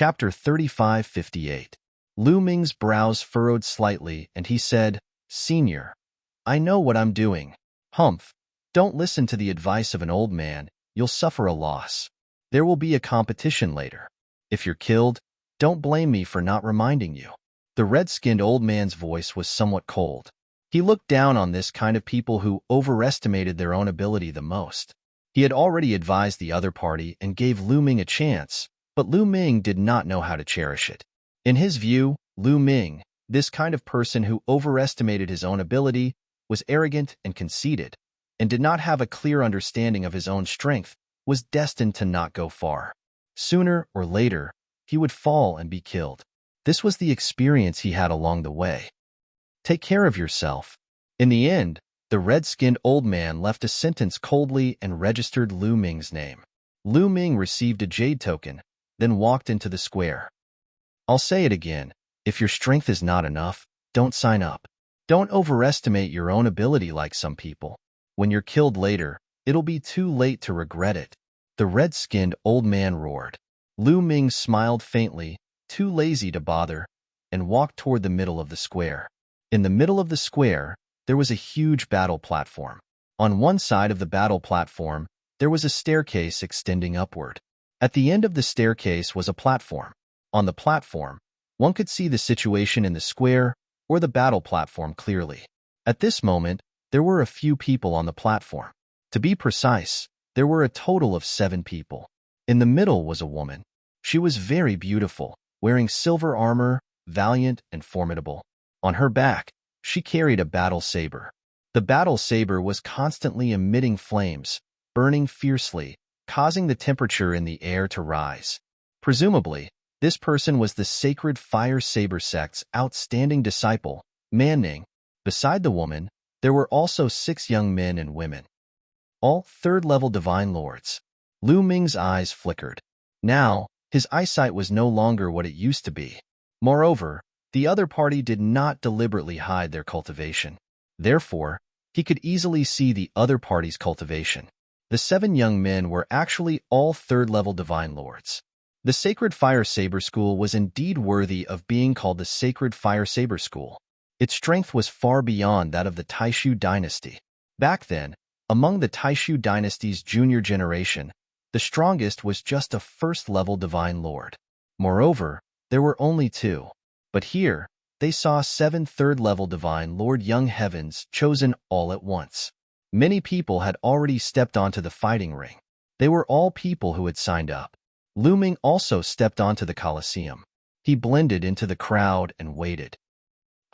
Chapter 3558. Lu Ming's brows furrowed slightly, and he said, "Senior, I know what I'm doing. Humph, don't listen to the advice of an old man, you'll suffer a loss. There will be a competition later. If you're killed, don't blame me for not reminding you." The red-skinned old man's voice was somewhat cold. He looked down on this kind of people who overestimated their own ability the most. He had already advised the other party and gave Lu Ming a chance, but Lu Ming did not know how to cherish it. In his view, Lu Ming, this kind of person who overestimated his own ability, was arrogant and conceited, and did not have a clear understanding of his own strength, was destined to not go far. Sooner or later, he would fall and be killed. This was the experience he had along the way. Take care of yourself. In the end, the red-skinned old man left a sentence coldly and registered Lu Ming's name. Lu Ming received a jade token, then walked into the square. I'll say it again, if your strength is not enough, don't sign up. Don't overestimate your own ability like some people. When you're killed later, it'll be too late to regret it. The red-skinned old man roared. Lu Ming smiled faintly, too lazy to bother, and walked toward the middle of the square. In the middle of the square, there was a huge battle platform. On one side of the battle platform, there was a staircase extending upward. At the end of the staircase was a platform. On the platform, one could see the situation in the square or the battle platform clearly. At this moment, there were a few people on the platform. To be precise, there were a total of 7 people. In the middle was a woman. She was very beautiful, wearing silver armor, valiant and formidable. On her back, she carried a battle saber. The battle saber was constantly emitting flames, burning fiercely, causing the temperature in the air to rise. Presumably, this person was the sacred fire saber sect's outstanding disciple, Man Ning. Beside the woman, there were also 6 young men and women, all third-level divine lords. Lu Ming's eyes flickered. Now, his eyesight was no longer what it used to be. Moreover, the other party did not deliberately hide their cultivation. Therefore, he could easily see the other party's cultivation. The 7 young men were actually all third-level divine lords. The Sacred Fire Saber School was indeed worthy of being called the Sacred Fire Saber School. Its strength was far beyond that of the Taishu dynasty. Back then, among the Taishu dynasty's junior generation, the strongest was just a first-level divine lord. Moreover, there were only 2. But here, they saw 7 third-level divine lord young heavens chosen all at once. Many people had already stepped onto the fighting ring. They were all people who had signed up. Lu Ming also stepped onto the Colosseum. He blended into the crowd and waited.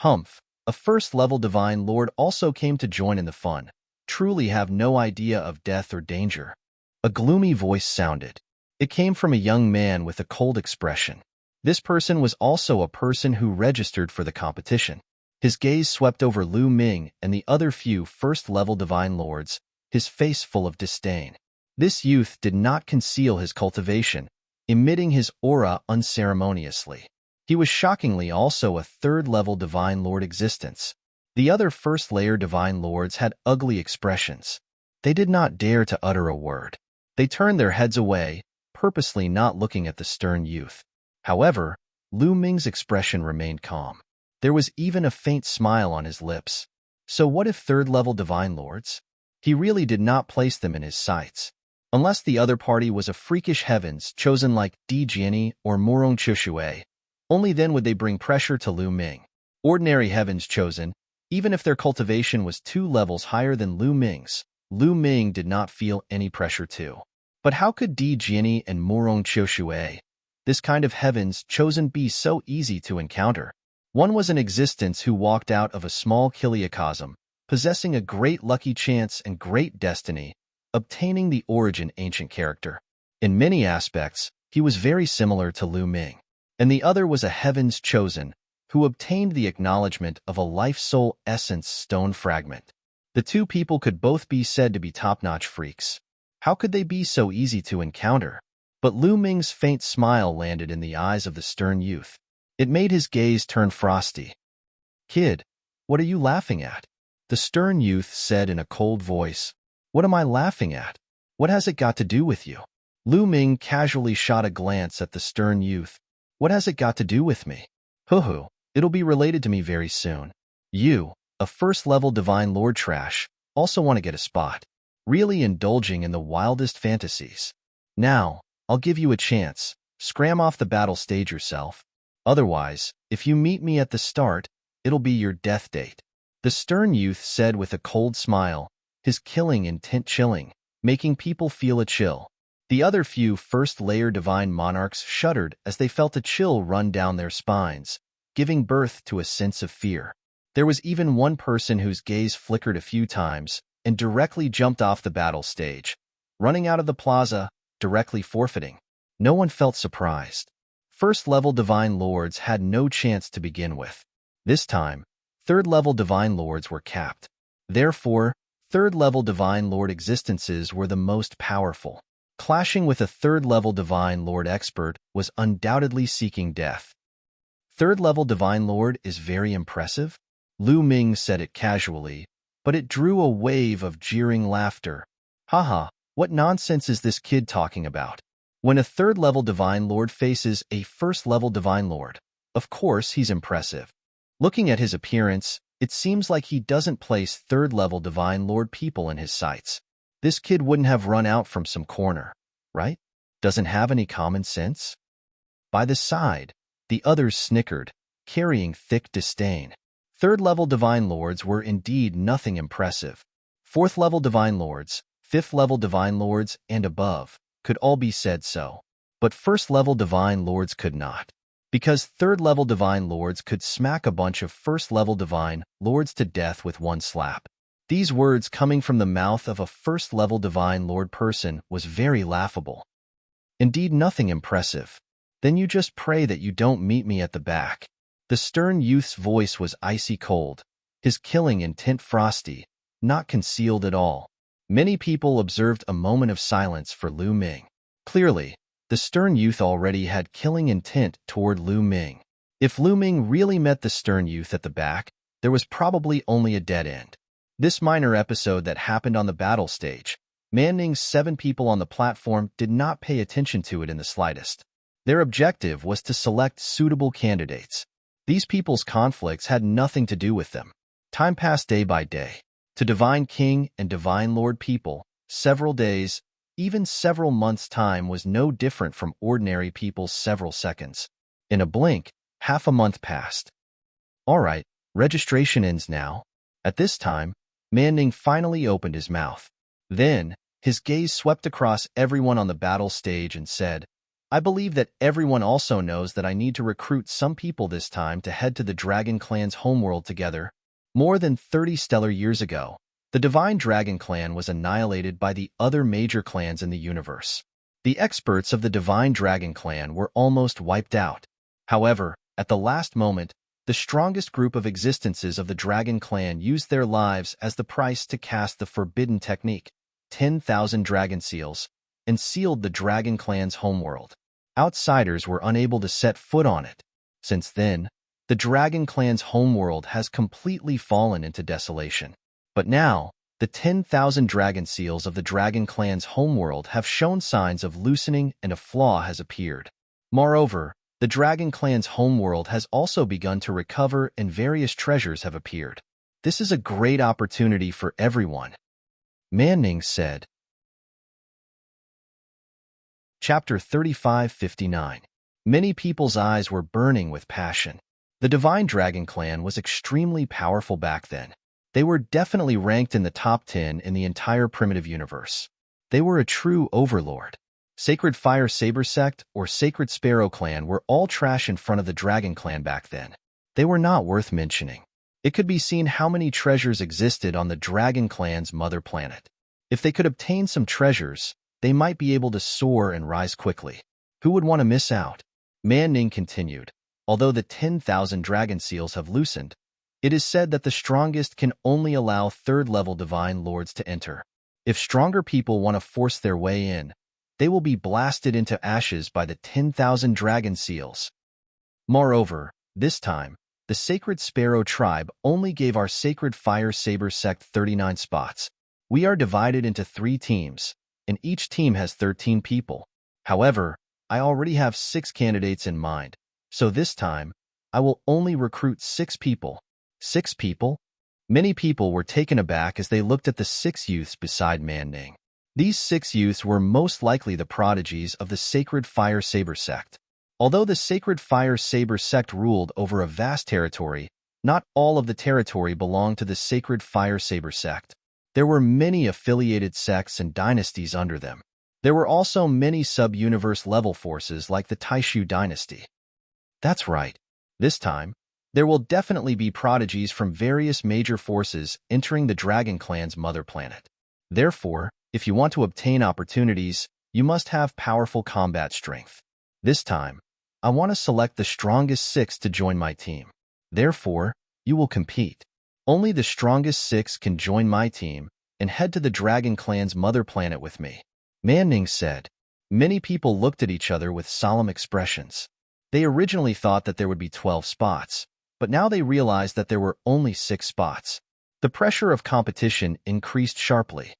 Humph, a first-level divine lord also came to join in the fun, truly have no idea of death or danger. A gloomy voice sounded. It came from a young man with a cold expression. This person was also a person who registered for the competition. His gaze swept over Lu Ming and the other few first-level divine lords, his face full of disdain. This youth did not conceal his cultivation, emitting his aura unceremoniously. He was shockingly also a third-level divine lord existence. The other first-layer divine lords had ugly expressions. They did not dare to utter a word. They turned their heads away, purposely not looking at the stern youth. However, Lu Ming's expression remained calm. There was even a faint smile on his lips. So what if third-level divine lords? He really did not place them in his sights. Unless the other party was a freakish heavens chosen like Di Jiani or Murong Chushui, only then would they bring pressure to Lu Ming. Ordinary heavens chosen, even if their cultivation was 2 levels higher than Lu Ming's, Lu Ming did not feel any pressure to. But how could Di Jiani and Murong Chushui, this kind of heavens chosen, be so easy to encounter? One was an existence who walked out of a small kiliacosm, possessing a great lucky chance and great destiny, obtaining the origin ancient character. In many aspects, he was very similar to Lu Ming. And the other was a heavens chosen, who obtained the acknowledgement of a life-soul essence stone fragment. The 2 people could both be said to be top-notch freaks. How could they be so easy to encounter? But Lu Ming's faint smile landed in the eyes of the stern youth. It made his gaze turn frosty. "Kid, what are you laughing at?" The stern youth said in a cold voice. "What am I laughing at? What has it got to do with you?" Lu Ming casually shot a glance at the stern youth, What has it got to do with me? Hoo-hoo, it'll be related to me very soon. You, a first-level Divine Lord trash, also want to get a spot. Really indulging in the wildest fantasies. Now, I'll give you a chance. Scram off the battle stage yourself. Otherwise, if you meet me at the start, it'll be your death date. The stern youth said with a cold smile, his killing intent chilling, making people feel a chill. The other few first-layer divine monarchs shuddered as they felt a chill run down their spines, giving birth to a sense of fear. There was even one person whose gaze flickered a few times and directly jumped off the battle stage, running out of the plaza, directly forfeiting. No one felt surprised. First-level divine lords had no chance to begin with. This time, third-level divine lords were capped. Therefore, third-level divine lord existences were the most powerful. Clashing with a third-level divine lord expert was undoubtedly seeking death. Third-level divine lord is very impressive? Lu Ming said it casually, but it drew a wave of jeering laughter. Haha, what nonsense is this kid talking about? When a third-level divine lord faces a first-level divine lord, of course he's impressive. Looking at his appearance, it seems like he doesn't place third-level divine lord people in his sights. This kid wouldn't have run out from some corner, right? Doesn't have any common sense? By the side, the others snickered, carrying thick disdain. Third-level divine lords were indeed nothing impressive. Fourth-level divine lords, fifth-level divine lords, and above could all be said so. But first-level divine lords could not. Because third-level divine lords could smack a bunch of first-level divine lords to death with one slap. These words coming from the mouth of a first-level divine lord person was very laughable. Indeed, nothing impressive. Then you just pray that you don't meet me at the back. The stern youth's voice was icy cold, his killing intent frosty, not concealed at all. Many people observed a moment of silence for Lu Ming. Clearly, the stern youth already had killing intent toward Lu Ming. If Lu Ming really met the stern youth at the back, there was probably only a dead end. This minor episode that happened on the battle stage, Manning's 7 people on the platform did not pay attention to it in the slightest. Their objective was to select suitable candidates. These people's conflicts had nothing to do with them. Time passed day by day. To Divine King and Divine Lord people, several days, even several months' time was no different from ordinary people's several seconds. In a blink, half a month passed. All right, registration ends now. At this time, Manning finally opened his mouth. Then, his gaze swept across everyone on the battle stage and said, I believe that everyone also knows that I need to recruit some people this time to head to the Dragon Clan's homeworld together. More than 30 stellar years ago, the Divine Dragon Clan was annihilated by the other major clans in the universe. The experts of the Divine Dragon Clan were almost wiped out. However, at the last moment, the strongest group of existences of the Dragon Clan used their lives as the price to cast the forbidden technique, 10,000 dragon seals, and sealed the Dragon Clan's homeworld. Outsiders were unable to set foot on it. Since then, the Dragon Clan's homeworld has completely fallen into desolation. But now, the 10,000 dragon seals of the Dragon Clan's homeworld have shown signs of loosening and a flaw has appeared. Moreover, the Dragon Clan's homeworld has also begun to recover and various treasures have appeared. This is a great opportunity for everyone, Manning said. Chapter 3559. Many people's eyes were burning with passion. The Divine Dragon Clan was extremely powerful back then. They were definitely ranked in the top 10 in the entire primitive universe. They were a true overlord. Sacred Fire Saber Sect or Sacred Sparrow Clan were all trash in front of the Dragon Clan back then. They were not worth mentioning. It could be seen how many treasures existed on the Dragon Clan's mother planet. If they could obtain some treasures, they might be able to soar and rise quickly. Who would want to miss out? Manning continued. Although the 10,000 dragon seals have loosened, it is said that the strongest can only allow third-level divine lords to enter. If stronger people want to force their way in, they will be blasted into ashes by the 10,000 dragon seals. Moreover, this time, the Sacred Sparrow tribe only gave our Sacred Fire Saber sect 39 spots. We are divided into 3 teams, and each team has 13 people. However, I already have 6 candidates in mind, So this time, I will only recruit 6 people. 6 people? Many people were taken aback as they looked at the 6 youths beside Manning. These 6 youths were most likely the prodigies of the Sacred Fire Saber sect. Although the Sacred Fire Saber sect ruled over a vast territory, not all of the territory belonged to the Sacred Fire Saber sect. There were many affiliated sects and dynasties under them. There were also many sub-universe level forces like the Taishu dynasty. That's right. This time, there will definitely be prodigies from various major forces entering the Dragon Clan's mother planet. Therefore, if you want to obtain opportunities, you must have powerful combat strength. This time, I want to select the strongest 6 to join my team. Therefore, you will compete. Only the strongest 6 can join my team and head to the Dragon Clan's mother planet with me. Manning said. Many people looked at each other with solemn expressions. They originally thought that there would be 12 spots, but now they realized that there were only 6 spots. The pressure of competition increased sharply.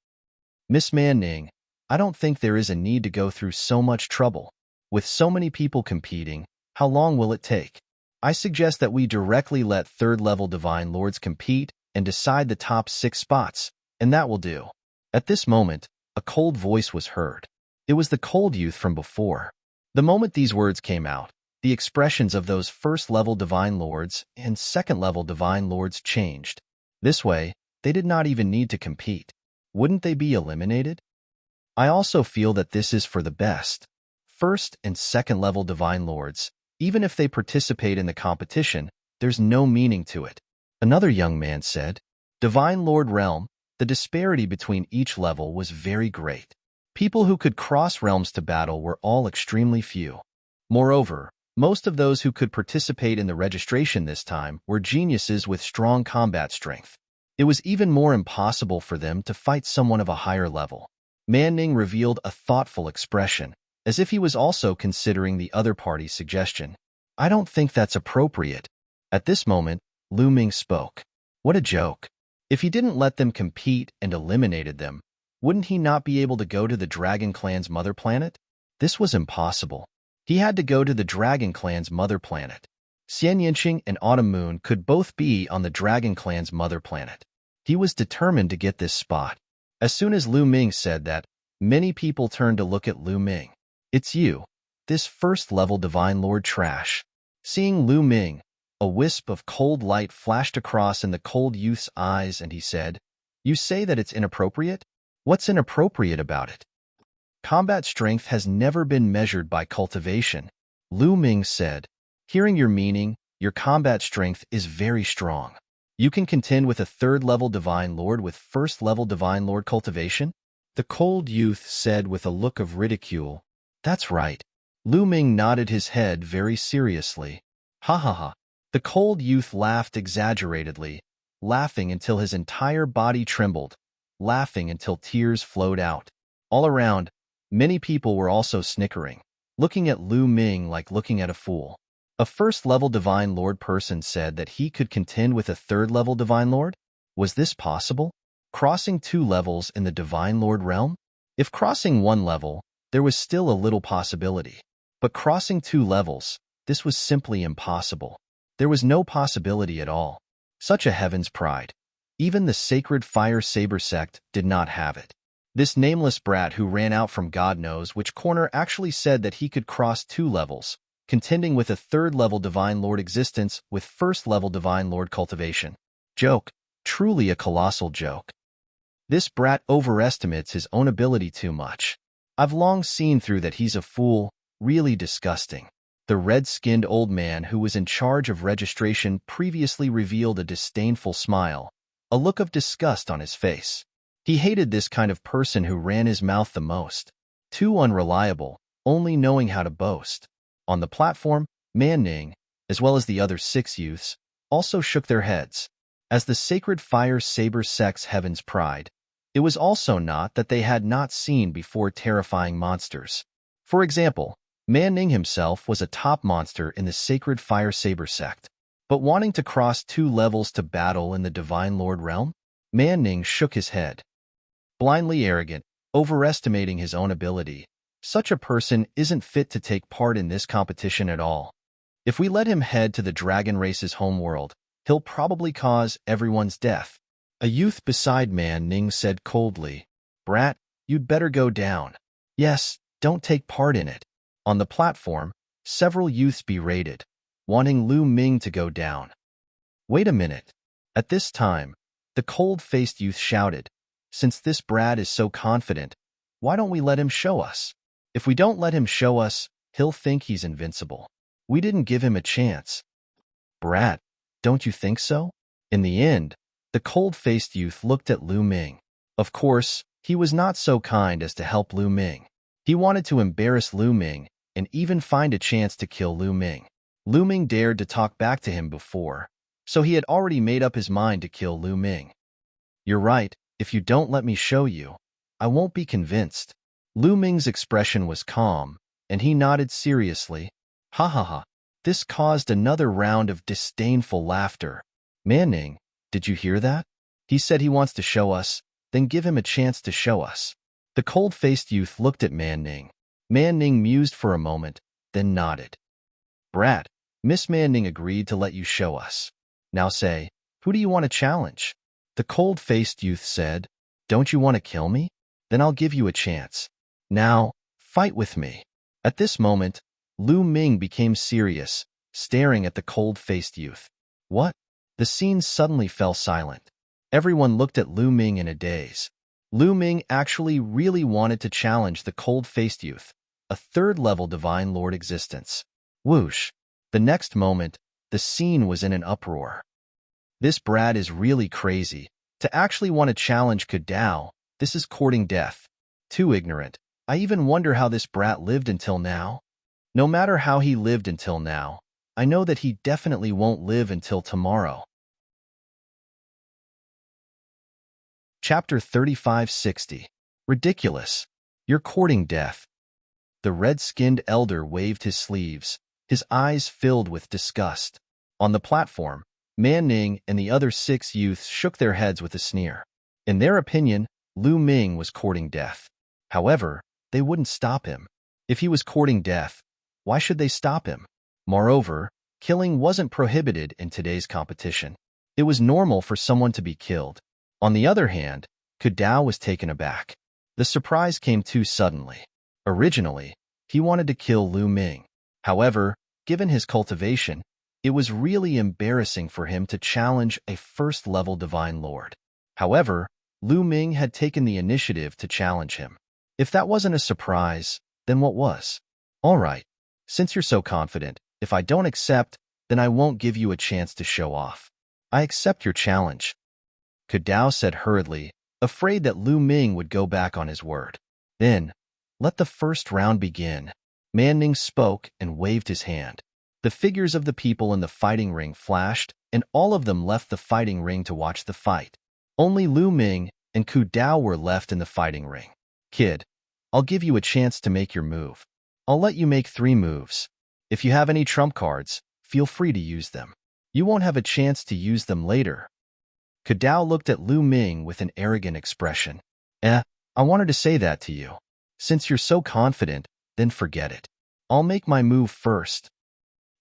Miss Manning, I don't think there is a need to go through so much trouble. With so many people competing, how long will it take? I suggest that we directly let 3rd-level Divine Lords compete and decide the top 6 spots, and that will do. At this moment, a cold voice was heard. It was the cold youth from before. The moment these words came out, the expressions of those 1st-level Divine Lords and 2nd-level Divine Lords changed. This way, they did not even need to compete. Wouldn't they be eliminated? I also feel that this is for the best. 1st and 2nd-level Divine Lords, even if they participate in the competition, there's no meaning to it. Another young man said. Divine Lord Realm, the disparity between each level was very great. People who could cross realms to battle were all extremely few. Moreover, most of those who could participate in the registration this time were geniuses with strong combat strength. It was even more impossible for them to fight someone of a higher level. Manning revealed a thoughtful expression, as if he was also considering the other party's suggestion. I don't think that's appropriate. At this moment, Lu Ming spoke. What a joke. If he didn't let them compete and eliminated them, wouldn't he not be able to go to the Dragon Clan's mother planet? This was impossible. He had to go to the Dragon Clan's mother planet. Xian Yinqing and Autumn Moon could both be on the Dragon Clan's mother planet. He was determined to get this spot. As soon as Lu Ming said that, many people turned to look at Lu Ming. It's you, this 1st-level Divine Lord trash. Seeing Lu Ming, a wisp of cold light flashed across in the cold youth's eyes and he said, You say that it's inappropriate? What's inappropriate about it? Combat strength has never been measured by cultivation. Lu Ming said. Hearing your meaning, your combat strength is very strong. You can contend with a 3rd-level Divine Lord with 1st-level Divine Lord cultivation? The cold youth said with a look of ridicule. That's right. Lu Ming nodded his head very seriously. Ha ha ha. The cold youth laughed exaggeratedly, laughing until his entire body trembled, laughing until tears flowed out. All around, many people were also snickering, looking at Lu Ming like looking at a fool. A 1st-level Divine Lord person said that he could contend with a 3rd-level Divine Lord? Was this possible? Crossing 2 levels in the Divine Lord realm? If crossing 1 level, there was still a little possibility. But crossing 2 levels, this was simply impossible. There was no possibility at all. Such a heaven's pride. Even the Sacred Fire Saber sect did not have it. This nameless brat who ran out from God knows which corner actually said that he could cross 2 levels, contending with a 3rd-level Divine Lord existence with 1st-level Divine Lord cultivation. Joke. Truly a colossal joke. This brat overestimates his own ability too much. I've long seen through that he's a fool, really disgusting. The red-skinned old man who was in charge of registration previously revealed a disdainful smile, a look of disgust on his face. He hated this kind of person who ran his mouth the most. Too unreliable, only knowing how to boast. On the platform, Manning, as well as the other 6 youths, also shook their heads. As the Sacred Fire Saber sect's heaven's pride, it was also not that they had not seen before terrifying monsters. For example, Manning himself was a top monster in the Sacred Fire Saber sect. But wanting to cross 2 levels to battle in the Divine Lord realm? Manning shook his head. Blindly arrogant, overestimating his own ability, such a person isn't fit to take part in this competition at all. If we let him head to the dragon race's homeworld, he'll probably cause everyone's death. A youth beside Man Ning said coldly, Brat, you'd better go down. Yes, don't take part in it. On the platform, several youths berated, wanting Lu Ming to go down. Wait a minute. At this time, the cold-faced youth shouted, Since this brat is so confident, why don't we let him show us? If we don't let him show us, he'll think he's invincible. We didn't give him a chance. Brat, don't you think so? In the end, the cold-faced youth looked at Lu Ming. Of course, he was not so kind as to help Lu Ming. He wanted to embarrass Lu Ming and even find a chance to kill Lu Ming. Lu Ming dared to talk back to him before, so he had already made up his mind to kill Lu Ming. You're right, if you don't let me show you, I won't be convinced. Lu Ming's expression was calm, and he nodded seriously. Ha ha ha. This caused another round of disdainful laughter. Man Ning, did you hear that? He said he wants to show us, then give him a chance to show us. The cold-faced youth looked at Man Ning. Man Ning mused for a moment, then nodded. Brat, Miss Man Ning agreed to let you show us. Now say, who do you want to challenge? The cold-faced youth said, Don't you want to kill me? Then I'll give you a chance. Now, fight with me. At this moment, Lu Ming became serious, staring at the cold-faced youth. What? The scene suddenly fell silent. Everyone looked at Lu Ming in a daze. Lu Ming actually really wanted to challenge the cold-faced youth, a third-level Divine Lord existence. Whoosh! The next moment, the scene was in an uproar. This brat is really crazy. To actually want to challenge Kudao, this is courting death. Too ignorant. I even wonder how this brat lived until now. No matter how he lived until now, I know that he definitely won't live until tomorrow. Chapter 3560. Ridiculous. You're courting death. The red-skinned elder waved his sleeves, his eyes filled with disgust. On the platform, Man Ning and the other 6 youths shook their heads with a sneer. In their opinion, Lu Ming was courting death. However, they wouldn't stop him. If he was courting death, why should they stop him? Moreover, killing wasn't prohibited in today's competition. It was normal for someone to be killed. On the other hand, Kudao was taken aback. The surprise came too suddenly. Originally, he wanted to kill Lu Ming. However, given his cultivation, it was really embarrassing for him to challenge a first-level Divine Lord. However, Lu Ming had taken the initiative to challenge him. If that wasn't a surprise, then what was? All right, since you're so confident, if I don't accept, then I won't give you a chance to show off. I accept your challenge. Kudao said hurriedly, afraid that Lu Ming would go back on his word. Then, let the first round begin. Man Ning spoke and waved his hand. The figures of the people in the fighting ring flashed, and all of them left the fighting ring to watch the fight. Only Lu Ming and Kudao were left in the fighting ring. Kid, I'll give you a chance to make your move. I'll let you make 3 moves. If you have any trump cards, feel free to use them. You won't have a chance to use them later. Kudao looked at Lu Ming with an arrogant expression. I wanted to say that to you. Since you're so confident, then forget it. I'll make my move first.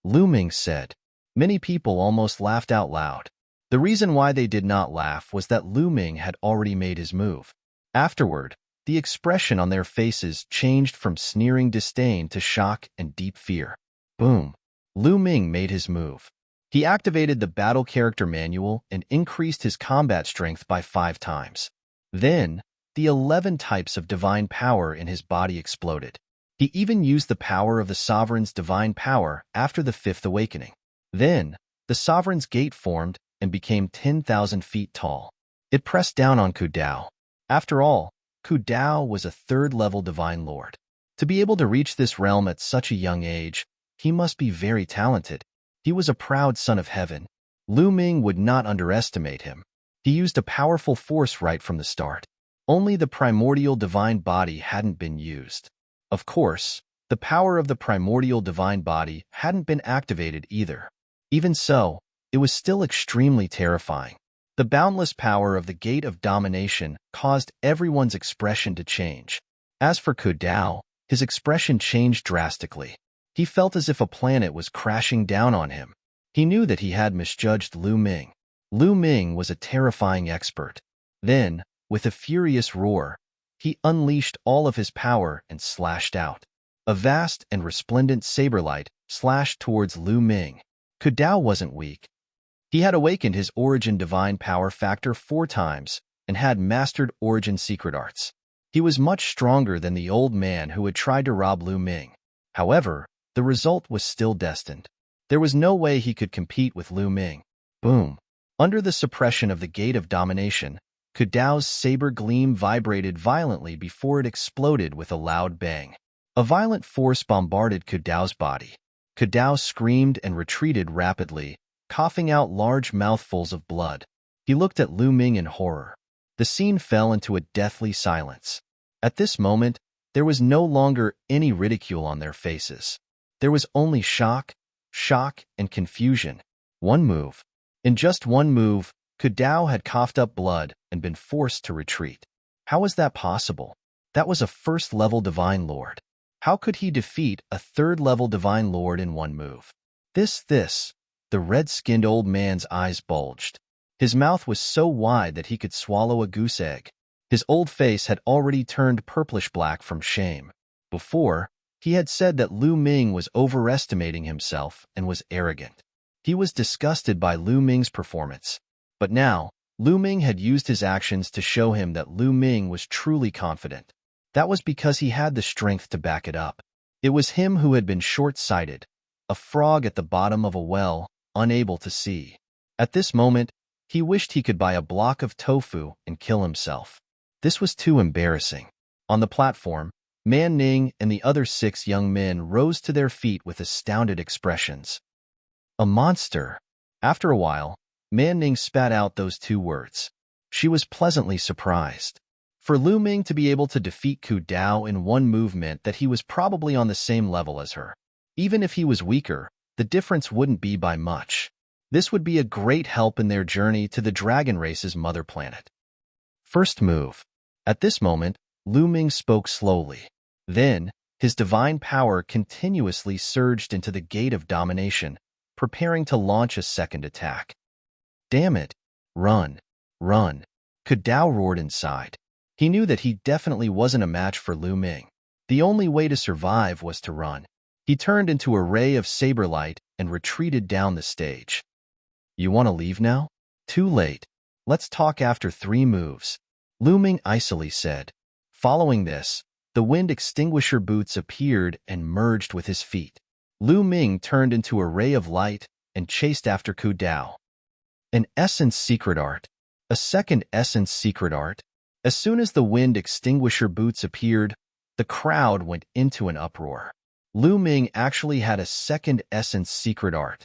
Lu Ming said. Many people almost laughed out loud. The reason why they did not laugh was that Lu Ming had already made his move. Afterward, the expression on their faces changed from sneering disdain to shock and deep fear. Boom! Lu Ming made his move. He activated the battle character manual and increased his combat strength by 5 times. Then, the 11 types of divine power in his body exploded. He even used the power of the Sovereign's divine power after the 5th awakening. Then, the Sovereign's gate formed and became 10,000 feet tall. It pressed down on Kudao. After all, Kudao was a 3rd-level Divine Lord. To be able to reach this realm at such a young age, he must be very talented. He was a proud son of heaven. Lu Ming would not underestimate him. He used a powerful force right from the start. Only the primordial divine body hadn't been used. Of course, the power of the primordial divine body hadn't been activated either. Even so, it was still extremely terrifying. The boundless power of the Gate of Domination caused everyone's expression to change. As for Kudao, his expression changed drastically. He felt as if a planet was crashing down on him. He knew that he had misjudged Lu Ming. Lu Ming was a terrifying expert. Then, with a furious roar, he unleashed all of his power and slashed out. A vast and resplendent saber light slashed towards Lu Ming. Ku Dao wasn't weak. He had awakened his origin divine power factor 4 times and had mastered origin secret arts. He was much stronger than the old man who had tried to rob Lu Ming. However, the result was still destined. There was no way he could compete with Lu Ming. Boom! Under the suppression of the gate of domination, Ku Dao's saber gleam vibrated violently before it exploded with a loud bang. A violent force bombarded Ku Dao's body. Ku Dao screamed and retreated rapidly, coughing out large mouthfuls of blood. He looked at Lu Ming in horror. The scene fell into a deathly silence. At this moment, there was no longer any ridicule on their faces. There was only shock, and confusion. One move. In just one move, Ku Dao had coughed up blood and been forced to retreat. How was that possible? That was a first-level Divine Lord. How could he defeat a third-level Divine Lord in one move? The red-skinned old man's eyes bulged. His mouth was so wide that he could swallow a goose egg. His old face had already turned purplish-black from shame. Before, he had said that Lu Ming was overestimating himself and was arrogant. He was disgusted by Lu Ming's performance. But now, Lu Ming had used his actions to show him that Lu Ming was truly confident. That was because he had the strength to back it up. It was him who had been short-sighted, a frog at the bottom of a well, unable to see. At this moment, he wished he could buy a block of tofu and kill himself. This was too embarrassing. On the platform, Man Ning and the other 6 young men rose to their feet with astounded expressions. A monster. After a while, Man Ning spat out those 2 words. She was pleasantly surprised. For Lu Ming to be able to defeat Ku Dao in one move meant that he was probably on the same level as her. Even if he was weaker, the difference wouldn't be by much. This would be a great help in their journey to the dragon race's mother planet. First move. At this moment, Lu Ming spoke slowly. Then, his divine power continuously surged into the gate of domination, preparing to launch a second attack. Damn it! Run! Run! Ku Dao roared inside. He knew that he definitely wasn't a match for Lu Ming. The only way to survive was to run. He turned into a ray of saber light and retreated down the stage. You want to leave now? Too late. Let's talk after 3 moves, Lu Ming icily said. Following this, the wind extinguisher boots appeared and merged with his feet. Lu Ming turned into a ray of light and chased after Ku Dao. An essence secret art. A second essence secret art. As soon as the wind extinguisher boots appeared, the crowd went into an uproar. Lu Ming actually had a second essence secret art.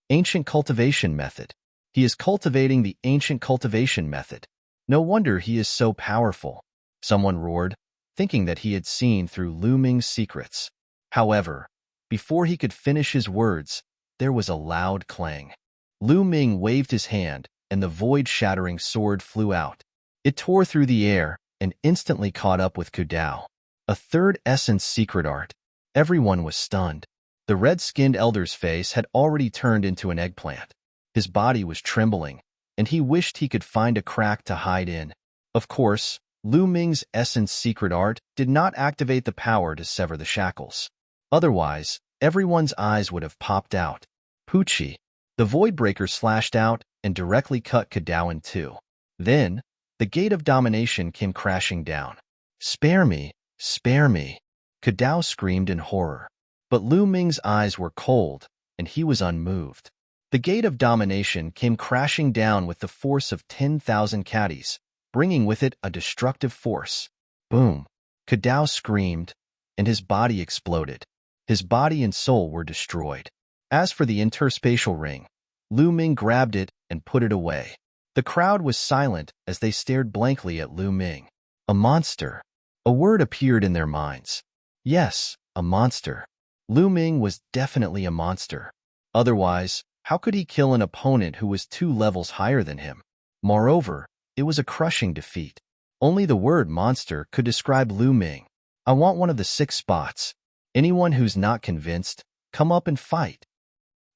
Ancient cultivation method. He is cultivating the ancient cultivation method. No wonder he is so powerful, someone roared, thinking that he had seen through Lu Ming's secrets. However, before he could finish his words, there was a loud clang. Lu Ming waved his hand, and the void-shattering sword flew out. It tore through the air and instantly caught up with Ku Dao. A third essence secret art. Everyone was stunned. The red-skinned elder's face had already turned into an eggplant. His body was trembling, and he wished he could find a crack to hide in. Of course, Lu Ming's essence secret art did not activate the power to sever the shackles. Otherwise, everyone's eyes would have popped out. Poochie. The Voidbreaker slashed out and directly cut Ku Dao in 2. Then, the gate of domination came crashing down. Spare me! Spare me! Ku Dao screamed in horror. But Lu Ming's eyes were cold, and he was unmoved. The gate of domination came crashing down with the force of 10,000 caddies, bringing with it a destructive force. Boom! Ku Dao screamed, and his body exploded. His body and soul were destroyed. As for the interspatial ring, Lu Ming grabbed it and put it away. The crowd was silent as they stared blankly at Lu Ming. A monster. A word appeared in their minds. Yes, a monster. Lu Ming was definitely a monster. Otherwise, how could he kill an opponent who was 2 levels higher than him? Moreover, it was a crushing defeat. Only the word monster could describe Lu Ming. I want one of the 6 spots. Anyone who's not convinced, come up and fight.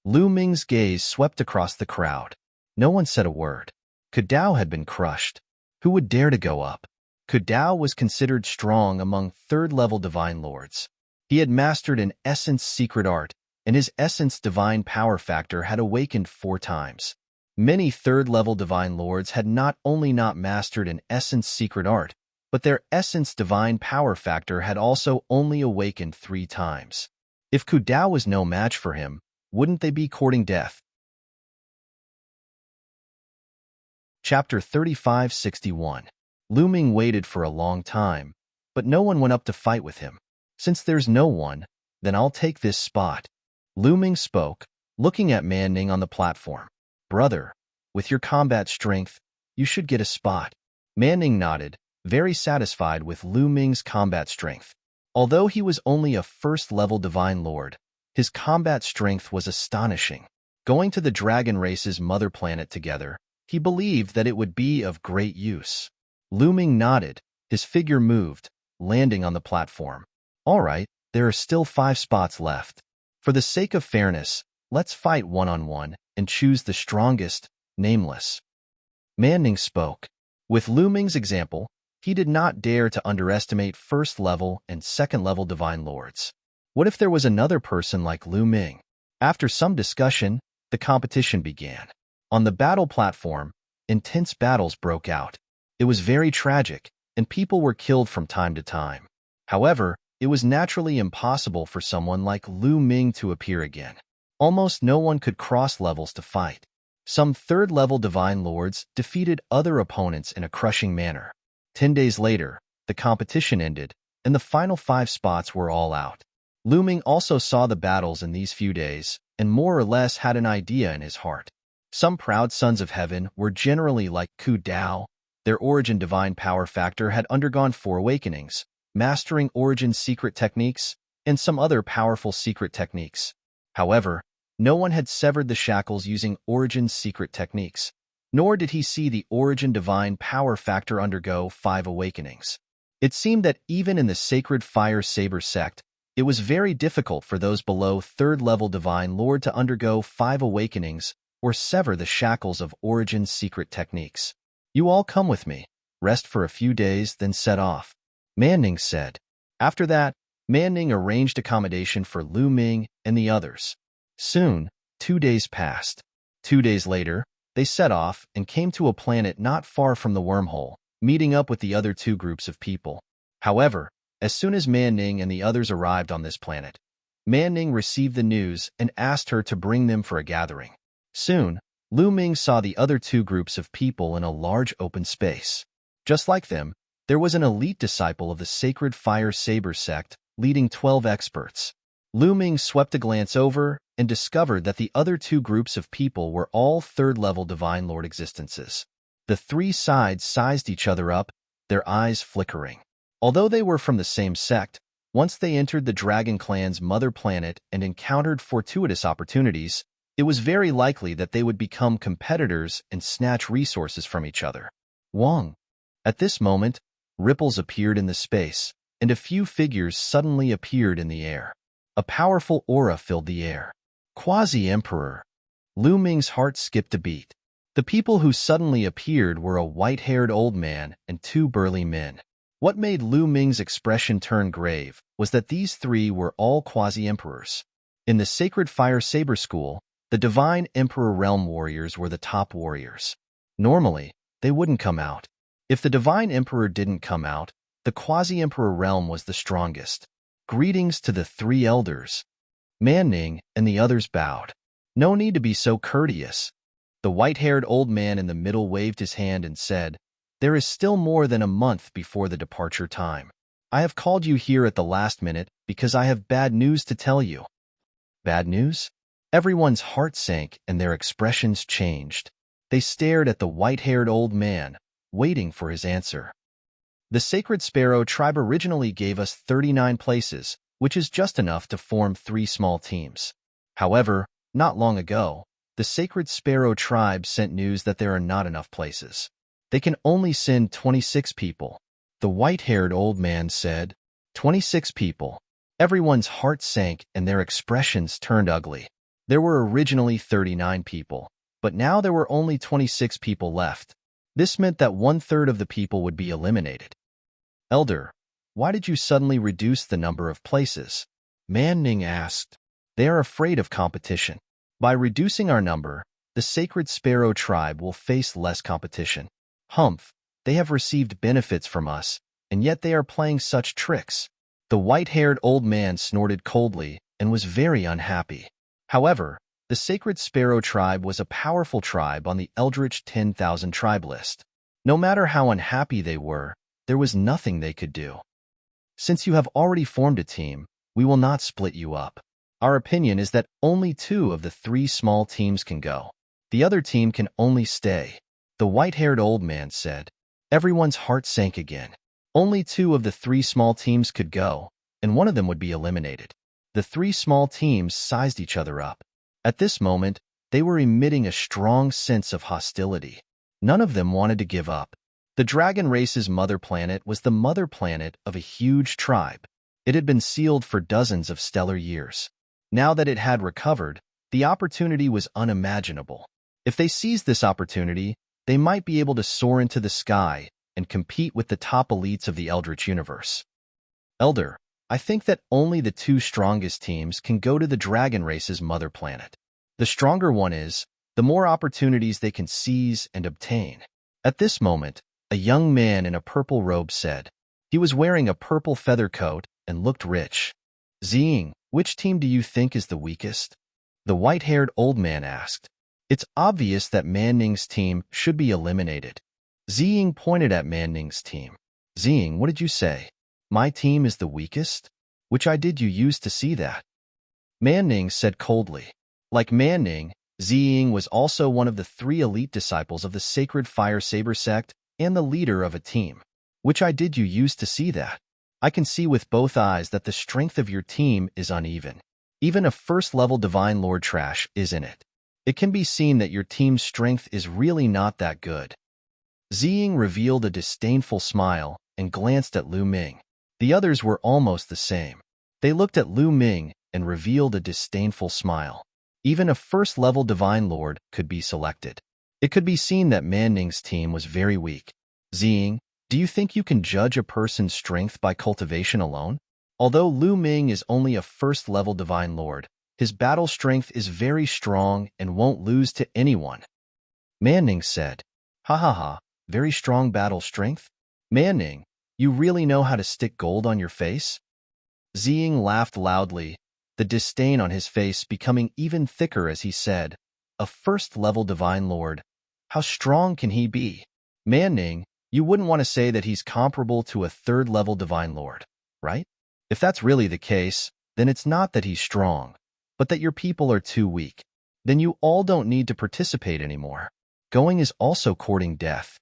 Lu Ming's gaze swept across the crowd. No one said a word. Kudao had been crushed. Who would dare to go up? Kudao was considered strong among third-level divine lords. He had mastered an essence secret art, and his essence divine power factor had awakened 4 times. Many third-level divine lords had not only not mastered an essence secret art, but their essence divine power factor had also only awakened 3 times. If Kudao was no match for him, wouldn't they be courting death? Chapter 3561. Lu Ming waited for a long time, but no one went up to fight with him. Since there's no one, then I'll take this spot. Lu Ming spoke, looking at Man Ning on the platform. Brother, with your combat strength, you should get a spot. Man Ning nodded, very satisfied with Lu Ming's combat strength. Although he was only a first-level divine lord, his combat strength was astonishing. Going to the dragon race's mother planet together, he believed that it would be of great use. Lu Ming nodded, his figure moved, landing on the platform. All right, there are still 5 spots left. For the sake of fairness, let's fight one-on-one and choose the strongest, nameless. Man Ning spoke. With Lu Ming's example, he did not dare to underestimate first-level and second-level divine lords. What if there was another person like Lu Ming? After some discussion, the competition began. On the battle platform, intense battles broke out. It was very tragic, and people were killed from time to time. However, it was naturally impossible for someone like Lu Ming to appear again. Almost no one could cross levels to fight. Some third-level divine lords defeated other opponents in a crushing manner. 10 days later, the competition ended, and the final 5 spots were all out. Lu Ming also saw the battles in these few days, and more or less had an idea in his heart. Some proud sons of heaven were generally like Kudao. Their origin divine power factor had undergone 4 awakenings, mastering origin secret techniques, and some other powerful secret techniques. However, no one had severed the shackles using origin secret techniques, nor did he see the origin divine power factor undergo 5 awakenings. It seemed that even in the sacred fire saber sect, it was very difficult for those below third-level divine lord to undergo 5 awakenings or sever the shackles of origin secret techniques. You all come with me, rest for a few days, then set off. Man Ning said. After that, Man Ning arranged accommodation for Lu Ming and the others. Soon, 2 days passed. 2 days later, they set off and came to a planet not far from the wormhole, meeting up with the other 2 groups of people. However, as soon as Man Ning and the others arrived on this planet, Man Ning received the news and asked her to bring them for a gathering. Soon, Lu Ming saw the other 2 groups of people in a large open space. Just like them, there was an elite disciple of the sacred fire saber sect, leading 12 experts. Lu Ming swept a glance over and discovered that the other 2 groups of people were all third-level divine lord existences. The 3 sides sized each other up, their eyes flickering. Although they were from the same sect, once they entered the Dragon Clan's mother planet and encountered fortuitous opportunities, it was very likely that they would become competitors and snatch resources from each other. Wong. At this moment, ripples appeared in the space, and a few figures suddenly appeared in the air. A powerful aura filled the air. Quasi-Emperor. Lu Ming's heart skipped a beat. The people who suddenly appeared were a white-haired old man and 2 burly men. What made Lu Ming's expression turn grave was that these 3 were all quasi-emperors. In the Sacred Fire Saber School, the Divine Emperor Realm Warriors were the top warriors. Normally, they wouldn't come out. If the Divine Emperor didn't come out, the Quasi-Emperor Realm was the strongest. Greetings to the 3 elders. Man Ning and the others bowed. No need to be so courteous. The white-haired old man in the middle waved his hand and said, There is still more than a month before the departure time. I have called you here at the last minute because I have bad news to tell you. Bad news? Everyone's heart sank and their expressions changed. They stared at the white-haired old man, waiting for his answer. The Sacred Sparrow tribe originally gave us 39 places, which is just enough to form 3 small teams. However, not long ago, the Sacred Sparrow tribe sent news that there are not enough places. They can only send 26 people. The white-haired old man said, 26 people. Everyone's heart sank and their expressions turned ugly. There were originally 39 people, but now there were only 26 people left. This meant that 1/3 of the people would be eliminated. Elder, why did you suddenly reduce the number of places? Man Ning asked. They are afraid of competition. By reducing our number, the Sacred Sparrow tribe will face less competition. Humph, they have received benefits from us, and yet they are playing such tricks. The white-haired old man snorted coldly and was very unhappy. However, the Sacred Sparrow tribe was a powerful tribe on the Eldritch 10,000 tribe list. No matter how unhappy they were, there was nothing they could do. Since you have already formed a team, we will not split you up. Our opinion is that only 2 of the 3 small teams can go. The other team can only stay. The white-haired old man said. Everyone's heart sank again. Only 2 of the 3 small teams could go, and one of them would be eliminated. The 3 small teams sized each other up. At this moment, they were emitting a strong sense of hostility. None of them wanted to give up. The dragon race's mother planet was the mother planet of a huge tribe. It had been sealed for dozens of stellar years. Now that it had recovered, the opportunity was unimaginable. If they seized this opportunity, they might be able to soar into the sky and compete with the top elites of the Eldritch universe. Elder, I think that only the 2 strongest teams can go to the dragon race's mother planet. The stronger one is, the more opportunities they can seize and obtain. At this moment, a young man in a purple robe said. He was wearing a purple feather coat and looked rich. Ziying, which team do you think is the weakest? The white-haired old man asked. It's obvious that Man Ning's team should be eliminated. Ziying pointed at Man Ning's team. Ziying, what did you say? My team is the weakest? Which eye did you use to see that? Man Ning said coldly. Like Man Ning, Ziying was also one of the 3 elite disciples of the Sacred Fire Saber sect and the leader of a team. Which eye did you use to see that? I can see with both eyes that the strength of your team is uneven. Even a first-level Divine Lord trash is in it. It can be seen that your team's strength is really not that good. Ziying revealed a disdainful smile and glanced at Lu Ming. The others were almost the same. They looked at Lu Ming and revealed a disdainful smile. Even a first-level Divine Lord could be selected. It could be seen that Man Ning's team was very weak. Ziying, do you think you can judge a person's strength by cultivation alone? Although Lu Ming is only a first-level Divine Lord, his battle strength is very strong and won't lose to anyone. Man Ning said, Ha ha ha, very strong battle strength? Man Ning, you really know how to stick gold on your face? Ziying laughed loudly, the disdain on his face becoming even thicker as he said, A first-level Divine Lord. How strong can he be? Man Ning, you wouldn't want to say that he's comparable to a 3rd-level Divine Lord, right? If that's really the case, then it's not that he's strong, but that your people are too weak. Then you all don't need to participate anymore. Going is also courting death.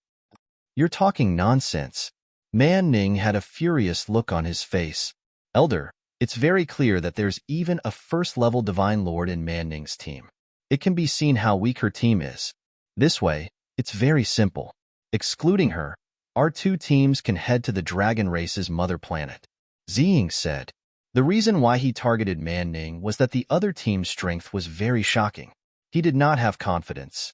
You're talking nonsense. Man Ning had a furious look on his face. Elder, it's very clear that there's even a first-level Divine Lord in Man Ning's team. It can be seen how weak her team is. This way, it's very simple. Excluding her, our 2 teams can head to the dragon race's mother planet. Ziying said. The reason why he targeted Man Ning was that the other team's strength was very shocking. He did not have confidence.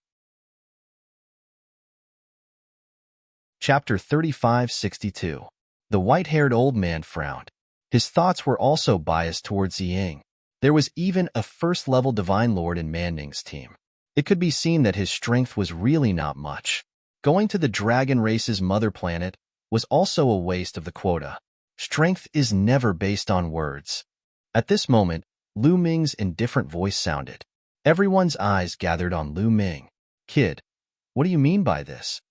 Chapter 3562. The white-haired old man frowned. His thoughts were also biased towards Ziying. There was even a first-level Divine Lord in Man Ning's team. It could be seen that his strength was really not much. Going to the dragon race's mother planet was also a waste of the quota. Strength is never based on words. At this moment, Lu Ming's indifferent voice sounded. Everyone's eyes gathered on Lu Ming. Kid, what do you mean by this?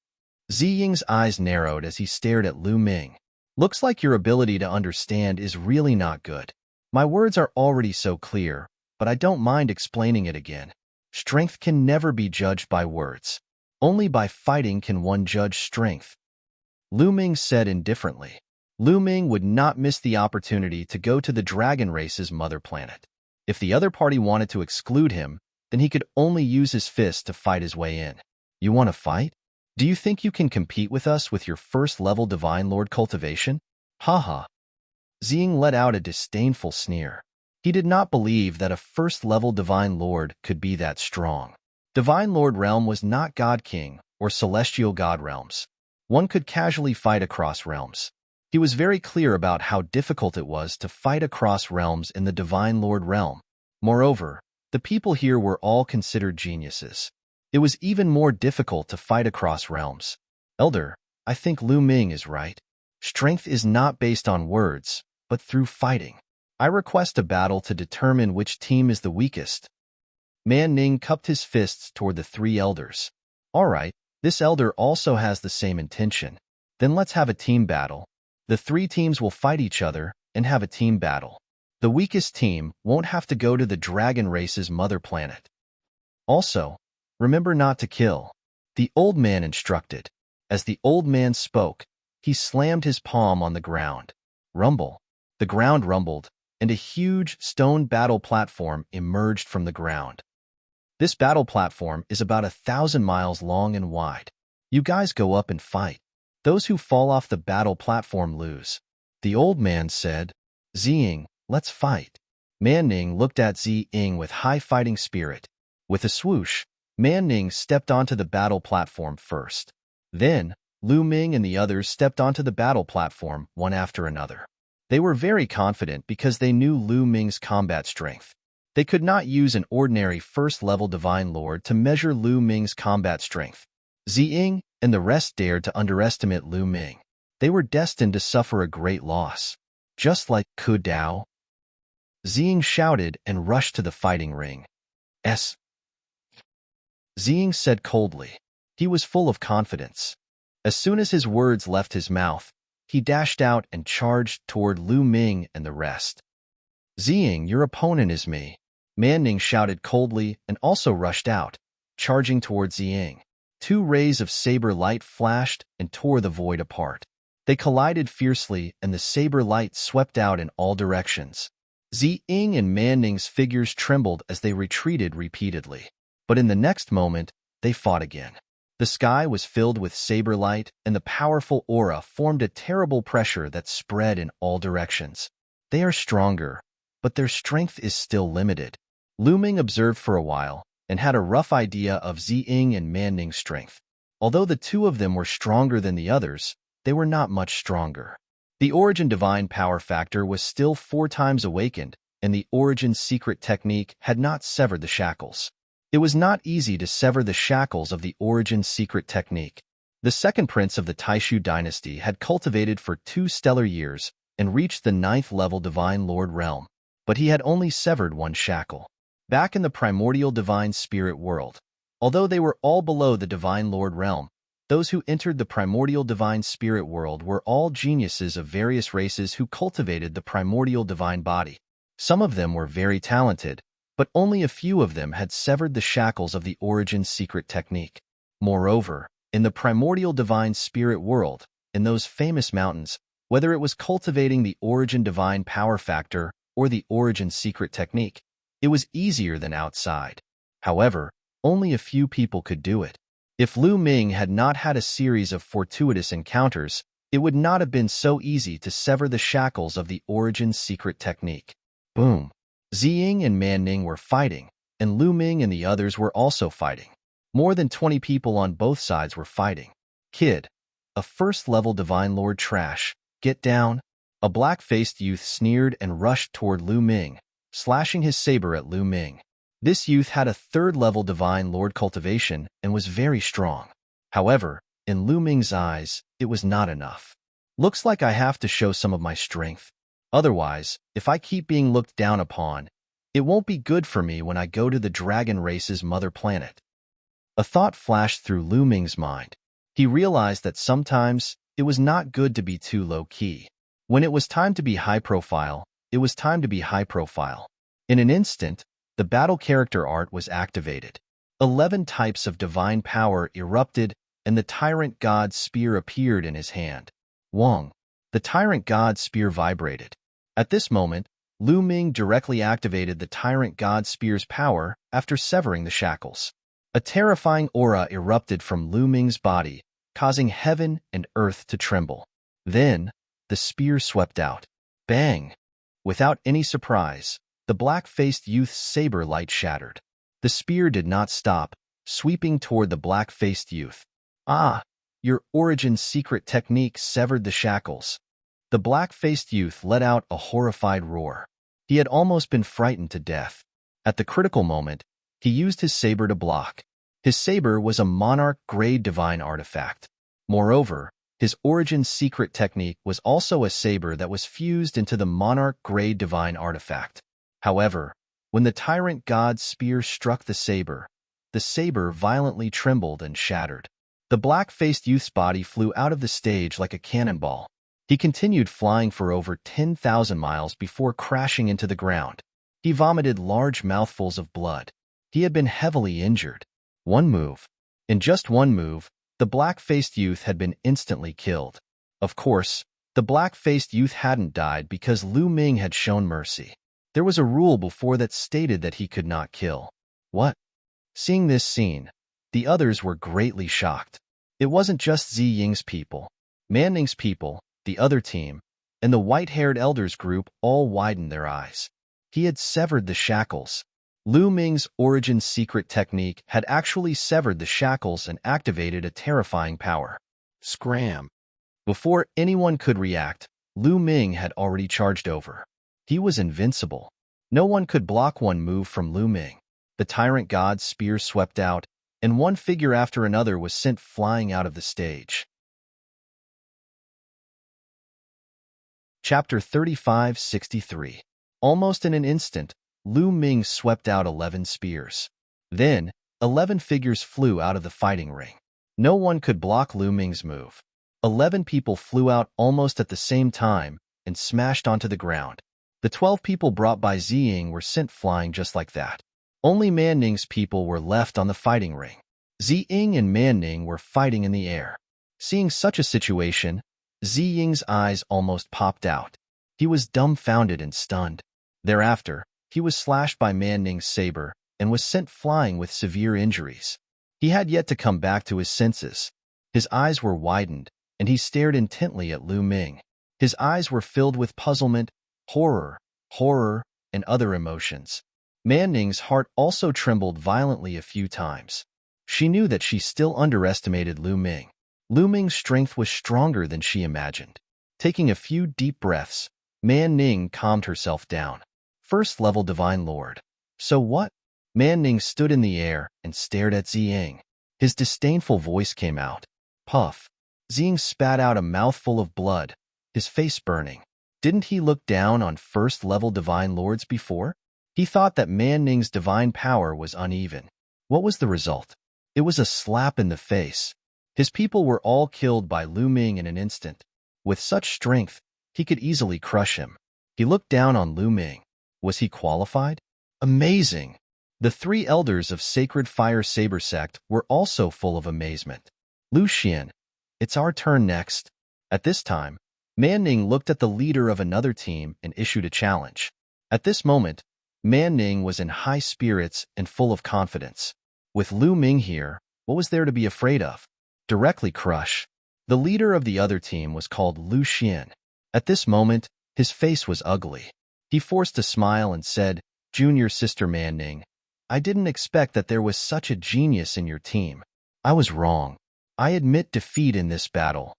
Ziying's eyes narrowed as he stared at Lu Ming. Looks like your ability to understand is really not good. My words are already so clear, but I don't mind explaining it again. Strength can never be judged by words. Only by fighting can one judge strength. Lu Ming said indifferently. Lu Ming would not miss the opportunity to go to the dragon race's mother planet. If the other party wanted to exclude him, then he could only use his fist to fight his way in. You want to fight? Do you think you can compete with us with your first-level Divine Lord cultivation? Haha. Ziying let out a disdainful sneer. He did not believe that a first-level Divine Lord could be that strong. Divine Lord realm was not God King or celestial God realms. One could casually fight across realms. He was very clear about how difficult it was to fight across realms in the Divine Lord realm. Moreover, the people here were all considered geniuses. It was even more difficult to fight across realms. Elder, I think Lu Ming is right. Strength is not based on words, but through fighting. I request a battle to determine which team is the weakest. Man Ning cupped his fists toward the three elders. All right, this elder also has the same intention. Then let's have a team battle. The three teams will fight each other and have a team battle. The weakest team won't have to go to the dragon race's mother planet. Also, remember not to kill. The old man instructed. As the old man spoke, he slammed his palm on the ground. Rumble. The ground rumbled, and a huge stone battle platform emerged from the ground. This battle platform is about 1,000 miles long and wide. You guys go up and fight. Those who fall off the battle platform lose. The old man said, Ziying, let's fight. Man Ning looked at Ziying with high fighting spirit. With a swoosh, Man Ning stepped onto the battle platform first. Then, Lu Ming and the others stepped onto the battle platform one after another. They were very confident because they knew Lu Ming's combat strength. They could not use an ordinary first-level Divine Lord to measure Lu Ming's combat strength. Ziying and the rest dared to underestimate Lu Ming. They were destined to suffer a great loss. Just like Ku Dao. Ziying shouted and rushed to the fighting ring. Ziying said coldly. He was full of confidence. As soon as his words left his mouth, he dashed out and charged toward Lu Ming and the rest. Ziying, your opponent is me. Man Ning shouted coldly and also rushed out, charging toward Ziying. Two rays of saber light flashed and tore the void apart. They collided fiercely and the saber light swept out in all directions. Ziying and Man Ning's figures trembled as they retreated repeatedly. But in the next moment, they fought again. The sky was filled with saber light, and the powerful aura formed a terrible pressure that spread in all directions. They are stronger, but their strength is still limited. Lu Ming observed for a while and had a rough idea of Ziying and Man Ning's strength. Although the two of them were stronger than the others, they were not much stronger. The Origin Divine Power Factor was still 4 times awakened, and the Origin Secret Technique had not severed the shackles. It was not easy to sever the shackles of the Origin Secret Technique. The second prince of the Taishu dynasty had cultivated for 2 stellar years and reached the 9th level Divine Lord realm, but he had only severed 1 shackle. Back in the primordial Divine Spirit world, although they were all below the Divine Lord realm, those who entered the primordial Divine Spirit world were all geniuses of various races who cultivated the primordial Divine Body. Some of them were very talented, but only a few of them had severed the shackles of the Origin Secret Technique. Moreover, in the primordial Divine Spirit world, in those famous mountains, whether it was cultivating the Origin Divine Power Factor or the Origin Secret Technique, it was easier than outside. However, only a few people could do it. If Lu Ming had not had a series of fortuitous encounters, it would not have been so easy to sever the shackles of the Origin Secret Technique. Boom! Ziying and Man Ning were fighting, and Lu Ming and the others were also fighting. More than 20 people on both sides were fighting. Kid, a first-level Divine Lord trash, get down. A black-faced youth sneered and rushed toward Lu Ming, slashing his saber at Lu Ming. This youth had a 3rd-level Divine Lord cultivation and was very strong. However, in Lu Ming's eyes, it was not enough. Looks like I have to show some of my strength. Otherwise, if I keep being looked down upon, it won't be good for me when I go to the dragon race's mother planet. A thought flashed through Lu Ming's mind. He realized that sometimes it was not good to be too low-key. When it was time to be high-profile, it was time to be high-profile. In an instant, the battle character art was activated. 11 types of divine power erupted, and the Tyrant God Spear appeared in his hand. Wong. The Tyrant God Spear vibrated. At this moment, Lu Ming directly activated the Tyrant God Spear's power after severing the shackles. A terrifying aura erupted from Lu Ming's body, causing heaven and earth to tremble. Then, the spear swept out. Bang! Without any surprise, the black-faced youth's saber light shattered. The spear did not stop, sweeping toward the black-faced youth. Ah! Your origin's secret technique severed the shackles. The black-faced youth let out a horrified roar. He had almost been frightened to death. At the critical moment, he used his saber to block. His saber was a monarch-grade divine artifact. Moreover, his origin's secret technique was also a saber that was fused into the monarch-grade divine artifact. However, when the tyrant god's spear struck the saber violently trembled and shattered. The black-faced youth's body flew out of the stage like a cannonball. He continued flying for over 10,000 miles before crashing into the ground. He vomited large mouthfuls of blood. He had been heavily injured. In just one move, the black-faced youth had been instantly killed. Of course, the black-faced youth hadn't died because Lu Ming had shown mercy. There was a rule before that stated that he could not kill. What? Seeing this scene, the others were greatly shocked. It wasn't just Zi Ying's people. Man Ning's people, the other team, and the white-haired elders group all widened their eyes. He had severed the shackles. Lu Ming's origin secret technique had actually severed the shackles and activated a terrifying power. Scram! Before anyone could react, Lu Ming had already charged over. He was invincible. No one could block one move from Lu Ming. The tyrant god's spear swept out, and one figure after another was sent flying out of the stage. Chapter 3563. Almost in an instant, Lu Ming swept out 11 spears. Then, 11 figures flew out of the fighting ring. No one could block Lu Ming's move. 11 people flew out almost at the same time and smashed onto the ground. The 12 people brought by Ziying were sent flying just like that. Only Man Ning's people were left on the fighting ring. Ziying and Man Ning were fighting in the air. Seeing such a situation, Ziying's eyes almost popped out. He was dumbfounded and stunned. Thereafter, he was slashed by Man Ning's saber and was sent flying with severe injuries. He had yet to come back to his senses. His eyes were widened, and he stared intently at Lu Ming. His eyes were filled with puzzlement, horror, and other emotions. Man Ning's heart also trembled violently a few times. She knew that she still underestimated Lu Ming. Lu Ming's strength was stronger than she imagined. Taking a few deep breaths, Man Ning calmed herself down. First-level Divine Lord. So what? Man Ning stood in the air and stared at Ziying. His disdainful voice came out. Puff. Ziying spat out a mouthful of blood, his face burning. Didn't he look down on first-level Divine Lords before? He thought that Man Ning's divine power was uneven. What was the result? It was a slap in the face. His people were all killed by Lu Ming in an instant. With such strength, he could easily crush him. He looked down on Lu Ming. Was he qualified? Amazing! The 3 elders of Sacred Fire Saber Sect were also full of amazement. Lu Xian, it's our turn next. At this time, Man Ning looked at the leader of another team and issued a challenge. At this moment, Man Ning was in high spirits and full of confidence. With Lu Ming here, what was there to be afraid of? Directly crush. The leader of the other team was called Lu Xian. At this moment, his face was ugly. He forced a smile and said, Junior Sister Man Ning, I didn't expect that there was such a genius in your team. I was wrong. I admit defeat in this battle.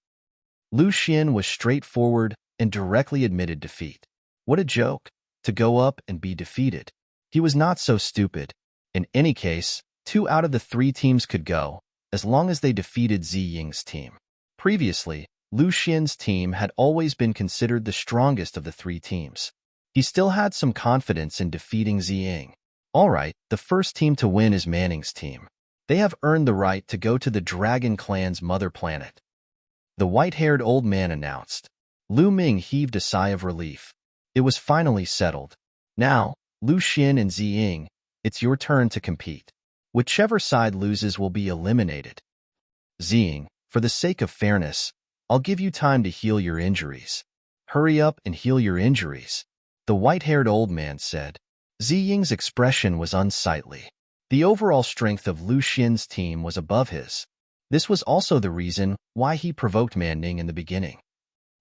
Lu Xian was straightforward and directly admitted defeat. What a joke, to go up and be defeated. He was not so stupid. In any case, 2 out of the 3 teams could go, as long as they defeated Ziying's team. Previously, Lu Xian's team had always been considered the strongest of the 3 teams. He still had some confidence in defeating Ziying. Alright, the first team to win is Manning's team. They have earned the right to go to the Dragon Clan's mother planet. The white-haired old man announced. Lu Ming heaved a sigh of relief. It was finally settled. Now, Lu Xian and Ziying, it's your turn to compete. Whichever side loses will be eliminated. Ziying, for the sake of fairness, I'll give you time to heal your injuries. Hurry up and heal your injuries, the white-haired old man said. Ziying's expression was unsightly. The overall strength of Lu Xian's team was above his. This was also the reason why he provoked Man Ning in the beginning.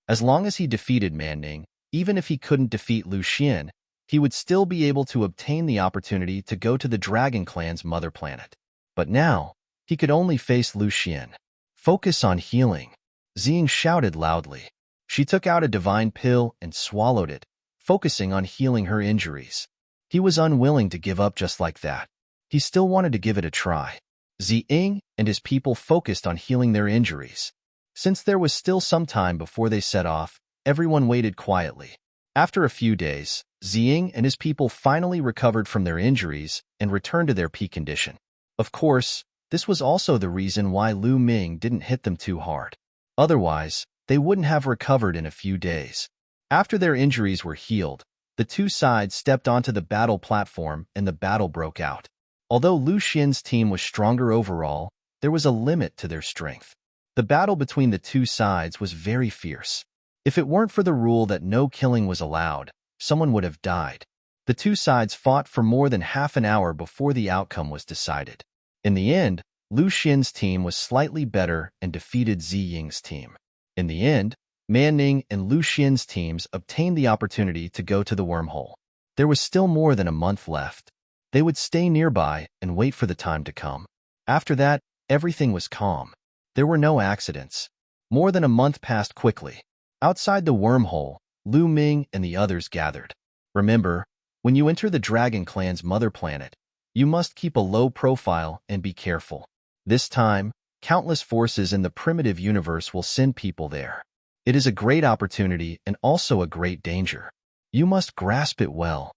As long as he defeated Man Ning, Even if he couldn't defeat Lu Xian, he would still be able to obtain the opportunity to go to the Dragon Clan's mother planet. But now, he could only face Lu Xian. Focus on healing, Xing shouted loudly. She took out a divine pill and swallowed it, focusing on healing her injuries. He was unwilling to give up just like that. He still wanted to give it a try. Xing and his people focused on healing their injuries. Since there was still some time before they set off, everyone waited quietly. After a few days, Xing and his people finally recovered from their injuries and returned to their peak condition. Of course, this was also the reason why Lu Ming didn't hit them too hard. Otherwise, they wouldn't have recovered in a few days. After their injuries were healed, the two sides stepped onto the battle platform and the battle broke out. Although Lu Xian's team was stronger overall, there was a limit to their strength. The battle between the two sides was very fierce. If it weren't for the rule that no killing was allowed, someone would have died. The two sides fought for more than half an hour before the outcome was decided. In the end, Lu Xian's team was slightly better and defeated Ying's team. In the end, Man Ning and Lu Xian's teams obtained the opportunity to go to the wormhole. There was still more than a month left. They would stay nearby and wait for the time to come. After that, everything was calm. There were no accidents. More than a month passed quickly. Outside the wormhole, Lu Ming and the others gathered. Remember, when you enter the Dragon Clan's mother planet, you must keep a low profile and be careful. This time, countless forces in the primitive universe will send people there. It is a great opportunity and also a great danger. You must grasp it well.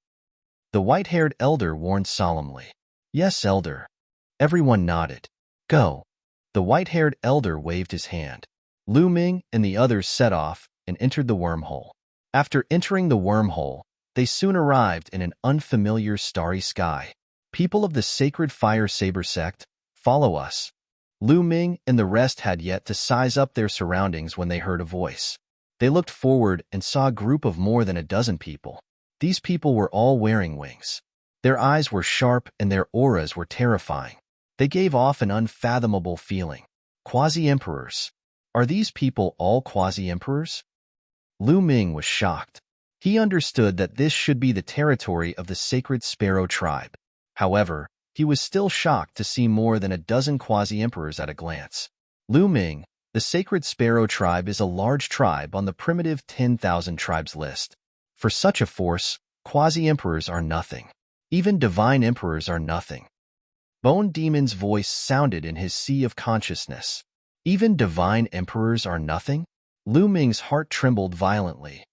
The white-haired elder warned solemnly. Yes, elder. Everyone nodded. Go. The white-haired elder waved his hand. Lu Ming and the others set off and entered the wormhole. After entering the wormhole, they soon arrived in an unfamiliar starry sky. People of the sacred fire saber sect, follow us. Lu Ming and the rest had yet to size up their surroundings when they heard a voice. They looked forward and saw a group of more than a dozen people. These people were all wearing wings. Their eyes were sharp and their auras were terrifying. They gave off an unfathomable feeling. Quasi-emperors. Are these people all quasi-emperors? Lu Ming was shocked. He understood that this should be the territory of the Sacred Sparrow tribe. However, he was still shocked to see more than a dozen quasi-emperors at a glance. Lu Ming, the Sacred Sparrow tribe is a large tribe on the primitive 10,000 tribes list. For such a force, quasi-emperors are nothing. Even divine emperors are nothing. Bone Demon's voice sounded in his sea of consciousness. Even divine emperors are nothing? Lu Ming's heart trembled violently.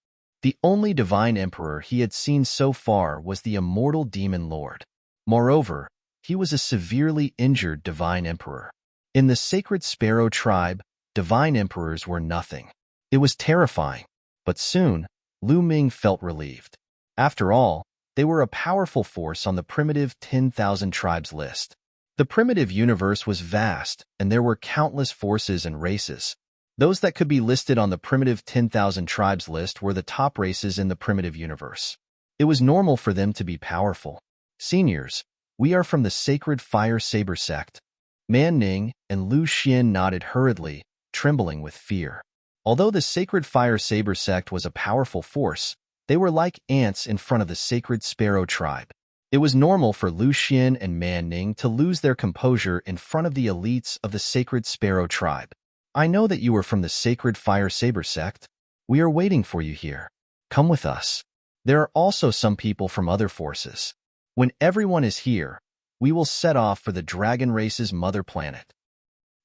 The only divine emperor he had seen so far was the immortal demon lord. Moreover, he was a severely injured divine emperor. In the Sacred Sparrow tribe, divine emperors were nothing. It was terrifying, but soon, Lu Ming felt relieved. After all, they were a powerful force on the primitive 10,000 tribes list. The primitive universe was vast, and there were countless forces and races. Those that could be listed on the primitive 10,000 tribes list were the top races in the primitive universe. It was normal for them to be powerful. Seniors, we are from the Sacred Fire Saber sect. Man Ning and Lu Xian nodded hurriedly, trembling with fear. Although the Sacred Fire Saber sect was a powerful force, they were like ants in front of the Sacred Sparrow tribe. It was normal for Lu Xian and Man Ning to lose their composure in front of the elites of the Sacred Sparrow tribe. I know that you are from the Sacred Fire Saber sect. We are waiting for you here. Come with us. There are also some people from other forces. When everyone is here, we will set off for the dragon race's mother planet.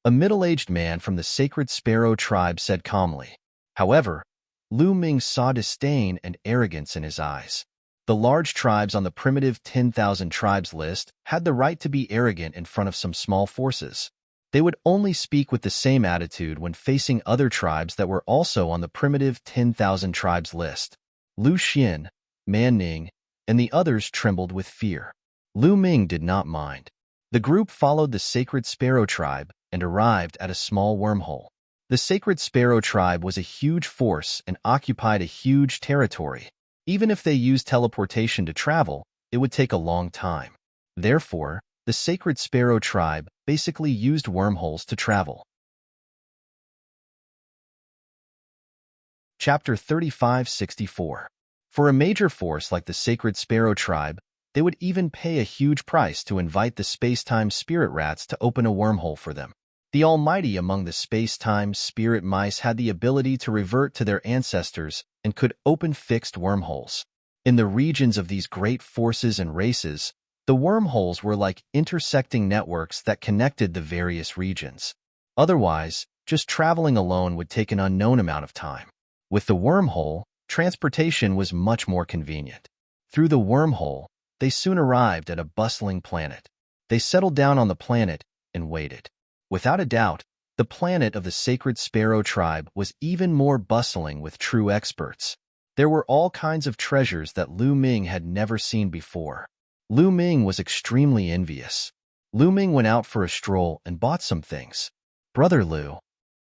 A middle-aged man from the Sacred Sparrow tribe said calmly. However, Lu Ming saw disdain and arrogance in his eyes. The large tribes on the primitive 10,000 tribes list had the right to be arrogant in front of some small forces. They would only speak with the same attitude when facing other tribes that were also on the primitive 10,000 tribes list. Lu Xian, Man Ning, and the others trembled with fear. Lu Ming did not mind. The group followed the Sacred Sparrow tribe and arrived at a small wormhole. The Sacred Sparrow tribe was a huge force and occupied a huge territory. Even if they used teleportation to travel, it would take a long time. Therefore, the Sacred Sparrow tribe basically used wormholes to travel. Chapter 3564. For a major force like the Sacred Sparrow Tribe, they would even pay a huge price to invite the space-time spirit rats to open a wormhole for them. The Almighty among the space-time spirit mice had the ability to revert to their ancestors and could open fixed wormholes. In the regions of these great forces and races, the wormholes were like intersecting networks that connected the various regions. Otherwise, just traveling alone would take an unknown amount of time. With the wormhole, transportation was much more convenient. Through the wormhole, they soon arrived at a bustling planet. They settled down on the planet and waited. Without a doubt, the planet of the Sacred Sparrow Tribe was even more bustling with true experts. There were all kinds of treasures that Lu Ming had never seen before. Lu Ming was extremely envious. Lu Ming went out for a stroll and bought some things. Brother Lu.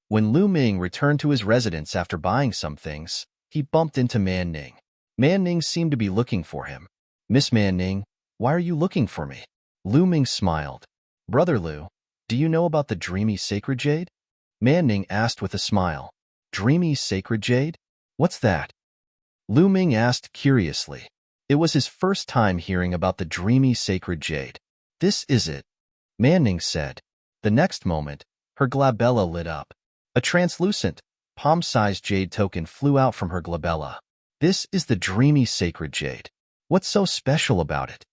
When Lu Ming returned to his residence after buying some things, he bumped into Man Ning. Man Ning seemed to be looking for him. Miss Man Ning, why are you looking for me? Lu Ming smiled. Brother Lu, do you know about the dreamy sacred jade? Man Ning asked with a smile. Dreamy sacred jade? What's that? Lu Ming asked curiously. It was his first time hearing about the dreamy sacred jade. This is it, Man Ning said. The next moment, her glabella lit up. A translucent, palm-sized jade token flew out from her glabella. This is the dreamy sacred jade. What's so special about it?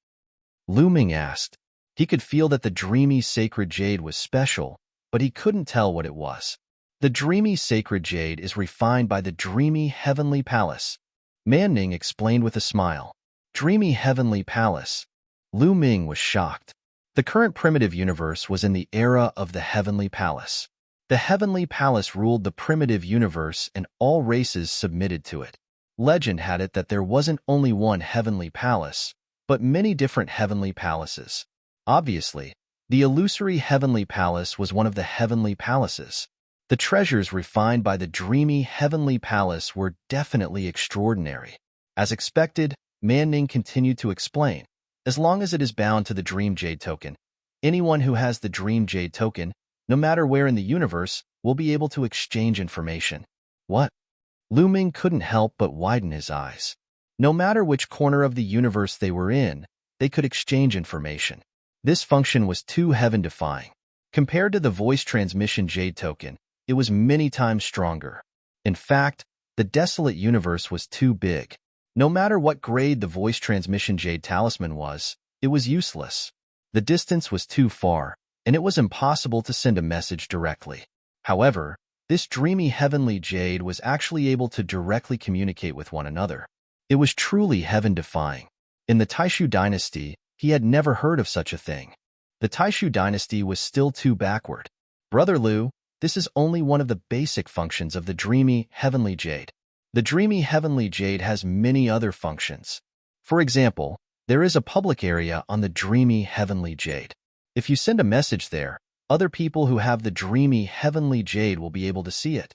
Lu Ming asked. He could feel that the dreamy sacred jade was special, but he couldn't tell what it was. The dreamy sacred jade is refined by the dreamy heavenly palace. Man Ning explained with a smile. Dreamy heavenly palace. Lu Ming was shocked. The current primitive universe was in the era of the heavenly palace. The heavenly palace ruled the primitive universe and all races submitted to it. Legend had it that there wasn't only one heavenly palace, but many different heavenly palaces. Obviously, the illusory heavenly palace was one of the heavenly palaces. The treasures refined by the dreamy heavenly palace were definitely extraordinary. As expected, Man Ning continued to explain. As long as it is bound to the Dream Jade token, anyone who has the Dream Jade token, no matter where in the universe, will be able to exchange information. What? Lu Ming couldn't help but widen his eyes. No matter which corner of the universe they were in, they could exchange information. This function was too heaven-defying. Compared to the voice transmission Jade token, it was many times stronger. In fact, the desolate universe was too big. No matter what grade the voice transmission Jade talisman was, it was useless. The distance was too far, and it was impossible to send a message directly. However, this dreamy heavenly jade was actually able to directly communicate with one another. It was truly heaven-defying. In the Taishu dynasty, he had never heard of such a thing. The Taishu dynasty was still too backward. Brother Lu, this is only one of the basic functions of the dreamy heavenly jade. The dreamy heavenly jade has many other functions. For example, there is a public area on the dreamy heavenly jade. If you send a message there, other people who have the dreamy heavenly jade will be able to see it.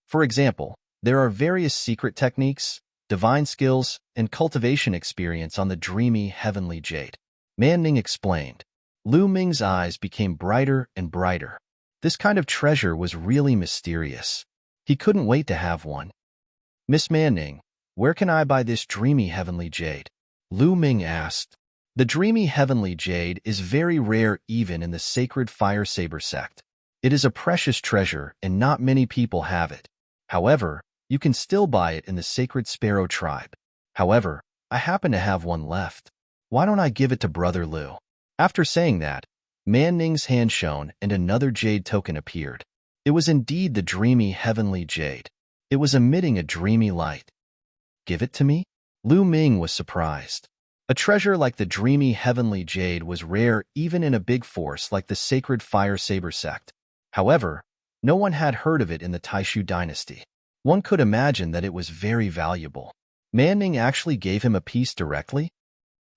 For example, there are various secret techniques, divine skills, and cultivation experience on the dreamy heavenly jade. Man Ning explained. Lu Ming's eyes became brighter and brighter. This kind of treasure was really mysterious. He couldn't wait to have one. Miss Man Ning, where can I buy this dreamy heavenly jade? Lu Ming asked. The dreamy heavenly jade is very rare even in the sacred fire saber sect. It is a precious treasure and not many people have it. However, you can still buy it in the Sacred Sparrow Tribe. However, I happen to have one left. Why don't I give it to Brother Lu? After saying that, Man Ning's hand shone and another jade token appeared. It was indeed the dreamy heavenly jade. It was emitting a dreamy light. Give it to me? Lu Ming was surprised. A treasure like the dreamy heavenly jade was rare even in a big force like the sacred fire saber sect. However, no one had heard of it in the Taishu dynasty. One could imagine that it was very valuable. Man Ning actually gave him a piece directly?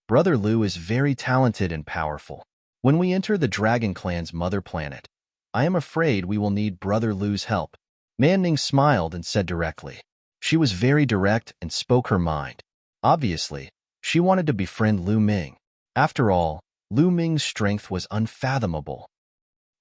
Brother Lu is very talented and powerful. When we enter the Dragon Clan's mother planet, I am afraid we will need Brother Lu's help. Man Ning smiled and said directly. She was very direct and spoke her mind. Obviously, she wanted to befriend Lu Ming. After all, Lu Ming's strength was unfathomable.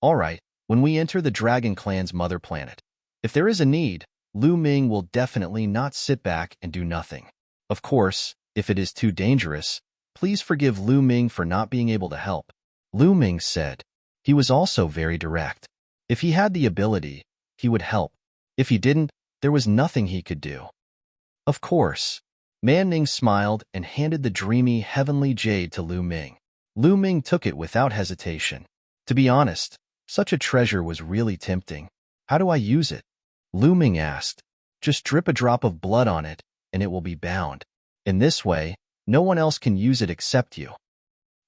All right, when we enter the Dragon Clan's mother planet, if there is a need, Lu Ming will definitely not sit back and do nothing. Of course, if it is too dangerous, please forgive Lu Ming for not being able to help. Lu Ming said. He was also very direct. If he had the ability, he would help. If he didn't, there was nothing he could do. Of course. Man Ning smiled and handed the dreamy, heavenly jade to Lu Ming. Lu Ming took it without hesitation. To be honest, such a treasure was really tempting. How do I use it? Lu Ming asked. Just drip a drop of blood on it, and it will be bound. In this way, no one else can use it except you.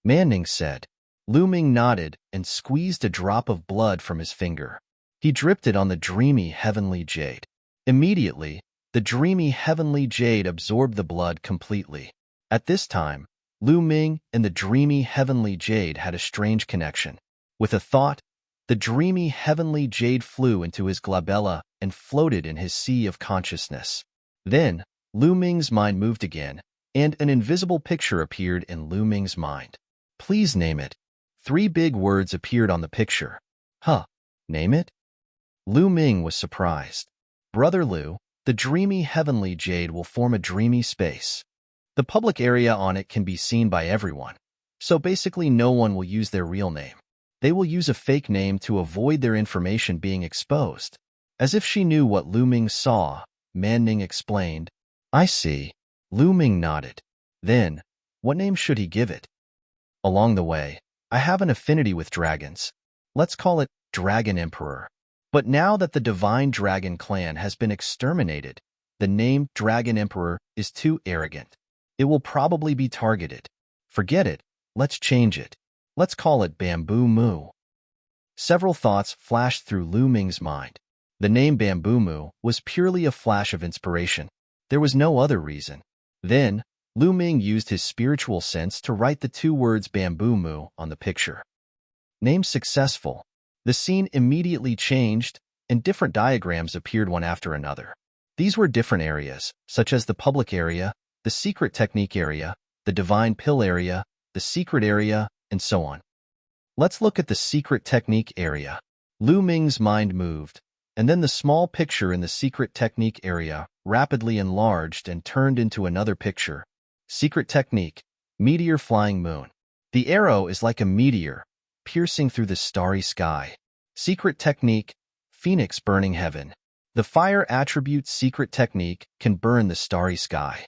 Man Ning said. Lu Ming nodded and squeezed a drop of blood from his finger. He dripped it on the dreamy, heavenly jade. Immediately, the dreamy, heavenly jade absorbed the blood completely. At this time, Lu Ming and the dreamy, heavenly jade had a strange connection. With a thought, the dreamy, heavenly jade flew into his glabella and floated in his sea of consciousness. Then, Lu Ming's mind moved again, and an invisible picture appeared in Lu Ming's mind. Please name it. 3 big words appeared on the picture. Huh, name it? Lu Ming was surprised. Brother Lu, the dreamy heavenly jade will form a dreamy space. The public area on it can be seen by everyone, so basically no one will use their real name. They will use a fake name to avoid their information being exposed. As if she knew what Lu Ming saw, Man Ning explained. I see. Lu Ming nodded. Then, what name should he give it? Along the way, I have an affinity with dragons. Let's call it Dragon Emperor. But now that the Divine Dragon clan has been exterminated, the name Dragon Emperor is too arrogant. It will probably be targeted. Forget it. Let's change it. Let's call it Bamboo Moo. Several thoughts flashed through Lu Ming's mind. The name Bamboo Moo was purely a flash of inspiration. There was no other reason. Then, Lu Ming used his spiritual sense to write the 2 words Bamboo Moo on the picture. Name successful. The scene immediately changed, and different diagrams appeared one after another. These were different areas, such as the public area, the secret technique area, the divine pill area, the secret area, and so on. Let's look at the secret technique area. Lu Ming's mind moved, and then the small picture in the secret technique area rapidly enlarged and turned into another picture. Secret technique, meteor flying moon. The arrow is like a meteor, piercing through the starry sky. Secret technique, phoenix burning heaven. The fire attribute secret technique can burn the starry sky.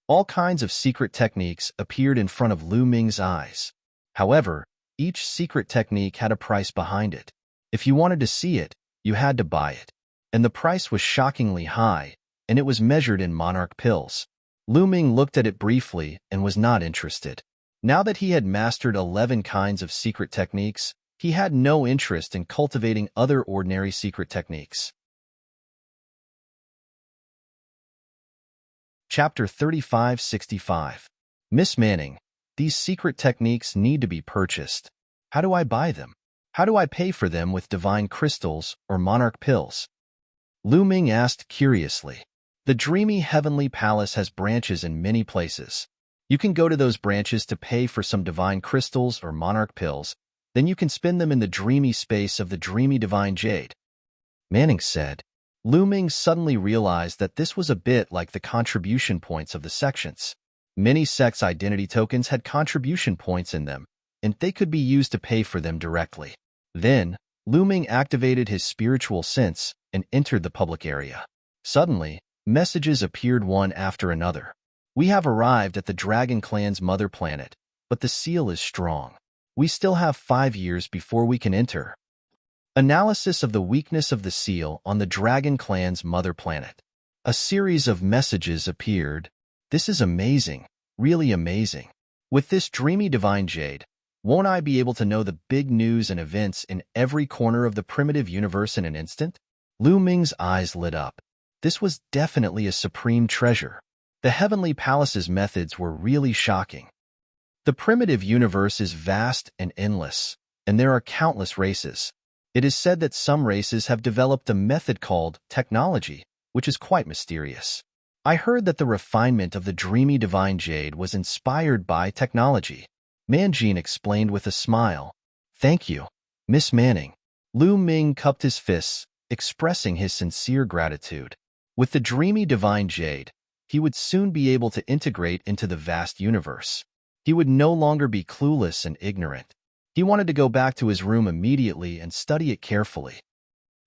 All kinds of secret techniques appeared in front of Lu Ming's eyes. However, each secret technique had a price behind it. If you wanted to see it, you had to buy it. And the price was shockingly high, and it was measured in monarch pills. Lu Ming looked at it briefly and was not interested. Now that he had mastered 11 kinds of secret techniques, he had no interest in cultivating other ordinary secret techniques. Chapter 3565. Miss Manning, these secret techniques need to be purchased. How do I buy them? How do I pay for them with divine crystals or monarch pills? Lu Ming asked curiously. The dreamy heavenly palace has branches in many places. You can go to those branches to pay for some divine crystals or monarch pills, then you can spend them in the dreamy space of the dreamy divine jade. Manning said. Lu Ming suddenly realized that this was a bit like the contribution points of the sections. Many sects' identity tokens had contribution points in them, and they could be used to pay for them directly. Then, Lu Ming activated his spiritual sense and entered the public area. Suddenly, messages appeared one after another. We have arrived at the Dragon Clan's mother planet, but the seal is strong. We still have 5 years before we can enter. Analysis of the weakness of the seal on the Dragon Clan's mother planet. A series of messages appeared. This is amazing, really amazing. With this dreamy divine jade, won't I be able to know the big news and events in every corner of the primitive universe in an instant? Lu Ming's eyes lit up. This was definitely a supreme treasure. The Heavenly Palace's methods were really shocking. The primitive universe is vast and endless, and there are countless races. It is said that some races have developed a method called technology, which is quite mysterious. I heard that the refinement of the dreamy divine jade was inspired by technology. Manjin explained with a smile. Thank you, Miss Manning. Lu Ming cupped his fists, expressing his sincere gratitude. With the dreamy divine jade, he would soon be able to integrate into the vast universe. He would no longer be clueless and ignorant. He wanted to go back to his room immediately and study it carefully.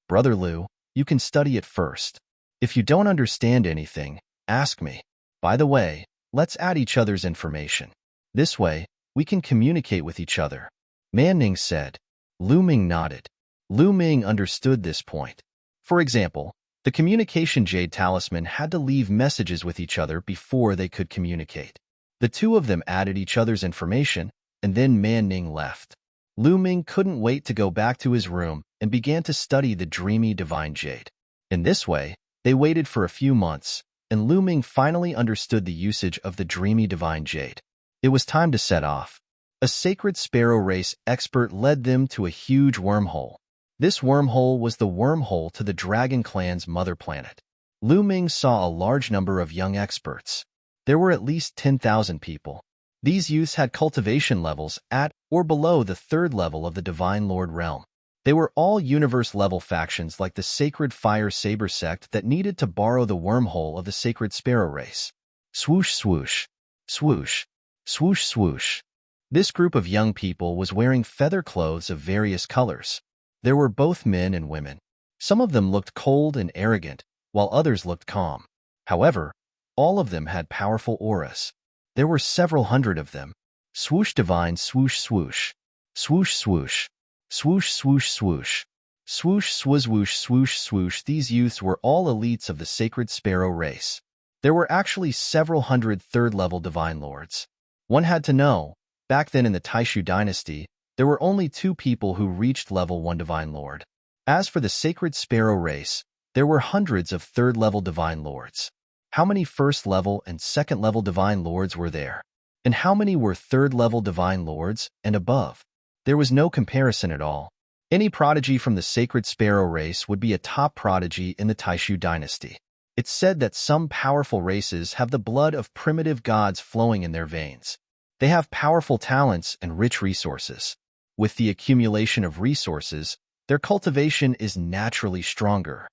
Brother Lu, you can study it first. If you don't understand anything, ask me. By the way, let's add each other's information. This way, we can communicate with each other. Man Ning said. Lu Ming nodded. Lu Ming understood this point. For example, the communication jade talisman had to leave messages with each other before they could communicate. The two of them added each other's information, and then Man Ning left. Lu Ming couldn't wait to go back to his room and began to study the dreamy divine jade. In this way, they waited for a few months, and Lu Ming finally understood the usage of the dreamy divine jade. It was time to set off. A sacred sparrow race expert led them to a huge wormhole. This wormhole was the wormhole to the Dragon Clan's mother planet. Lu Ming saw a large number of young experts. There were at least 10,000 people. These youths had cultivation levels at or below the 3rd level of the Divine Lord realm. They were all universe-level factions like the Sacred Fire Saber sect that needed to borrow the wormhole of the Sacred Sparrow race. Swoosh swoosh, swoosh, swoosh swoosh. This group of young people was wearing feather clothes of various colors. There were both men and women. Some of them looked cold and arrogant, while others looked calm. However, all of them had powerful auras. There were several hundred of them. Swoosh divine swoosh swoosh. Swoosh swoosh. Swoosh swoosh swoosh. Swoosh swoosh swoosh swoosh. These youths were all elites of the Sacred Sparrow race. There were actually several hundred 3rd-level Divine Lords. One had to know, back then in the Taishu dynasty, there were only 2 people who reached level 1 Divine Lord. As for the Sacred Sparrow race, there were hundreds of 3rd-level Divine Lords. How many 1st-level and 2nd-level Divine Lords were there? And how many were 3rd-level Divine Lords and above? There was no comparison at all. Any prodigy from the Sacred Sparrow race would be a top prodigy in the Taishu dynasty. It's said that some powerful races have the blood of primitive gods flowing in their veins. They have powerful talents and rich resources. With the accumulation of resources, their cultivation is naturally stronger.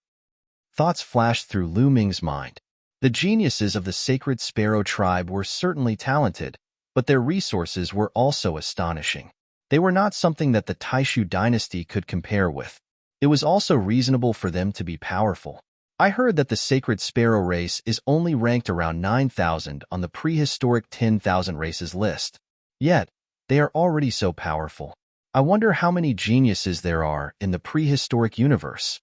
Thoughts flashed through Lu Ming's mind. The geniuses of the Sacred Sparrow tribe were certainly talented, but their resources were also astonishing. They were not something that the Taishu dynasty could compare with. It was also reasonable for them to be powerful. I heard that the Sacred Sparrow race is only ranked around 9,000 on the prehistoric 10,000 races list. Yet, they are already so powerful. I wonder how many geniuses there are in the prehistoric universe.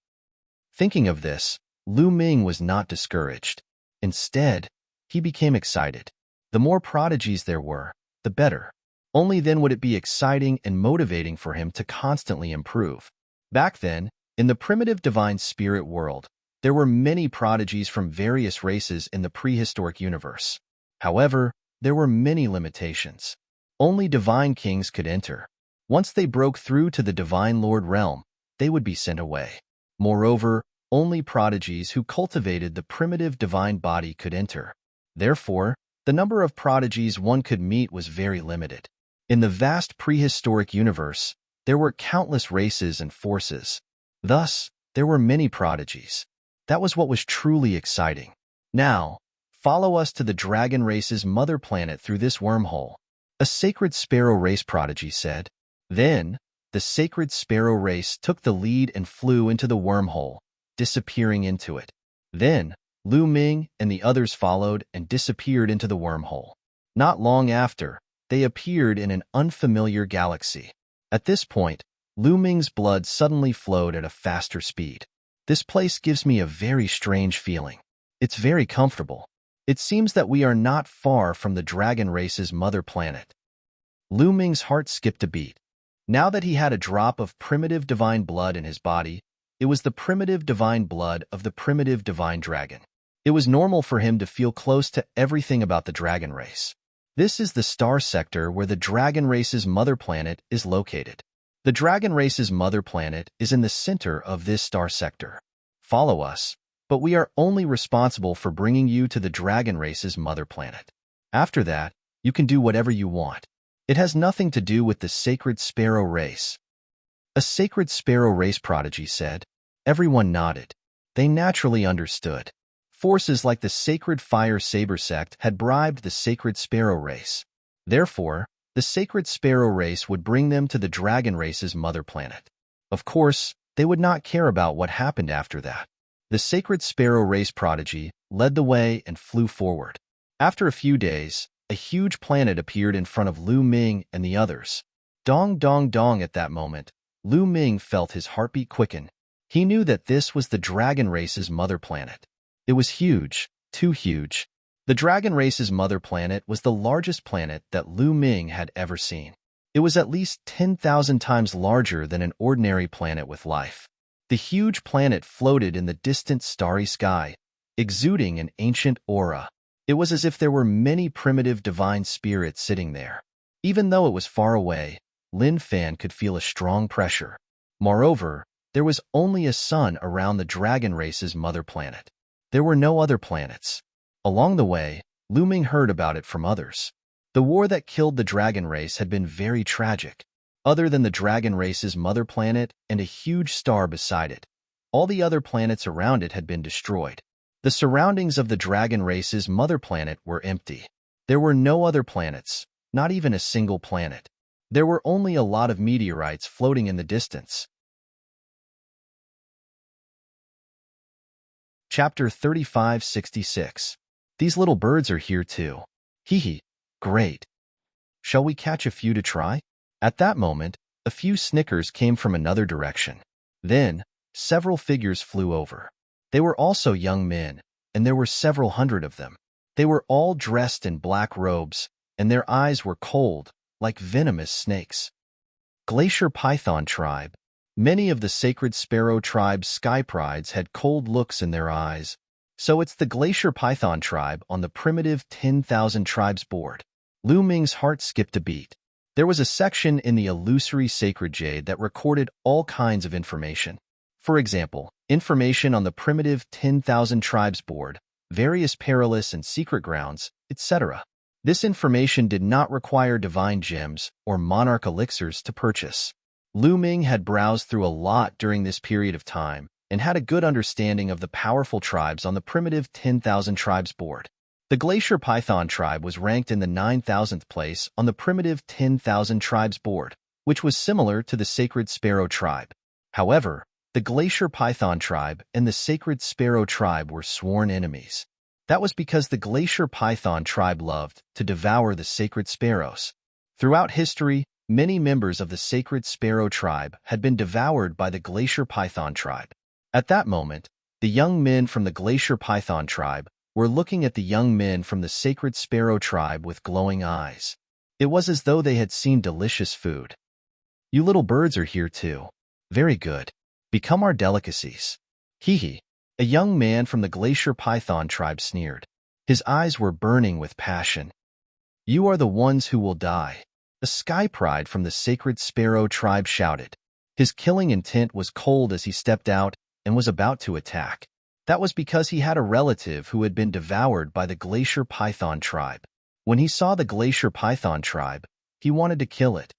Thinking of this, Lu Ming was not discouraged. Instead, he became excited. The more prodigies there were, the better. Only then would it be exciting and motivating for him to constantly improve. Back then, in the primitive divine spirit world, there were many prodigies from various races in the prehistoric universe. However, there were many limitations. Only divine kings could enter. Once they broke through to the Divine Lord realm, they would be sent away. Moreover, only prodigies who cultivated the primitive divine body could enter. Therefore, the number of prodigies one could meet was very limited. In the vast prehistoric universe, there were countless races and forces. Thus, there were many prodigies. That was what was truly exciting. Now, follow us to the dragon race's mother planet through this wormhole. A Sacred Sparrow race prodigy said. Then, the Sacred Sparrow race took the lead and flew into the wormhole, disappearing into it. Then, Lu Ming and the others followed and disappeared into the wormhole. Not long after, they appeared in an unfamiliar galaxy. At this point, Lu Ming's blood suddenly flowed at a faster speed. This place gives me a very strange feeling. It's very comfortable. It seems that we are not far from the dragon race's mother planet. Lu Ming's heart skipped a beat. Now that he had a drop of primitive divine blood in his body, it was the primitive divine blood of the primitive divine dragon. It was normal for him to feel close to everything about the dragon race. This is the star sector where the dragon race's mother planet is located. The dragon race's mother planet is in the center of this star sector. Follow us, but we are only responsible for bringing you to the dragon race's mother planet. After that, you can do whatever you want. It has nothing to do with the Sacred Sparrow race. A Sacred Sparrow race prodigy said. Everyone nodded. They naturally understood. Forces like the Sacred Fire Saber sect had bribed the Sacred Sparrow race. Therefore, the Sacred Sparrow race would bring them to the Dragon race's mother planet. Of course, they would not care about what happened after that. The Sacred Sparrow race prodigy led the way and flew forward. After a few days, a huge planet appeared in front of Lu Ming and the others. Dong dong dong. At that moment, Lu Ming felt his heartbeat quicken. He knew that this was the Dragon race's mother planet. It was huge, too huge. The Dragon race's mother planet was the largest planet that Lu Ming had ever seen. It was at least 10,000 times larger than an ordinary planet with life. The huge planet floated in the distant starry sky, exuding an ancient aura. It was as if there were many primitive divine spirits sitting there. Even though it was far away, Lin Fan could feel a strong pressure. Moreover, there was only a sun around the Dragon race's mother planet. There were no other planets. Along the way, Lu Ming heard about it from others. The war that killed the Dragon race had been very tragic. Other than the Dragon race's mother planet and a huge star beside it, all the other planets around it had been destroyed. The surroundings of the Dragon race's mother planet were empty. There were no other planets, not even a single planet. There were only a lot of meteorites floating in the distance. Chapter 3566. These little birds are here too. Hee hee. Great. Shall we catch a few to try? At that moment, a few snickers came from another direction. Then, several figures flew over. They were also young men, and there were several hundred of them. They were all dressed in black robes, and their eyes were cold, like venomous snakes. Glacier Python Tribe. Many of the Sacred Sparrow Tribe's sky prides had cold looks in their eyes. So it's the Glacier Python Tribe on the primitive 10,000 Tribes board. Lu Ming's heart skipped a beat. There was a section in the illusory Sacred Jade that recorded all kinds of information. For example, information on the primitive 10,000 Tribes board, various perilous and secret grounds, etc. This information did not require divine gems or monarch elixirs to purchase. Lu Ming had browsed through a lot during this period of time and had a good understanding of the powerful tribes on the primitive 10,000 Tribes board. The Glacier Python Tribe was ranked in the 9,000th place on the primitive 10,000 Tribes board, which was similar to the Sacred Sparrow Tribe. However, the Glacier Python Tribe and the Sacred Sparrow Tribe were sworn enemies. That was because the Glacier Python Tribe loved to devour the Sacred Sparrows. Throughout history, many members of the Sacred Sparrow Tribe had been devoured by the Glacier Python Tribe. At that moment, the young men from the Glacier Python Tribe were looking at the young men from the Sacred Sparrow Tribe with glowing eyes. It was as though they had seen delicious food. You little birds are here too. Very good. Become our delicacies. Hee hee. A young man from the Glacier Python Tribe sneered. His eyes were burning with passion. You are the ones who will die. A sky pride from the Sacred Sparrow Tribe shouted. His killing intent was cold as he stepped out and was about to attack. That was because he had a relative who had been devoured by the Glacier Python Tribe. When he saw the Glacier Python Tribe, he wanted to kill it.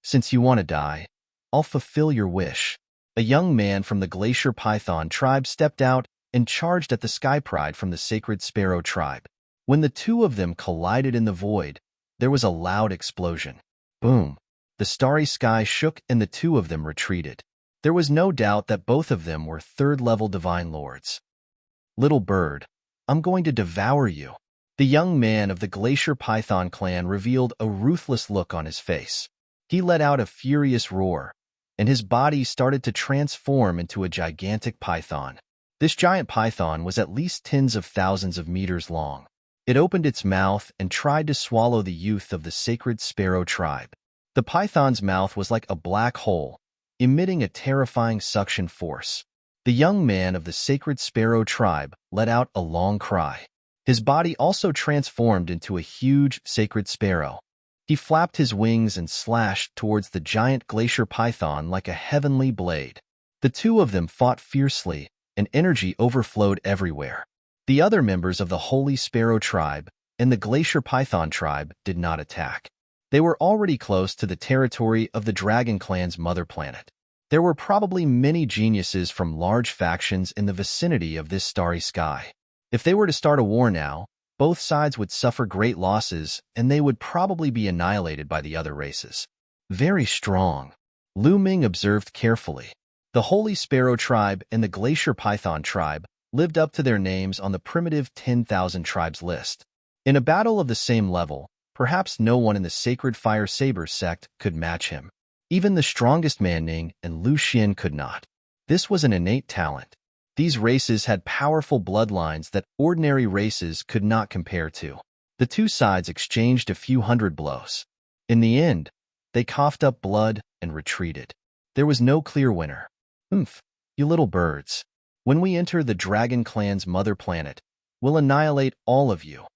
Since you want to die, I'll fulfill your wish. A young man from the Glacier Python Tribe stepped out and charged at the sky pride from the Sacred Sparrow Tribe. When the two of them collided in the void, there was a loud explosion. Boom! The starry sky shook and the two of them retreated. There was no doubt that both of them were third-level divine lords. Little bird, I'm going to devour you. The young man of the Glacier Python clan revealed a ruthless look on his face. He let out a furious roar, and his body started to transform into a gigantic python. This giant python was at least tens of thousands of meters long. It opened its mouth and tried to swallow the youth of the Sacred Sparrow Tribe. The python's mouth was like a black hole, emitting a terrifying suction force. The young man of the Sacred Sparrow Tribe let out a long cry. His body also transformed into a huge sacred sparrow. He flapped his wings and slashed towards the giant glacier python like a heavenly blade. The two of them fought fiercely, and energy overflowed everywhere. The other members of the Holy Sparrow Tribe and the Glacier Python Tribe did not attack. They were already close to the territory of the Dragon Clan's mother planet. There were probably many geniuses from large factions in the vicinity of this starry sky. If they were to start a war now, both sides would suffer great losses and they would probably be annihilated by the other races. Very strong. Lu Ming observed carefully. The Holy Sparrow tribe and the Glacier Python tribe lived up to their names on the primitive 10,000 tribes list. In a battle of the same level, perhaps no one in the Sacred Fire Saber sect could match him. Even the strongest Man Ning and Lu Xian could not. This was an innate talent. These races had powerful bloodlines that ordinary races could not compare to. The two sides exchanged a few hundred blows. In the end, they coughed up blood and retreated. There was no clear winner. You little birds. When we enter the Dragon Clan's mother planet, we'll annihilate all of you.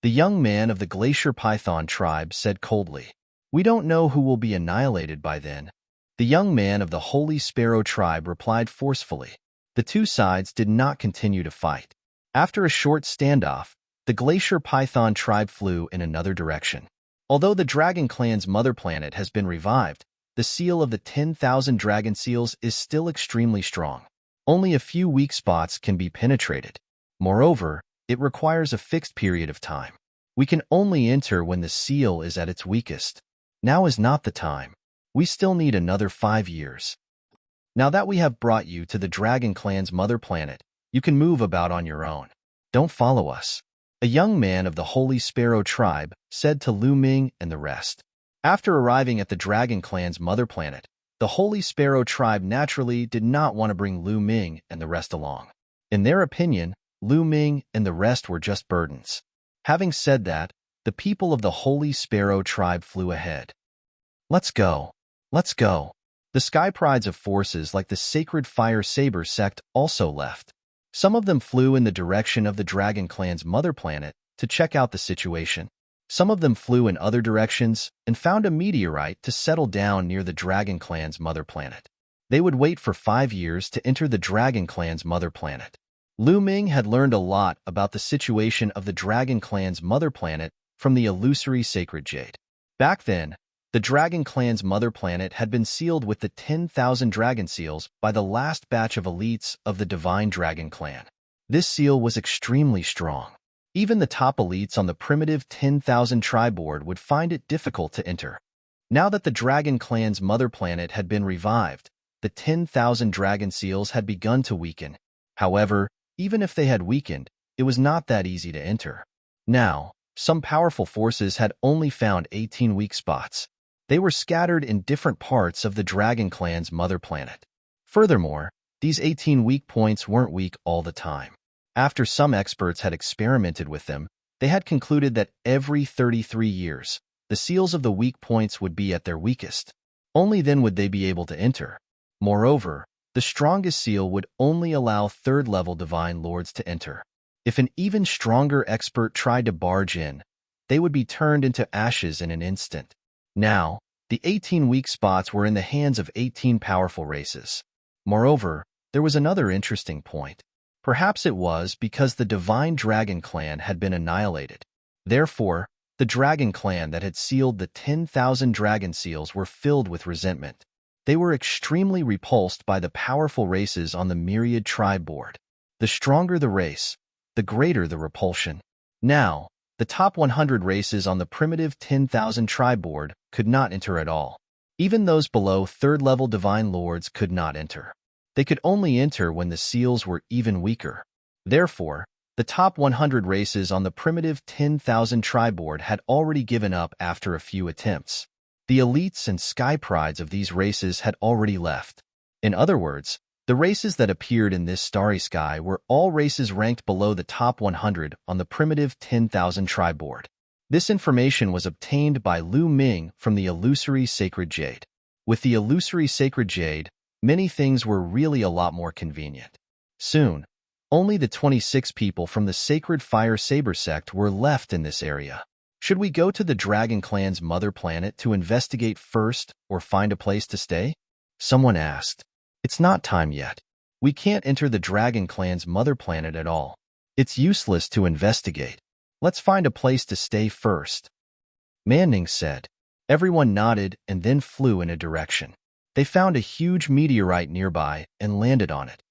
The young man of the Glacier Python tribe said coldly. We don't know who will be annihilated by then. The young man of the Holy Sparrow tribe replied forcefully. The two sides did not continue to fight. After a short standoff, the Glacier Python tribe flew in another direction. Although the Dragon Clan's mother planet has been revived, the seal of the 10,000 dragon seals is still extremely strong. Only a few weak spots can be penetrated. Moreover, it requires a fixed period of time. We can only enter when the seal is at its weakest. Now is not the time. We still need another 5 years. Now that we have brought you to the Dragon Clan's mother planet, you can move about on your own. Don't follow us. A young man of the Holy Sparrow tribe said to Lu Ming and the rest. After arriving at the Dragon Clan's mother planet, the Holy Sparrow tribe naturally did not want to bring Lu Ming and the rest along. In their opinion, Lu Ming and the rest were just burdens. Having said that, the people of the Holy Sparrow tribe flew ahead. Let's go. Let's go. The sky prides of forces like the Sacred Fire Saber sect also left. Some of them flew in the direction of the Dragon Clan's mother planet to check out the situation. Some of them flew in other directions and found a meteorite to settle down near the Dragon Clan's mother planet. They would wait for 5 years to enter the Dragon Clan's mother planet. Lu Ming had learned a lot about the situation of the Dragon Clan's mother planet from the illusory sacred jade. Back then, the Dragon Clan's mother planet had been sealed with the 10,000 dragon seals by the last batch of elites of the Divine Dragon Clan. This seal was extremely strong. Even the top elites on the primitive 10,000 tri-board would find it difficult to enter. Now that the Dragon Clan's mother planet had been revived, the 10,000 dragon seals had begun to weaken. However, even if they had weakened, it was not that easy to enter. Now, some powerful forces had only found 18 weak spots. They were scattered in different parts of the Dragon Clan's mother planet. Furthermore, these 18 weak points weren't weak all the time. After some experts had experimented with them, they had concluded that every 33 years, the seals of the weak points would be at their weakest. Only then would they be able to enter. Moreover, the strongest seal would only allow third-level divine lords to enter. If an even stronger expert tried to barge in, they would be turned into ashes in an instant. Now, the 18 weak spots were in the hands of 18 powerful races. Moreover, there was another interesting point. Perhaps it was because the Divine Dragon Clan had been annihilated. Therefore, the Dragon Clan that had sealed the 10,000 dragon seals were filled with resentment. They were extremely repulsed by the powerful races on the myriad tribe board. The stronger the race, the greater the repulsion. Now, the top 100 races on the primitive 10,000 tribe board could not enter at all. Even those below third-level divine lords could not enter. They could only enter when the seals were even weaker. Therefore, the top 100 races on the primitive 10,000 tribe board had already given up after a few attempts. The elites and sky prides of these races had already left. In other words, the races that appeared in this starry sky were all races ranked below the top 100 on the primitive 10,000 tribe board. This information was obtained by Lu Ming from the illusory sacred jade. With the illusory sacred jade, many things were really a lot more convenient. Soon, only the 26 people from the Sacred Fire Saber sect were left in this area. Should we go to the Dragon Clan's mother planet to investigate first or find a place to stay? Someone asked. It's not time yet. We can't enter the Dragon Clan's mother planet at all. It's useless to investigate. Let's find a place to stay first. Manning said. Everyone nodded and then flew in a direction. They found a huge meteorite nearby and landed on it.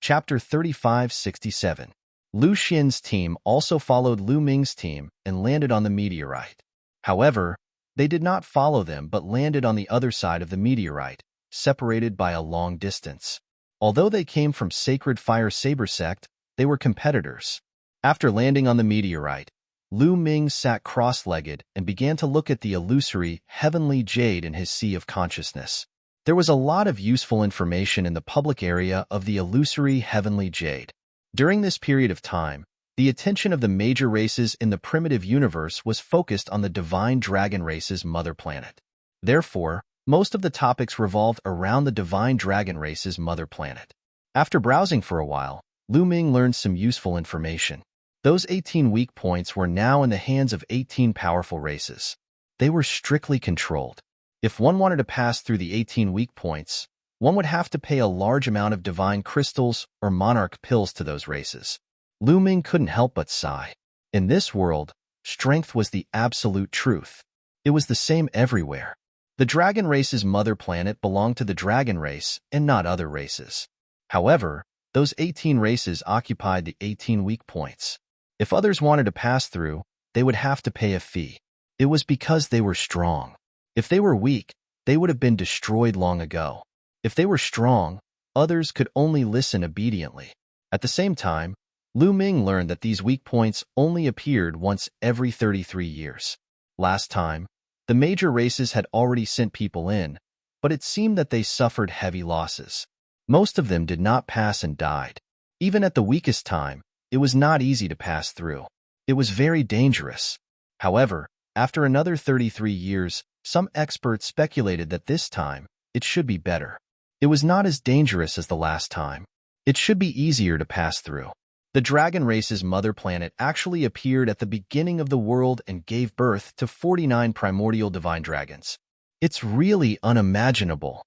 Chapter 3567. Lu Xin's team also followed Lu Ming's team and landed on the meteorite. However, they did not follow them but landed on the other side of the meteorite, separated by a long distance. Although they came from Sacred Fire Saber sect, they were competitors. After landing on the meteorite, Lu Ming sat cross-legged and began to look at the illusory, heavenly jade in his sea of consciousness. There was a lot of useful information in the public area of the illusory heavenly jade. During this period of time, the attention of the major races in the primitive universe was focused on the divine dragon race's mother planet. Therefore, most of the topics revolved around the divine dragon race's mother planet. After browsing for a while, Lu Ming learned some useful information. Those 18 weak points were now in the hands of 18 powerful races. They were strictly controlled. If one wanted to pass through the 18 weak points, one would have to pay a large amount of divine crystals or monarch pills to those races. Lu Ming couldn't help but sigh. In this world, strength was the absolute truth. It was the same everywhere. The dragon race's mother planet belonged to the dragon race and not other races. However, those 18 races occupied the 18 weak points. If others wanted to pass through, they would have to pay a fee. It was because they were strong. If they were weak, they would have been destroyed long ago. If they were strong, others could only listen obediently. At the same time, Lu Ming learned that these weak points only appeared once every 33 years. Last time, the major races had already sent people in, but it seemed that they suffered heavy losses. Most of them did not pass and died. Even at the weakest time, it was not easy to pass through. It was very dangerous. However, after another 33 years, some experts speculated that this time, it should be better. It was not as dangerous as the last time. It should be easier to pass through. The dragon race's mother planet actually appeared at the beginning of the world and gave birth to 49 primordial divine dragons. It's really unimaginable.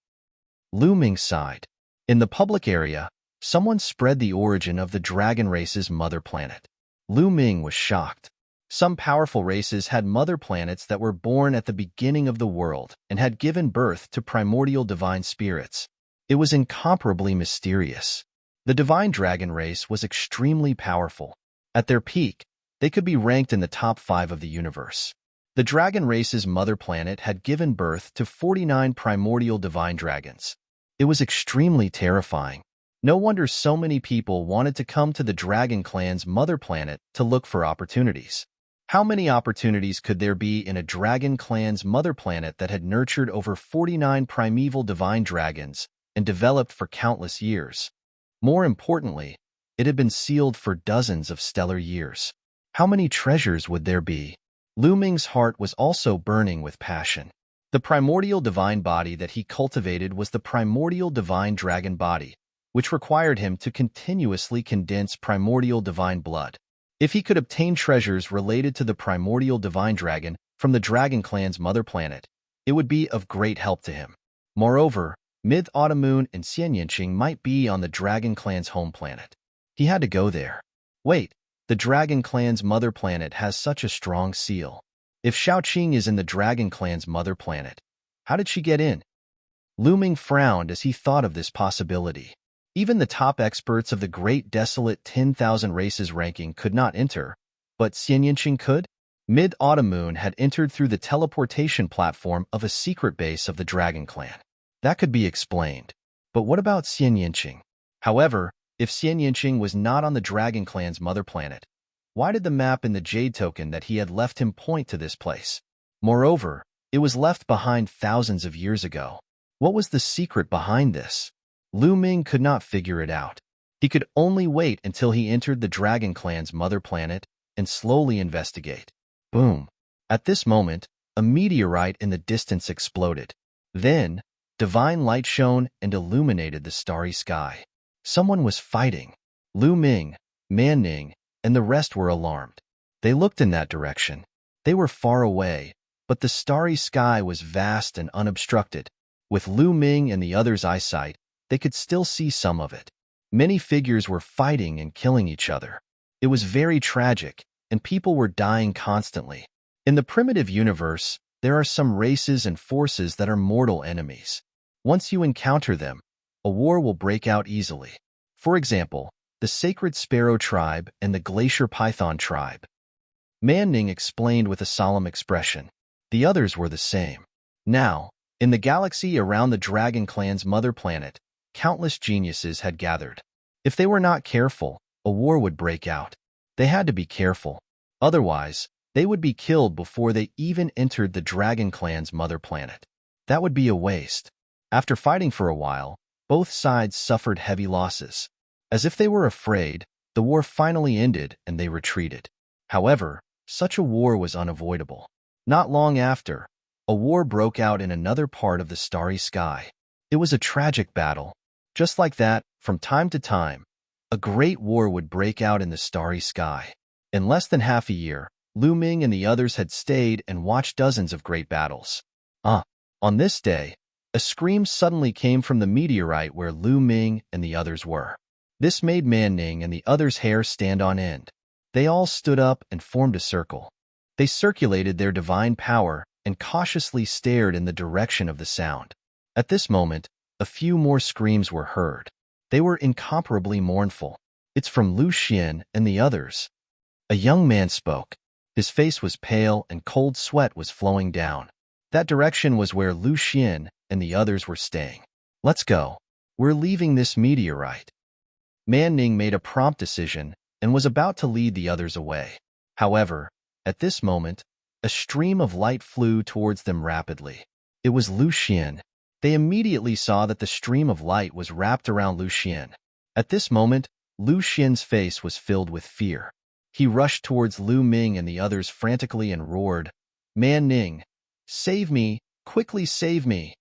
Lu Ming sighed. In the public area, someone spread the origin of the dragon race's mother planet. Lu Ming was shocked. Some powerful races had mother planets that were born at the beginning of the world and had given birth to primordial divine spirits. It was incomparably mysterious. The divine dragon race was extremely powerful. At their peak, they could be ranked in the top 5 of the universe. The dragon race's mother planet had given birth to 49 primordial divine dragons. It was extremely terrifying. No wonder so many people wanted to come to the dragon clan's mother planet to look for opportunities. How many opportunities could there be in a dragon clan's mother planet that had nurtured over 49 primeval divine dragons and developed for countless years? More importantly, it had been sealed for dozens of stellar years. How many treasures would there be? Lu Ming's heart was also burning with passion. The primordial divine body that he cultivated was the primordial divine dragon body, which required him to continuously condense primordial divine blood. If he could obtain treasures related to the primordial divine dragon from the dragon clan's mother planet, it would be of great help to him. Moreover, Mid-Autumn Moon and Xianyinqing might be on the dragon clan's home planet. He had to go there. Wait, the dragon clan's mother planet has such a strong seal. If Shaoqing is in the dragon clan's mother planet, how did she get in? Lu Ming frowned as he thought of this possibility. Even the top experts of the Great Desolate 10,000 Races ranking could not enter, but Xianyinqing could? Mid-Autumn Moon had entered through the teleportation platform of a secret base of the Dragon Clan. That could be explained. But what about Xianyinqing? However, if Xianyinqing was not on the Dragon Clan's mother planet, why did the map in the Jade token that he had left him point to this place? Moreover, it was left behind thousands of years ago. What was the secret behind this? Lu Ming could not figure it out. He could only wait until he entered the Dragon Clan's mother planet and slowly investigate. Boom. At this moment, a meteorite in the distance exploded. Then, divine light shone and illuminated the starry sky. Someone was fighting. Lu Ming, Man Ning, and the rest were alarmed. They looked in that direction. They were far away, but the starry sky was vast and unobstructed. With Lu Ming and the others' eyesight, they could still see some of it. Many figures were fighting and killing each other. It was very tragic, and people were dying constantly. In the primitive universe, there are some races and forces that are mortal enemies. Once you encounter them, a war will break out easily. For example, the sacred sparrow tribe and the glacier python tribe. Manning explained with a solemn expression. The others were the same. Now, in the galaxy around the Dragon Clan's mother planet, countless geniuses had gathered. If they were not careful, a war would break out. They had to be careful. Otherwise, they would be killed before they even entered the Dragon Clan's mother planet. That would be a waste. After fighting for a while, both sides suffered heavy losses. As if they were afraid, the war finally ended and they retreated. However, such a war was unavoidable. Not long after, a war broke out in another part of the starry sky. It was a tragic battle. Just like that, from time to time, a great war would break out in the starry sky. In less than half a year, Lu Ming and the others had stayed and watched dozens of great battles. On this day, a scream suddenly came from the meteorite where Lu Ming and the others were. This made Man Ning and the others' hair stand on end. They all stood up and formed a circle. They circulated their divine power and cautiously stared in the direction of the sound. At this moment, a few more screams were heard. They were incomparably mournful. It's from Lu Xian and the others. A young man spoke. His face was pale and cold sweat was flowing down. That direction was where Lu Xian and the others were staying. Let's go. We're leaving this meteorite. Man Ning made a prompt decision and was about to lead the others away. However, at this moment, a stream of light flew towards them rapidly. It was Lu Xian. They immediately saw that the stream of light was wrapped around Lu Xian. At this moment, Lu Xian's face was filled with fear. He rushed towards Lu Ming and the others frantically and roared, "Man Ning, save me! Quickly save me!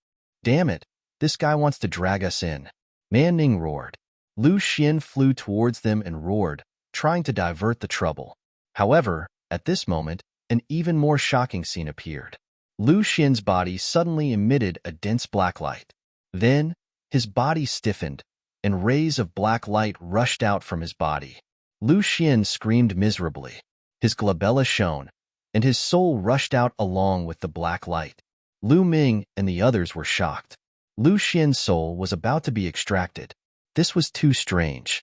Damn it, this guy wants to drag us in." Man Ning roared. Lu Xian flew towards them and roared, trying to divert the trouble. However, at this moment, an even more shocking scene appeared. Lu Xian's body suddenly emitted a dense black light. Then, his body stiffened, and rays of black light rushed out from his body. Lu Xian screamed miserably. His glabella shone, and his soul rushed out along with the black light. Lu Ming and the others were shocked. Lu Xian's soul was about to be extracted. This was too strange.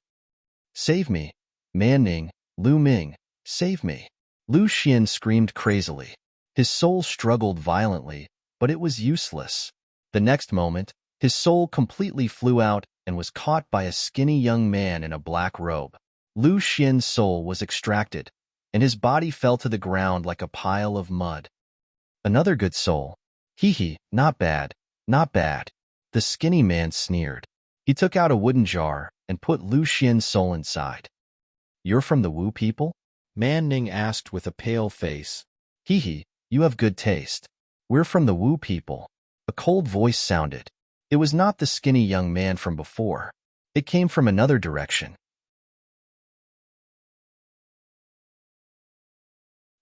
"Save me, Man Ning, Lu Ming, save me." Lu Xian screamed crazily. His soul struggled violently, but it was useless. The next moment, his soul completely flew out and was caught by a skinny young man in a black robe. Lu Xian's soul was extracted, and his body fell to the ground like a pile of mud. "Another good soul. Hee, not bad, not bad." The skinny man sneered. He took out a wooden jar and put Lu Xian's soul inside. "You're from the Wu people?" Man Ning asked with a pale face. "Hee, you have good taste. We're from the Wu people." A cold voice sounded. It was not the skinny young man from before. It came from another direction.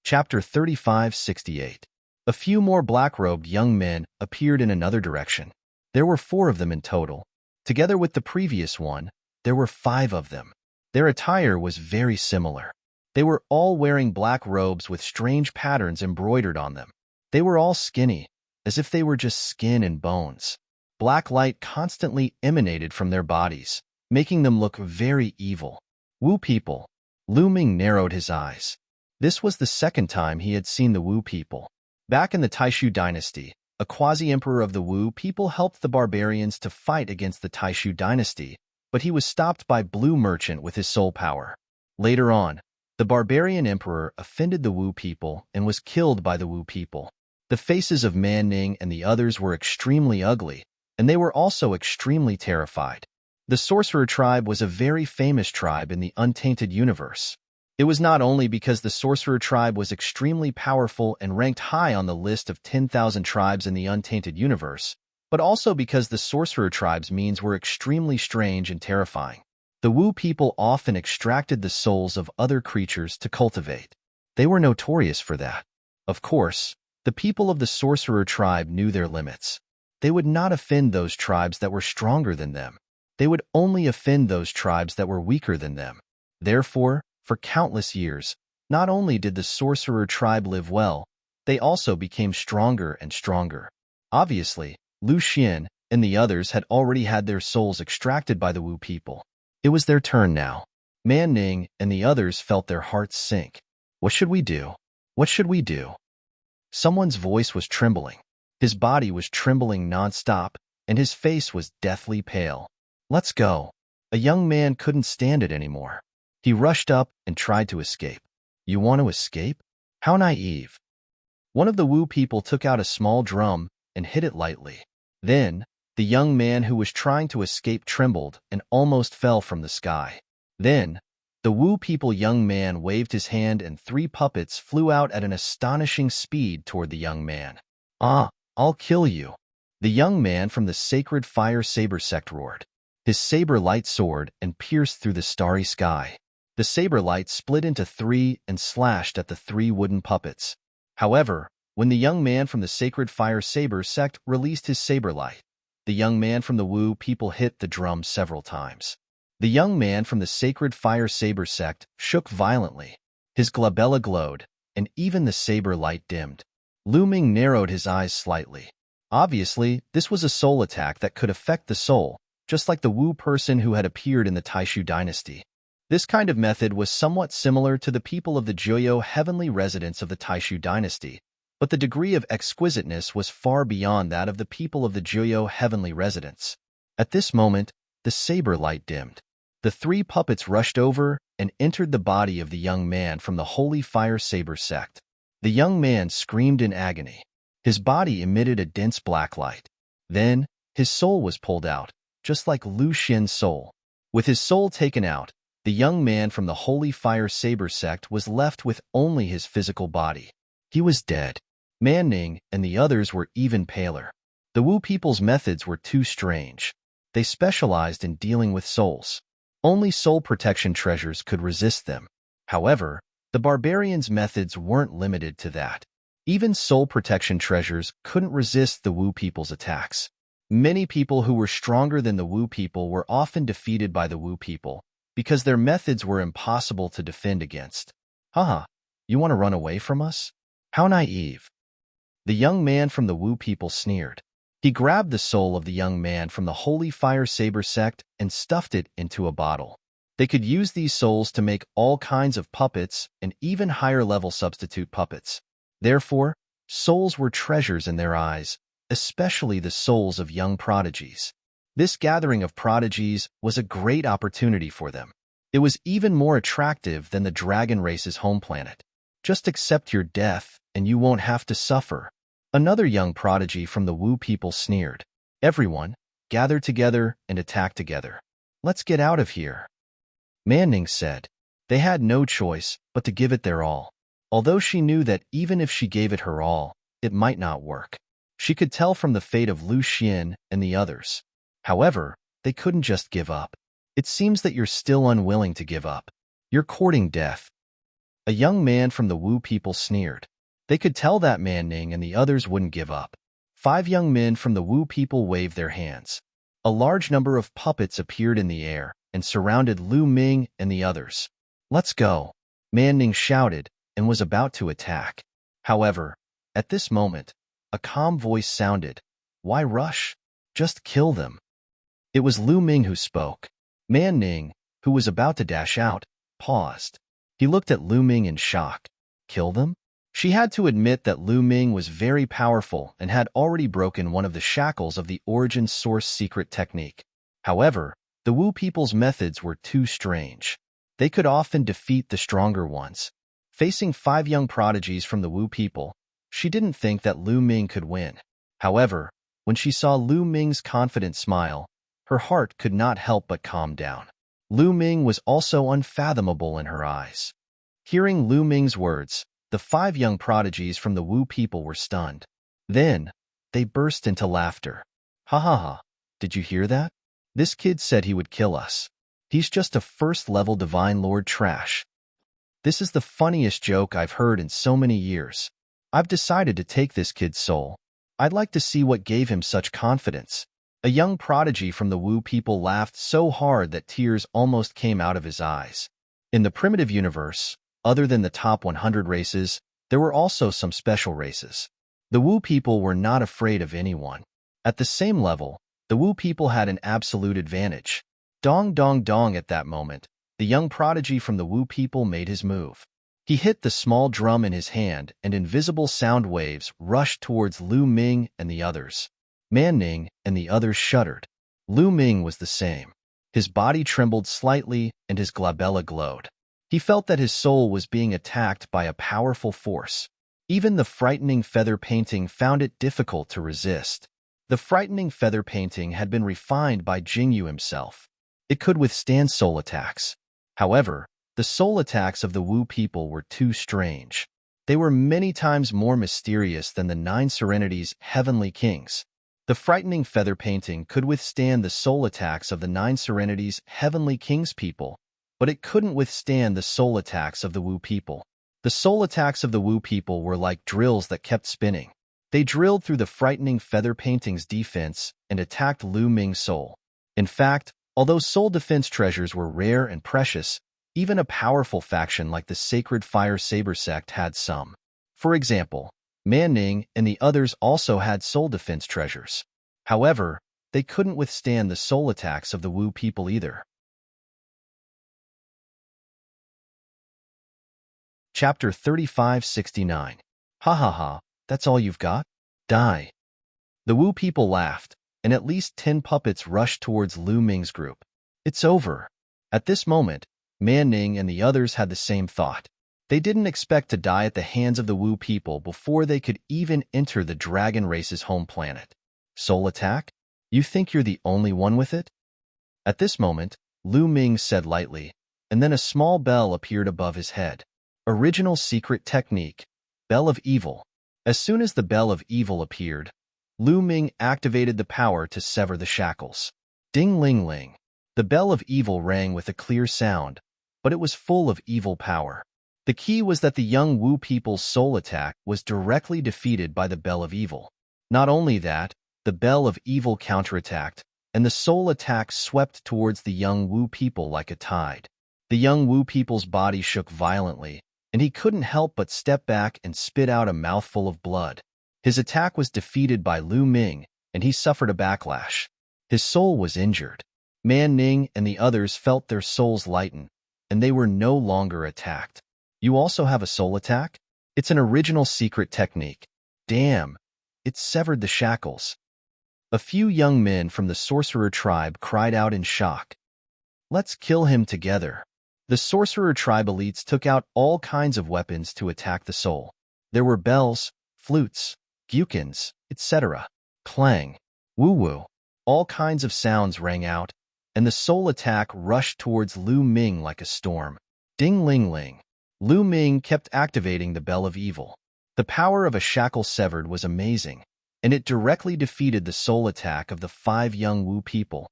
Chapter 3568. A few more black-robed young men appeared in another direction. There were 4 of them in total. Together with the previous one, there were 5 of them. Their attire was very similar. They were all wearing black robes with strange patterns embroidered on them. They were all skinny, as if they were just skin and bones. Black light constantly emanated from their bodies, making them look very evil. Wu people. Lu Ming narrowed his eyes. This was the second time he had seen the Wu people. Back in the Taishu dynasty, a quasi-emperor of the Wu people helped the barbarians to fight against the Taishu dynasty, but he was stopped by Blue Merchant with his soul power. Later on, the barbarian emperor offended the Wu people and was killed by the Wu people. The faces of Man Ning and the others were extremely ugly, and they were also extremely terrified. The sorcerer tribe was a very famous tribe in the untainted universe. It was not only because the sorcerer tribe was extremely powerful and ranked high on the list of 10,000 tribes in the untainted universe, but also because the sorcerer tribe's means were extremely strange and terrifying. The Wu people often extracted the souls of other creatures to cultivate. They were notorious for that. Of course, the people of the sorcerer tribe knew their limits. They would not offend those tribes that were stronger than them. They would only offend those tribes that were weaker than them. Therefore, for countless years, not only did the sorcerer tribe live well, they also became stronger and stronger. Obviously, Lu Xian and the others had already had their souls extracted by the Wu people. It was their turn now. Man Ning and the others felt their hearts sink. What should we do? What should we do? Someone's voice was trembling. His body was trembling nonstop, and his face was deathly pale. Let's go. A young man couldn't stand it anymore. He rushed up and tried to escape. You want to escape? How naive. One of the Wu people took out a small drum and hit it lightly. Then, the young man who was trying to escape trembled and almost fell from the sky. Then, the Wu people young man waved his hand and 3 puppets flew out at an astonishing speed toward the young man. Ah, I'll kill you. The young man from the sacred fire saber sect roared. His saber light soared and pierced through the starry sky. The saber light split into 3 and slashed at the 3 wooden puppets. However, when the young man from the sacred fire saber sect released his saber light, the young man from the Wu people hit the drum several times. The young man from the sacred fire saber sect shook violently. His glabella glowed, and even the saber light dimmed. Lu Ming narrowed his eyes slightly. Obviously, this was a soul attack that could affect the soul, just like the Wu person who had appeared in the Taishu dynasty. This kind of method was somewhat similar to the people of the Joyo heavenly residents of the Taishu dynasty, but the degree of exquisiteness was far beyond that of the people of the Joyo heavenly residents. At this moment, the saber light dimmed. The 3 puppets rushed over and entered the body of the young man from the Holy Fire Saber sect. The young man screamed in agony. His body emitted a dense black light. Then, his soul was pulled out, just like Lu Xin's soul. With his soul taken out, the young man from the Holy Fire Saber sect was left with only his physical body. He was dead. Man Ning and the others were even paler. The Wu people's methods were too strange. They specialized in dealing with souls. Only soul protection treasures could resist them. However, the barbarians' methods weren't limited to that. Even soul protection treasures couldn't resist the Wu people's attacks. Many people who were stronger than the Wu people were often defeated by the Wu people because their methods were impossible to defend against. Haha, you want to run away from us? How naive. The young man from the Wu people sneered. He grabbed the soul of the young man from the Holy Fire Saber sect and stuffed it into a bottle. They could use these souls to make all kinds of puppets and even higher-level substitute puppets. Therefore, souls were treasures in their eyes, especially the souls of young prodigies. This gathering of prodigies was a great opportunity for them. It was even more attractive than the dragon race's home planet. Just accept your death and you won't have to suffer. Another young prodigy from the Wu people sneered. Everyone, gather together and attack together. Let's get out of here. Man Ning said. They had no choice but to give it their all. Although she knew that even if she gave it her all, it might not work. She could tell from the fate of Lu Xian and the others. However, they couldn't just give up. It seems that you're still unwilling to give up. You're courting death. A young man from the Wu people sneered. They could tell that Man Ning and the others wouldn't give up. 5 young men from the Wu people waved their hands. A large number of puppets appeared in the air and surrounded Lu Ming and the others. Let's go. Man Ning shouted and was about to attack. However, at this moment, a calm voice sounded. Why rush? Just kill them. It was Lu Ming who spoke. Man Ning, who was about to dash out, paused. He looked at Lu Ming in shock. Kill them? She had to admit that Lu Ming was very powerful and had already broken one of the shackles of the origin source secret technique. However, the Wu people's methods were too strange. They could often defeat the stronger ones. Facing 5 young prodigies from the Wu people, she didn't think that Lu Ming could win. However, when she saw Lu Ming's confident smile, her heart could not help but calm down. Lu Ming was also unfathomable in her eyes. Hearing Lu Ming's words, the 5 young prodigies from the Wu people were stunned. Then, they burst into laughter. Ha ha ha, did you hear that? This kid said he would kill us. He's just a first-level Divine Lord trash. This is the funniest joke I've heard in so many years. I've decided to take this kid's soul. I'd like to see what gave him such confidence. A young prodigy from the Wu people laughed so hard that tears almost came out of his eyes. In the primitive universe, other than the top 100 races, there were also some special races. The Wu people were not afraid of anyone. At the same level, the Wu people had an absolute advantage. Dong dong dong at that moment, the young prodigy from the Wu people made his move. He hit the small drum in his hand, and invisible sound waves rushed towards Lu Ming and the others. Man Ning and the others shuddered. Lu Ming was the same. His body trembled slightly, and his glabella glowed. He felt that his soul was being attacked by a powerful force. Even the frightening feather painting found it difficult to resist. The frightening feather painting had been refined by Jingyu himself. It could withstand soul attacks. However, the soul attacks of the Wu people were too strange. They were many times more mysterious than the 9 Serenities' heavenly kings. The frightening feather painting could withstand the soul attacks of the 9 Serenities' heavenly kings people, but it couldn't withstand the soul attacks of the Wu people. The soul attacks of the Wu people were like drills that kept spinning. They drilled through the frightening feather painting's defense and attacked Lu Ming's soul. In fact, although soul defense treasures were rare and precious, even a powerful faction like the Sacred Fire Saber sect had some. For example, Man Ning and the others also had soul defense treasures. However, they couldn't withstand the soul attacks of the Wu people either. Chapter 3569. Ha ha ha, that's all you've got? Die. The Wu people laughed, and at least 10 puppets rushed towards Lu Ming's group. It's over. At this moment, Man Ning and the others had the same thought. They didn't expect to die at the hands of the Wu people before they could even enter the dragon race's home planet. Soul attack? You think you're the only one with it? At this moment, Lu Ming said lightly, and then a small bell appeared above his head. Original secret technique, Bell of Evil. As soon as the Bell of Evil appeared, Lu Ming activated the power to sever the shackles. Ding ling ling. The Bell of Evil rang with a clear sound, but it was full of evil power. The key was that the young Wu people's soul attack was directly defeated by the Bell of Evil. Not only that, the Bell of Evil counterattacked, and the soul attack swept towards the young Wu people like a tide. The young Wu people's body shook violently, and he couldn't help but step back and spit out a mouthful of blood. His attack was defeated by Lu Ming, and he suffered a backlash. His soul was injured. Man Ning and the others felt their souls lighten, and they were no longer attacked. You also have a soul attack? It's an original secret technique. Damn, it severed the shackles. A few young men from the sorcerer tribe cried out in shock. Let's kill him together. The sorcerer tribe elites took out all kinds of weapons to attack the soul. There were bells, flutes, gyukins, etc. Clang, woo-woo. All kinds of sounds rang out, and the soul attack rushed towards Lu Ming like a storm. Ding ling ling. Lu Ming kept activating the Bell of Evil. The power of a shackle severed was amazing, and it directly defeated the soul attack of the 5 young Wu people.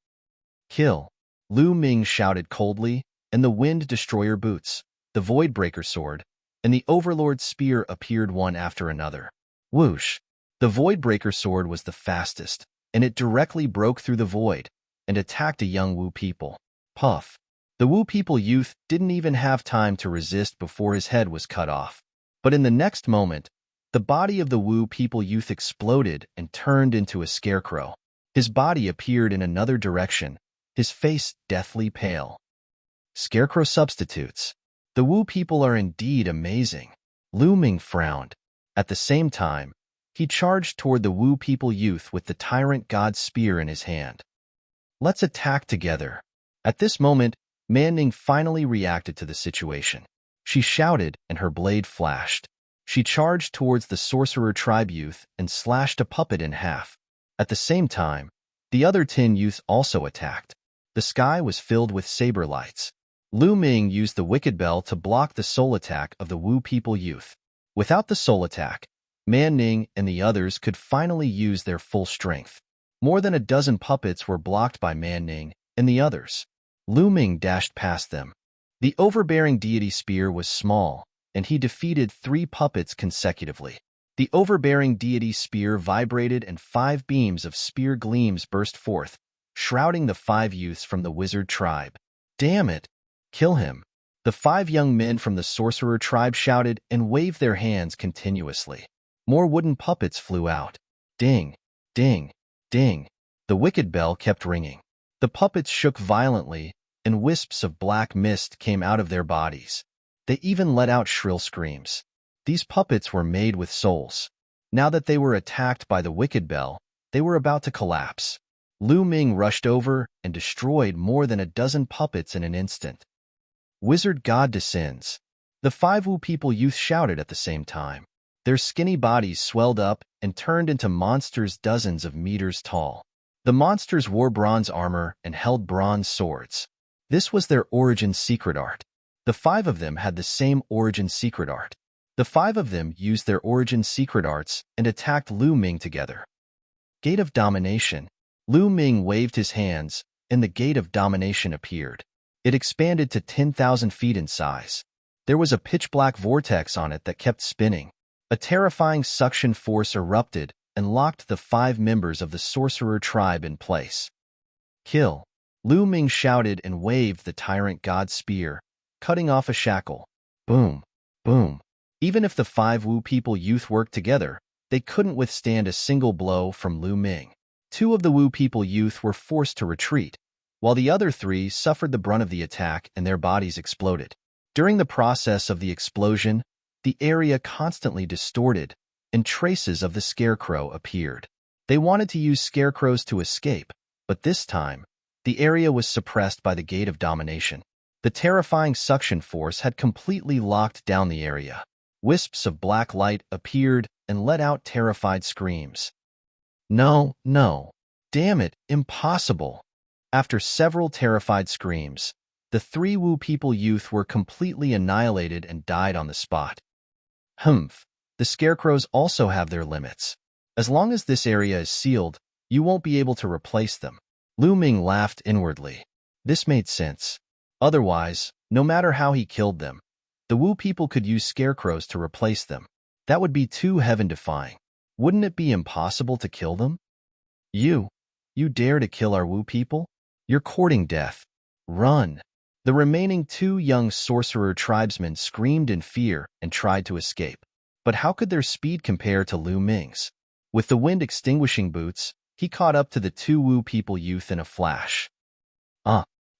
Kill. Lu Ming shouted coldly, and the Wind Destroyer boots, the Voidbreaker sword, and the Overlord spear appeared one after another. Whoosh! The Voidbreaker sword was the fastest, and it directly broke through the void and attacked a young Wu people. Puff! The Wu people youth didn't even have time to resist before his head was cut off. But in the next moment, the body of the Wu people youth exploded and turned into a scarecrow. His body appeared in another direction, his face deathly pale. Scarecrow substitutes. The Wu people are indeed amazing. Lu Ming frowned. At the same time, he charged toward the Wu people youth with the Tyrant God's spear in his hand. Let's attack together. At this moment, Man Ning finally reacted to the situation. She shouted and her blade flashed. She charged towards the sorcerer tribe youth and slashed a puppet in half. At the same time, the other 10 youths also attacked. The sky was filled with saber lights. Lu Ming used the Wicked Bell to block the soul attack of the Wu people youth. Without the soul attack, Man Ning and the others could finally use their full strength. More than a dozen puppets were blocked by Man Ning and the others. Lu Ming dashed past them. The overbearing deity spear was small, and he defeated 3 puppets consecutively. The overbearing deity spear vibrated and 5 beams of spear gleams burst forth, shrouding the 5 youths from the wizard tribe. Damn it! Kill him! The 5 young men from the sorcerer tribe shouted and waved their hands continuously. More wooden puppets flew out. Ding! Ding! Ding! The Wicked Bell kept ringing. The puppets shook violently, and wisps of black mist came out of their bodies. They even let out shrill screams. These puppets were made with souls. Now that they were attacked by the wicked bell, they were about to collapse. Lu Ming rushed over and destroyed more than a dozen puppets in an instant. Wizard God descends. The 5 Wu people youth shouted at the same time. Their skinny bodies swelled up and turned into monsters dozens of meters tall. The monsters wore bronze armor and held bronze swords. This was their origin secret art. The 5 of them had the same origin secret art. The 5 of them used their origin secret arts and attacked Lu Ming together. Gate of Domination. Lu Ming waved his hands, and the Gate of Domination appeared. It expanded to 10,000 feet in size. There was a pitch-black vortex on it that kept spinning. A terrifying suction force erupted and locked the 5 members of the sorcerer tribe in place. Kill! Lu Ming shouted and waved the tyrant god's spear, cutting off a shackle. Boom! Boom! Even if the 5 Wu people youth worked together, they couldn't withstand a single blow from Lu Ming. 2 of the Wu people youth were forced to retreat, while the other 3 suffered the brunt of the attack and their bodies exploded. During the process of the explosion, the area constantly distorted, and traces of the scarecrow appeared. They wanted to use scarecrows to escape, but this time, the area was suppressed by the Gate of Domination. The terrifying suction force had completely locked down the area. Wisps of black light appeared and let out terrified screams. No, no. Damn it, impossible. After several terrified screams, the 3 Wu people youth were completely annihilated and died on the spot. Humph. The scarecrows also have their limits. As long as this area is sealed, you won't be able to replace them. Lu Ming laughed inwardly. This made sense. Otherwise, no matter how he killed them, the Wu people could use scarecrows to replace them. That would be too heaven-defying. Wouldn't it be impossible to kill them? You dare to kill our Wu people? You're courting death. Run! The remaining 2 young sorcerer tribesmen screamed in fear and tried to escape. But how could their speed compare to Lu Ming's? With the wind-extinguishing boots, he caught up to the 2 Wu people youth in a flash.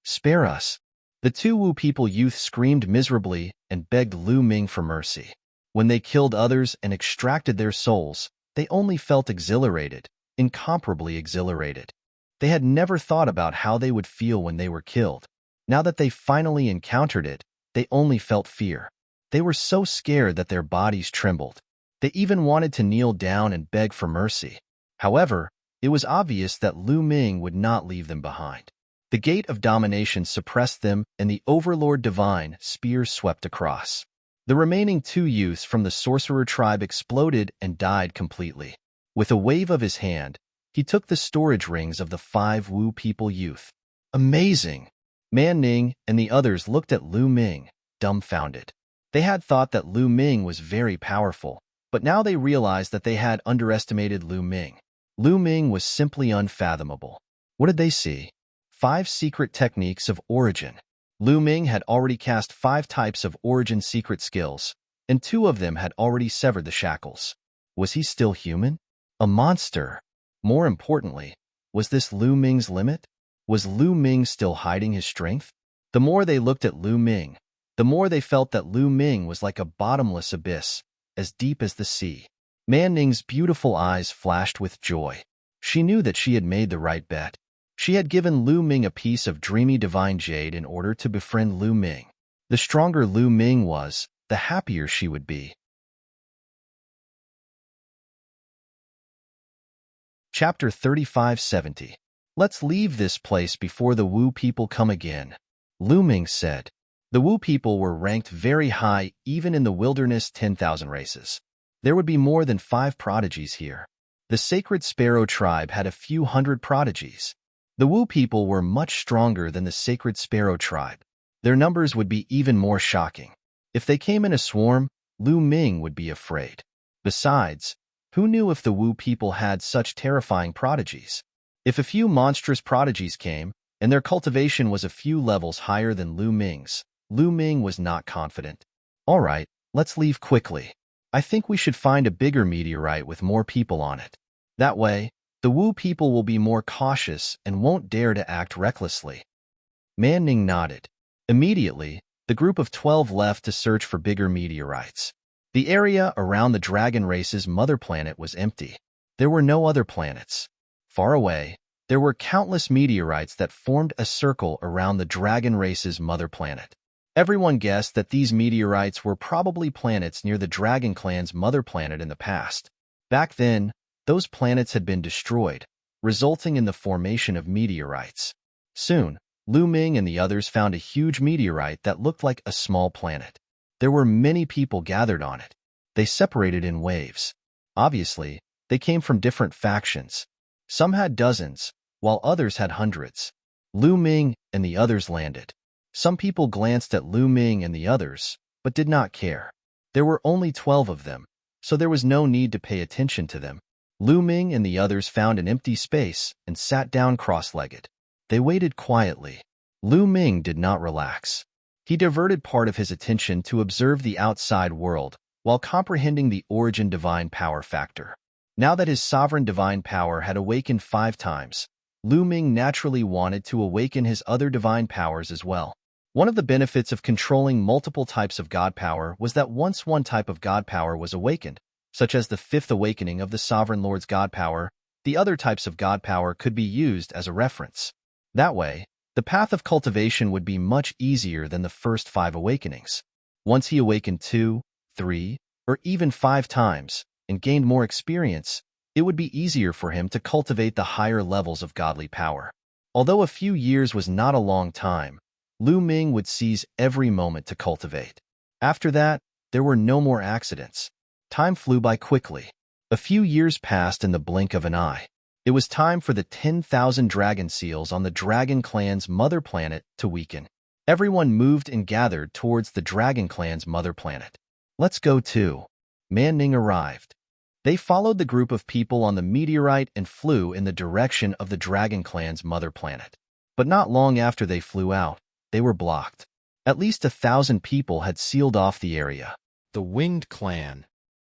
Spare us! The 2 Wu people youth screamed miserably and begged Lu Ming for mercy. When they killed others and extracted their souls, they only felt exhilarated, incomparably exhilarated. They had never thought about how they would feel when they were killed. Now that they finally encountered it, they only felt fear. They were so scared that their bodies trembled. They even wanted to kneel down and beg for mercy. However, it was obvious that Lu Ming would not leave them behind. The Gate of Domination suppressed them, and the Overlord Divine spear swept across. The remaining 2 youths from the sorcerer tribe exploded and died completely. With a wave of his hand, he took the storage rings of the 5 Wu people youth. Amazing! Man Ning and the others looked at Lu Ming, dumbfounded. They had thought that Lu Ming was very powerful, but now they realized that they had underestimated Lu Ming. Lu Ming was simply unfathomable. What did they see? 5 secret techniques of origin. Lu Ming had already cast 5 types of origin secret skills, and 2 of them had already severed the shackles. Was he still human? A monster? More importantly, was this Lu Ming's limit? Was Lu Ming still hiding his strength? The more they looked at Lu Ming, the more they felt that Lu Ming was like a bottomless abyss, as deep as the sea. Man Ning's beautiful eyes flashed with joy. She knew that she had made the right bet. She had given Lu Ming a piece of dreamy divine jade in order to befriend Lu Ming. The stronger Lu Ming was, the happier she would be. Chapter 3570. Let's leave this place before the Wu people come again, Lu Ming said. The Wu people were ranked very high even in the wilderness 10,000 races. There would be more than 5 prodigies here. The Sacred Sparrow tribe had a few hundred prodigies. The Wu people were much stronger than the Sacred Sparrow tribe. Their numbers would be even more shocking. If they came in a swarm, Lu Ming would be afraid. Besides, who knew if the Wu people had such terrifying prodigies? If a few monstrous prodigies came, and their cultivation was a few levels higher than Lu Ming's, Lu Ming was not confident. All right, let's leave quickly. I think we should find a bigger meteorite with more people on it. That way, The Wu people will be more cautious and won't dare to act recklessly. Man Ning nodded. Immediately, the group of 12 left to search for bigger meteorites. The area around the dragon race's mother planet was empty. There were no other planets. Far away, there were countless meteorites that formed a circle around the dragon race's mother planet. Everyone guessed that these meteorites were probably planets near the Dragon Clan's mother planet in the past. Back then, those planets had been destroyed, resulting in the formation of meteorites. Soon, Lu Ming and the others found a huge meteorite that looked like a small planet. There were many people gathered on it. They separated in waves. Obviously, they came from different factions. Some had dozens, while others had hundreds. Lu Ming and the others landed. Some people glanced at Lu Ming and the others, but did not care. There were only 12 of them, so there was no need to pay attention to them. Lu Ming and the others found an empty space and sat down cross-legged. They waited quietly. Lu Ming did not relax. He diverted part of his attention to observe the outside world while comprehending the origin divine power factor. Now that his sovereign divine power had awakened 5 times, Lu Ming naturally wanted to awaken his other divine powers as well. One of the benefits of controlling multiple types of god power was that once one type of god power was awakened, such as the 5th awakening of the Sovereign Lord's god power, the other types of god power could be used as a reference. That way, the path of cultivation would be much easier than the first 5 awakenings. Once he awakened 2, 3, or even 5 times, and gained more experience, it would be easier for him to cultivate the higher levels of godly power. Although a few years was not a long time, Lu Ming would seize every moment to cultivate. After that, there were no more accidents. Time flew by quickly. A few years passed in the blink of an eye. It was time for the 10,000 dragon seals on the Dragon Clan's mother planet to weaken. Everyone moved and gathered towards the Dragon Clan's mother planet. Let's go too. Man Ning arrived. They followed the group of people on the meteorite and flew in the direction of the Dragon Clan's mother planet. But not long after they flew out, they were blocked. At least 1,000 people had sealed off the area. The Winged Clan.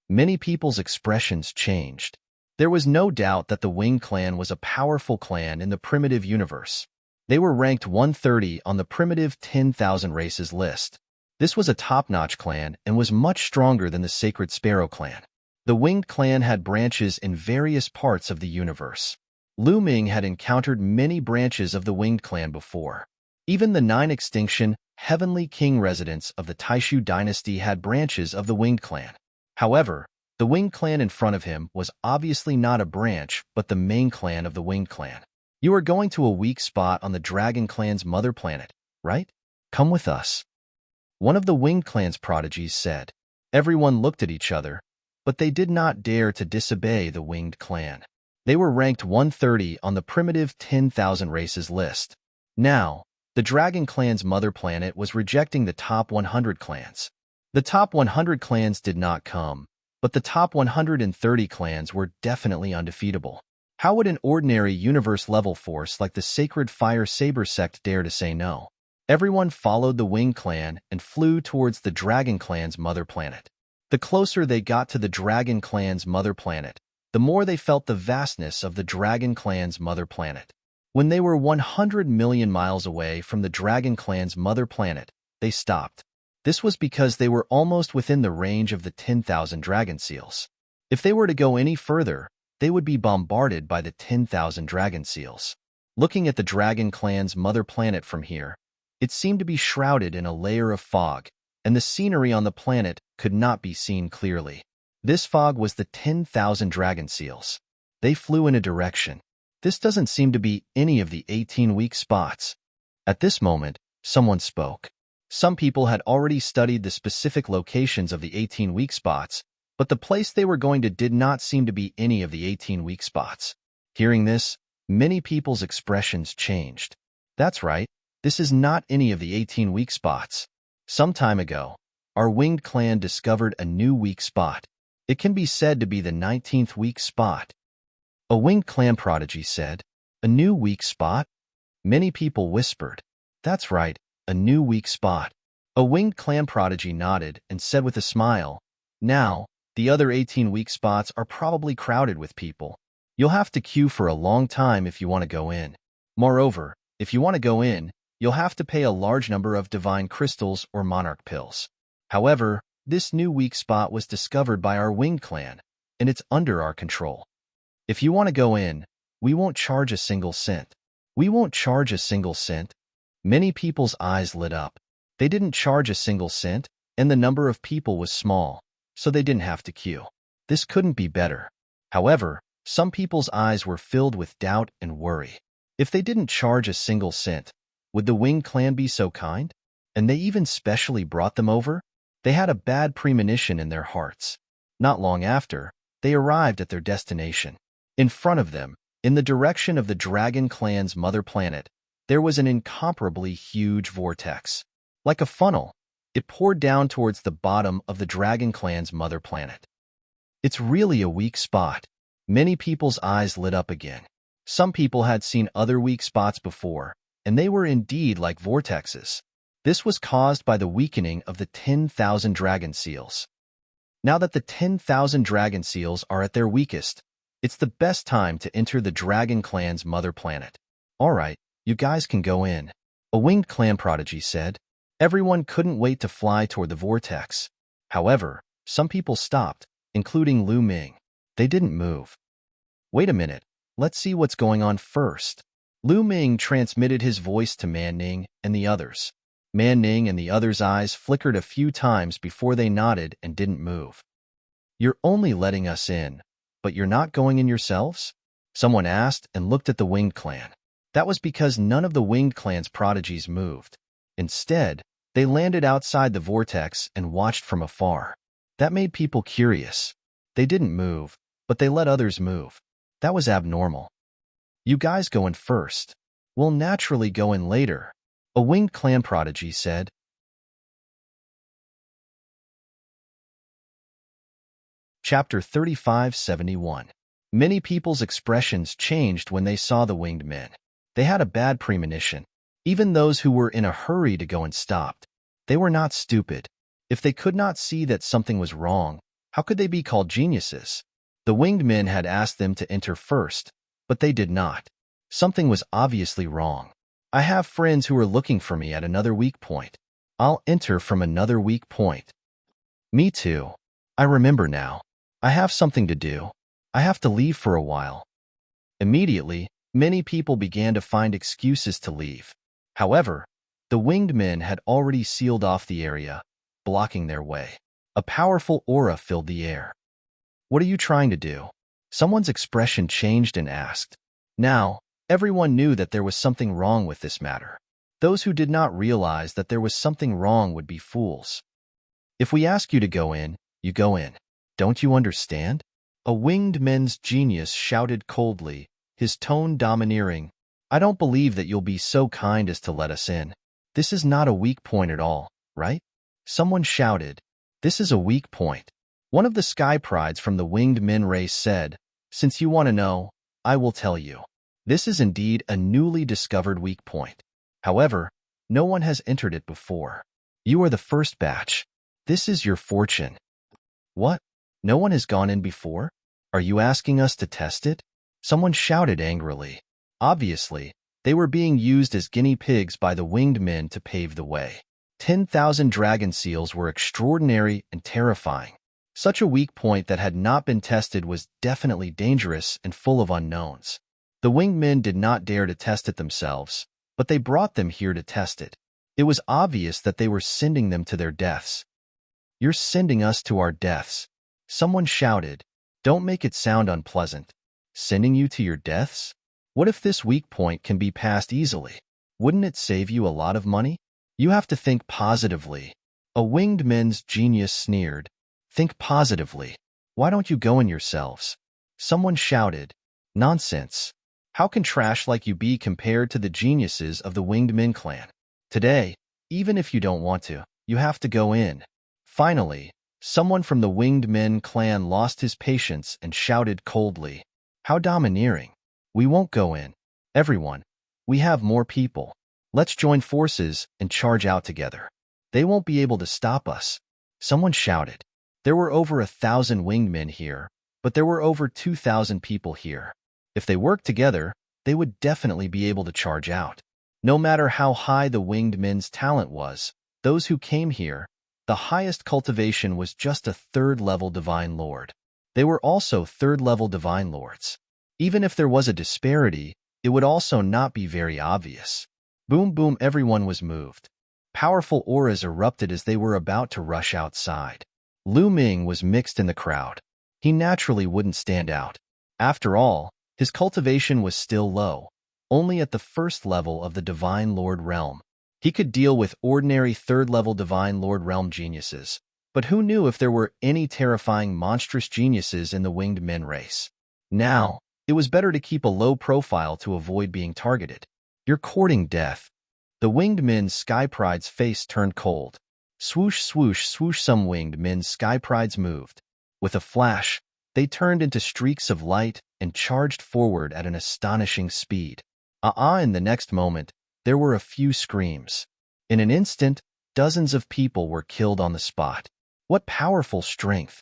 Many people's expressions changed. There was no doubt that the Winged Clan was a powerful clan in the primitive universe. They were ranked 130 on the primitive 10,000 races list. This was a top-notch clan and was much stronger than the Sacred Sparrow clan. The Winged Clan had branches in various parts of the universe. Lu Ming had encountered many branches of the Winged Clan before. Even the 9 extinction, Heavenly King residents of the Taishu dynasty had branches of the Winged Clan. However, the Winged Clan in front of him was obviously not a branch, but the main clan of the Winged Clan. You are going to a weak spot on the Dragon Clan's mother planet, right? Come with us. One of the Winged Clan's prodigies said. Everyone looked at each other, but they did not dare to disobey the Winged Clan. They were ranked 130 on the primitive 10,000 races list. Now, the Dragon Clan's mother planet was rejecting the top 100 clans. The top 100 clans did not come, but the top 130 clans were definitely undefeatable. How would an ordinary universe-level force like the Sacred Fire Saber sect dare to say no? Everyone followed the Winged Clan and flew towards the Dragon Clan's mother planet. The closer they got to the Dragon Clan's mother planet, the more they felt the vastness of the Dragon Clan's mother planet. When they were 100 million miles away from the Dragon Clan's mother planet, they stopped. This was because they were almost within the range of the 10,000 dragon seals. If they were to go any further, they would be bombarded by the 10,000 dragon seals. Looking at the Dragon Clan's mother planet from here, it seemed to be shrouded in a layer of fog, and the scenery on the planet could not be seen clearly. This fog was the 10,000 dragon seals. They flew in a direction. This doesn't seem to be any of the 18 weak spots. At this moment, someone spoke. Some people had already studied the specific locations of the 18 weak spots, but the place they were going to did not seem to be any of the 18 weak spots. Hearing this, many people's expressions changed. That's right, this is not any of the 18 weak spots. Some time ago, our Winged Clan discovered a new weak spot. It can be said to be the 19th weak spot. A Winged Clan prodigy said, "A new weak spot?" Many people whispered, "That's right, a new weak spot." A Winged Clan prodigy nodded and said with a smile, "Now, the other 18 weak spots are probably crowded with people. You'll have to queue for a long time if you want to go in. Moreover, if you want to go in, you'll have to pay a large number of divine crystals or monarch pills. However, this new weak spot was discovered by our winged clan, and it's under our control. If you want to go in, we won't charge a single cent. We won't charge a single cent. Many people's eyes lit up. They didn't charge a single cent, and the number of people was small, so they didn't have to queue. This couldn't be better. However, some people's eyes were filled with doubt and worry. If they didn't charge a single cent, would the winged clan be so kind? And they even specially brought them over? They had a bad premonition in their hearts. Not long after, they arrived at their destination. In front of them, in the direction of the Dragon Clan's mother planet, there was an incomparably huge vortex. Like a funnel, it poured down towards the bottom of the Dragon Clan's mother planet. It's really a weak spot. Many people's eyes lit up again. Some people had seen other weak spots before, and they were indeed like vortexes. This was caused by the weakening of the 10,000 dragon seals. Now that the 10,000 dragon seals are at their weakest, it's the best time to enter the Dragon Clan's mother planet. All right, you guys can go in, a winged clan prodigy said. Everyone couldn't wait to fly toward the vortex. However, some people stopped, including Lu Ming. They didn't move. Wait a minute, let's see what's going on first. Lu Ming transmitted his voice to Man Ning and the others. Man Ning and the others' eyes flickered a few times before they nodded and didn't move. You're only letting us in, but you're not going in yourselves? Someone asked and looked at the winged clan. That was because none of the winged clan's prodigies moved. Instead, they landed outside the vortex and watched from afar. That made people curious. They didn't move, but they let others move. That was abnormal. You guys go in first. We'll naturally go in later, a winged clan prodigy said. Chapter 3571. Many people's expressions changed when they saw the winged men. They had a bad premonition. Even those who were in a hurry to go and stopped. They were not stupid. If they could not see that something was wrong, how could they be called geniuses? The winged men had asked them to enter first, but they did not. Something was obviously wrong. I have friends who are looking for me at another weak point. I'll enter from another weak point. Me too. I remember now. I have something to do. I have to leave for a while. Immediately, many people began to find excuses to leave. However, the winged men had already sealed off the area, blocking their way. A powerful aura filled the air. What are you trying to do? Someone's expression changed and asked. Now, everyone knew that there was something wrong with this matter. Those who did not realize that there was something wrong would be fools. If we ask you to go in, you go in. Don't you understand? A winged man's genius shouted coldly, his tone domineering. I don't believe that you'll be so kind as to let us in. This is not a weak point at all, right? Someone shouted. This is a weak point. One of the sky prides from the winged men race said, since you want to know, I will tell you. This is indeed a newly discovered weak point. However, no one has entered it before. You are the first batch. This is your fortune. What? No one has gone in before? Are you asking us to test it? Someone shouted angrily. Obviously, they were being used as guinea pigs by the winged men to pave the way. 10,000 dragon seals were extraordinary and terrifying. Such a weak point that had not been tested was definitely dangerous and full of unknowns. The winged men did not dare to test it themselves, but they brought them here to test it. It was obvious that they were sending them to their deaths. You're sending us to our deaths. Someone shouted. Don't make it sound unpleasant. Sending you to your deaths? What if this weak point can be passed easily? Wouldn't it save you a lot of money? You have to think positively. A winged man's genius sneered. Think positively. Why don't you go in yourselves? Someone shouted. Nonsense. How can trash like you be compared to the geniuses of the winged men clan? Today, even if you don't want to, you have to go in. Finally, someone from the winged men clan lost his patience and shouted coldly. How domineering. We won't go in. Everyone, we have more people. Let's join forces and charge out together. They won't be able to stop us. Someone shouted. There were over 1,000 winged men here, but there were over 2,000 people here. If they worked together, they would definitely be able to charge out. No matter how high the winged men's talent was, those who came here, the highest cultivation was just a third-level divine lord. They were also third-level divine lords. Even if there was a disparity, it would also not be very obvious. Boom boom, everyone was moved. Powerful auras erupted as they were about to rush outside. Lu Ming was mixed in the crowd. He naturally wouldn't stand out. After all, his cultivation was still low, only at the first level of the Divine Lord realm. He could deal with ordinary third-level Divine Lord realm geniuses, but who knew if there were any terrifying monstrous geniuses in the winged men race? Now, it was better to keep a low profile to avoid being targeted. You're courting death. The winged men's sky pride's face turned cold. Swoosh, swoosh, swoosh, some winged men's sky prides moved. With a flash, they turned into streaks of light and charged forward at an astonishing speed. In the next moment, there were a few screams. In an instant, dozens of people were killed on the spot. What powerful strength!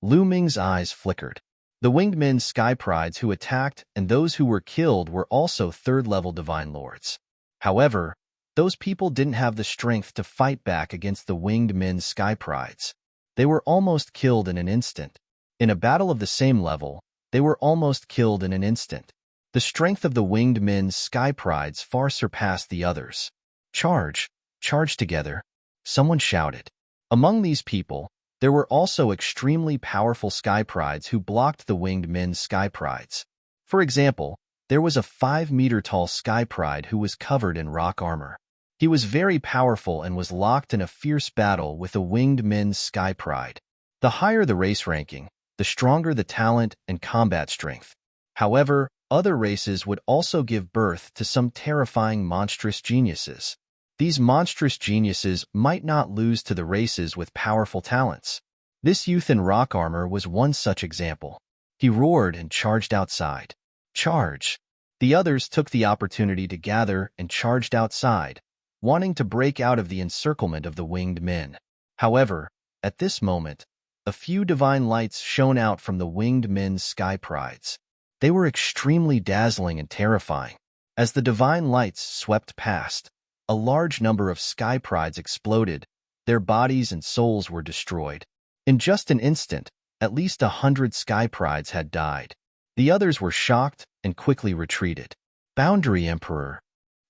Lu Ming's eyes flickered. The winged men's sky prides who attacked and those who were killed were also third-level divine lords. However, those people didn't have the strength to fight back against the winged men's sky prides. They were almost killed in an instant. In a battle of the same level, they were almost killed in an instant. The strength of the winged men's sky prides far surpassed the others. Charge! Charge together! Someone shouted. Among these people, there were also extremely powerful sky prides who blocked the winged men's sky prides. For example, there was a 5-meter-tall sky pride who was covered in rock armor. He was very powerful and was locked in a fierce battle with a winged men's sky pride. The higher the race ranking, the stronger the talent and combat strength. However, other races would also give birth to some terrifying monstrous geniuses. These monstrous geniuses might not lose to the races with powerful talents. This youth in rock armor was one such example. He roared and charged outside. Charge! The others took the opportunity to gather and charged outside, wanting to break out of the encirclement of the winged men. However, at this moment, a few divine lights shone out from the winged men's sky prides. They were extremely dazzling and terrifying. As the divine lights swept past, a large number of sky prides exploded. Their bodies and souls were destroyed. In just an instant, at least 100 sky prides had died. The others were shocked and quickly retreated. Boundary Emperor!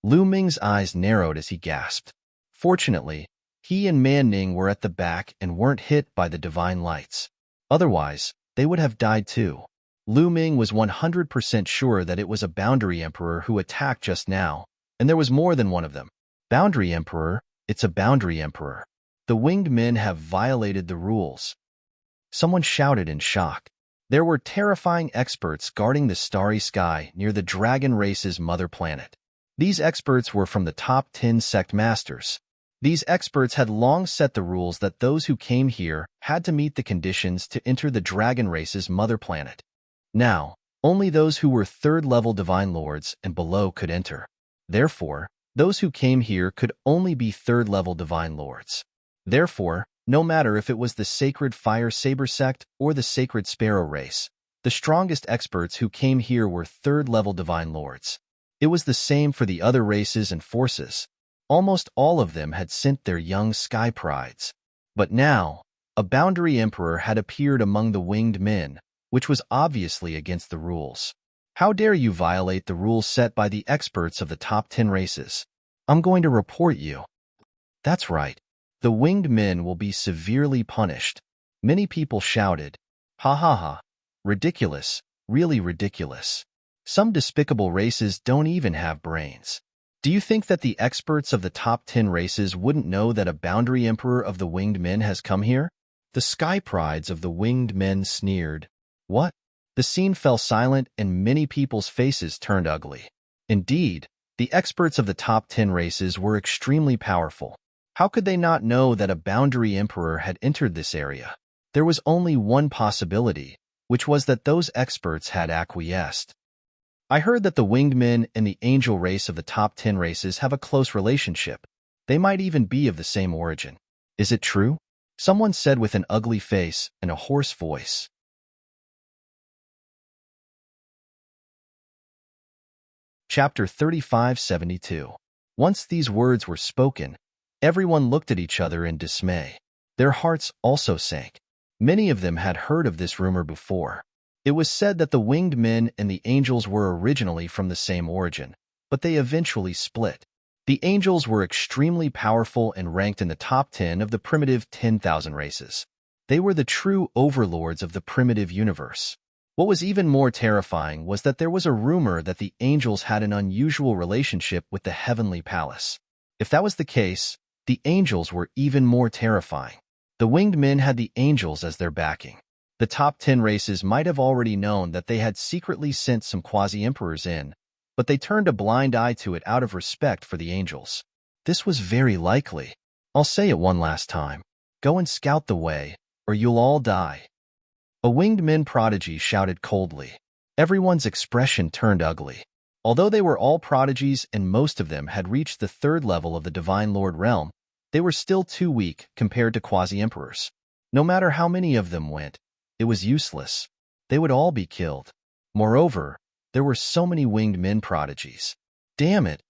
Lu Ming's eyes narrowed as he gasped. Fortunately, he and Man Ning were at the back and weren't hit by the divine lights. Otherwise, they would have died too. Lu Ming was 100% sure that it was a Boundary Emperor who attacked just now, and there was more than one of them. Boundary Emperor, it's a Boundary Emperor. The winged men have violated the rules. Someone shouted in shock. There were terrifying experts guarding the starry sky near the dragon race's mother planet. These experts were from the top 10 sect masters. These experts had long set the rules that those who came here had to meet the conditions to enter the dragon race's mother planet. Now, only those who were third-level divine lords and below could enter. Therefore, those who came here could only be third-level divine lords. Therefore, no matter if it was the Sacred Fire Saber sect or the Sacred Sparrow race, the strongest experts who came here were third-level divine lords. It was the same for the other races and forces. Almost all of them had sent their young sky prides. But now, a Boundary Emperor had appeared among the winged men, which was obviously against the rules. How dare you violate the rules set by the experts of the top 10 races? I'm going to report you. That's right. The winged men will be severely punished. Many people shouted, ha ha ha. Ridiculous, really ridiculous. Some despicable races don't even have brains. Do you think that the experts of the top 10 races wouldn't know that a Boundary Emperor of the winged men has come here? The sky prides of the winged men sneered. What? The scene fell silent and many people's faces turned ugly. Indeed, the experts of the top 10 races were extremely powerful. How could they not know that a Boundary Emperor had entered this area? There was only one possibility, which was that those experts had acquiesced. I heard that the winged men and the angel race of the top 10 races have a close relationship. They might even be of the same origin. Is it true? Someone said with an ugly face and a hoarse voice. Chapter 3572. Once these words were spoken, everyone looked at each other in dismay. Their hearts also sank. Many of them had heard of this rumor before. It was said that the winged men and the angels were originally from the same origin, but they eventually split. The angels were extremely powerful and ranked in the top 10 of the primitive 10,000 races. They were the true overlords of the primitive universe. What was even more terrifying was that there was a rumor that the angels had an unusual relationship with the heavenly palace. If that was the case, the angels were even more terrifying. The winged men had the angels as their backing. The top 10 races might have already known that they had secretly sent some quasi-emperors in, but they turned a blind eye to it out of respect for the angels. This was very likely. I'll say it one last time. Go and scout the way, or you'll all die. A winged men prodigy shouted coldly. Everyone's expression turned ugly. Although they were all prodigies and most of them had reached the 3rd level of the Divine Lord realm, they were still too weak compared to quasi-emperors. No matter how many of them went, it was useless. They would all be killed. Moreover, there were so many winged men prodigies. Damn it!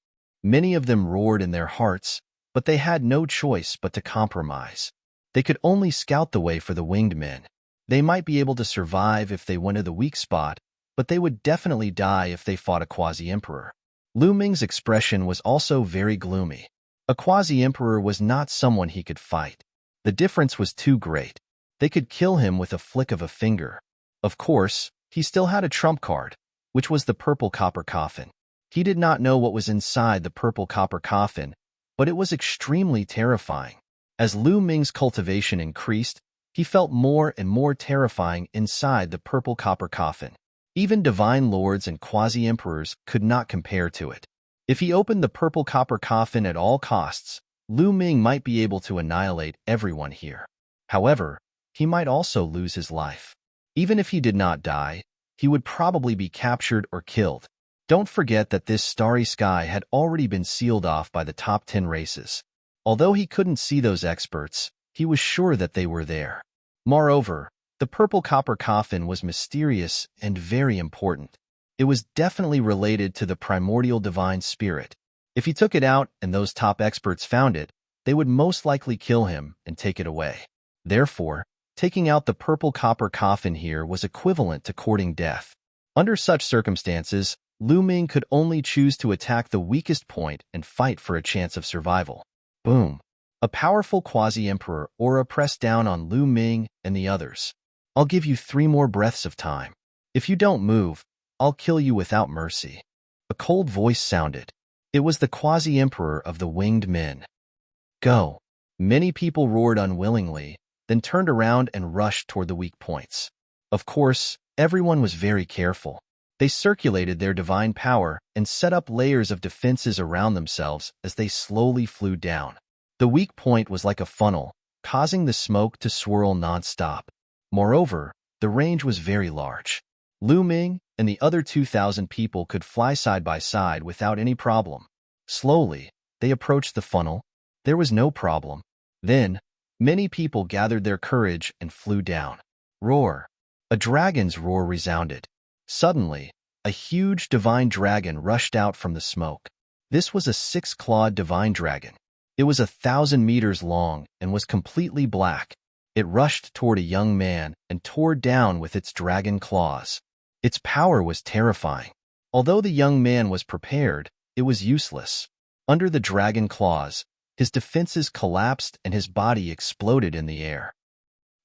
Many of them roared in their hearts, but they had no choice but to compromise. They could only scout the way for the winged men. They might be able to survive if they went to the weak spot, but they would definitely die if they fought a quasi-emperor. Lu Ming's expression was also very gloomy. A quasi-emperor was not someone he could fight. The difference was too great. They could kill him with a flick of a finger. Of course, he still had a trump card, which was the purple copper coffin. He did not know what was inside the purple copper coffin, but it was extremely terrifying. As Lu Ming's cultivation increased, he felt more and more terrifying inside the purple copper coffin. Even divine lords and quasi-emperors could not compare to it. If he opened the purple copper coffin at all costs, Lu Ming might be able to annihilate everyone here. However, he might also lose his life. Even if he did not die, he would probably be captured or killed. Don't forget that this starry sky had already been sealed off by the top 10 races. Although he couldn't see those experts, he was sure that they were there. Moreover, the purple copper coffin was mysterious and very important. It was definitely related to the primordial divine spirit. If he took it out and those top experts found it, they would most likely kill him and take it away. Therefore, taking out the purple copper coffin here was equivalent to courting death. Under such circumstances, Lu Ming could only choose to attack the weakest point and fight for a chance of survival. Boom. A powerful quasi-emperor aura pressed down on Lu Ming and the others. I'll give you 3 more breaths of time. If you don't move, I'll kill you without mercy. A cold voice sounded. It was the quasi-emperor of the winged men. Go. Many people roared unwillingly, then turned around and rushed toward the weak points. Of course, everyone was very careful. They circulated their divine power and set up layers of defenses around themselves as they slowly flew down. The weak point was like a funnel, causing the smoke to swirl non-stop. Moreover, the range was very large. Lu Ming and the other 2,000 people could fly side by side without any problem. Slowly, they approached the funnel. There was no problem. Then, many people gathered their courage and flew down. Roar! A dragon's roar resounded. Suddenly, a huge divine dragon rushed out from the smoke. This was a 6-clawed divine dragon. It was 1,000 meters long and was completely black. It rushed toward a young man and tore down with its dragon claws. Its power was terrifying. Although the young man was prepared, it was useless. Under the dragon claws, his defenses collapsed and his body exploded in the air.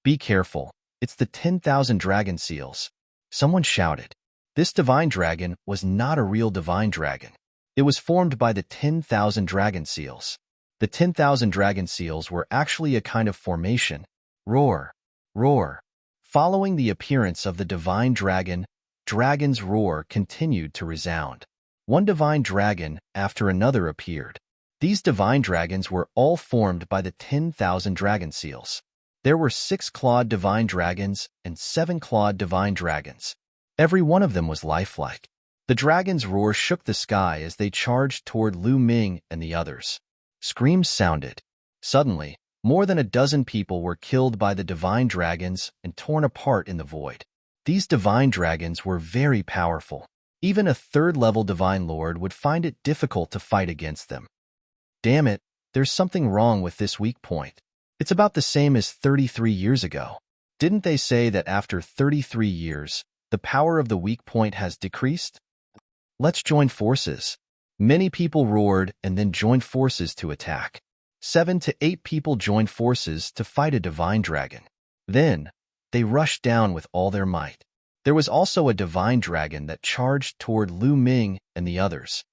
Be careful, it's the 10,000 dragon seals. Someone shouted. This divine dragon was not a real divine dragon. It was formed by the 10,000 dragon seals. The 10,000 dragon seals were actually a kind of formation. Roar! Roar! Following the appearance of the divine dragon, dragon's roar continued to resound. One divine dragon after another appeared. These divine dragons were all formed by the 10,000 dragon seals. There were 6-clawed divine dragons and 7-clawed divine dragons. Every one of them was lifelike. The dragon's roar shook the sky as they charged toward Lu Ming and the others. Screams sounded. Suddenly, more than a dozen people were killed by the divine dragons and torn apart in the void. These divine dragons were very powerful. Even a third-level Divine Lord would find it difficult to fight against them. Damn it, there's something wrong with this weak point. It's about the same as 33 years ago. Didn't they say that after 33 years, the power of the weak point has decreased? Let's join forces. Many people roared and then joined forces to attack. 7 to 8 people joined forces to fight a divine dragon. Then, they rushed down with all their might. There was also a divine dragon that charged toward Lu Ming and the others.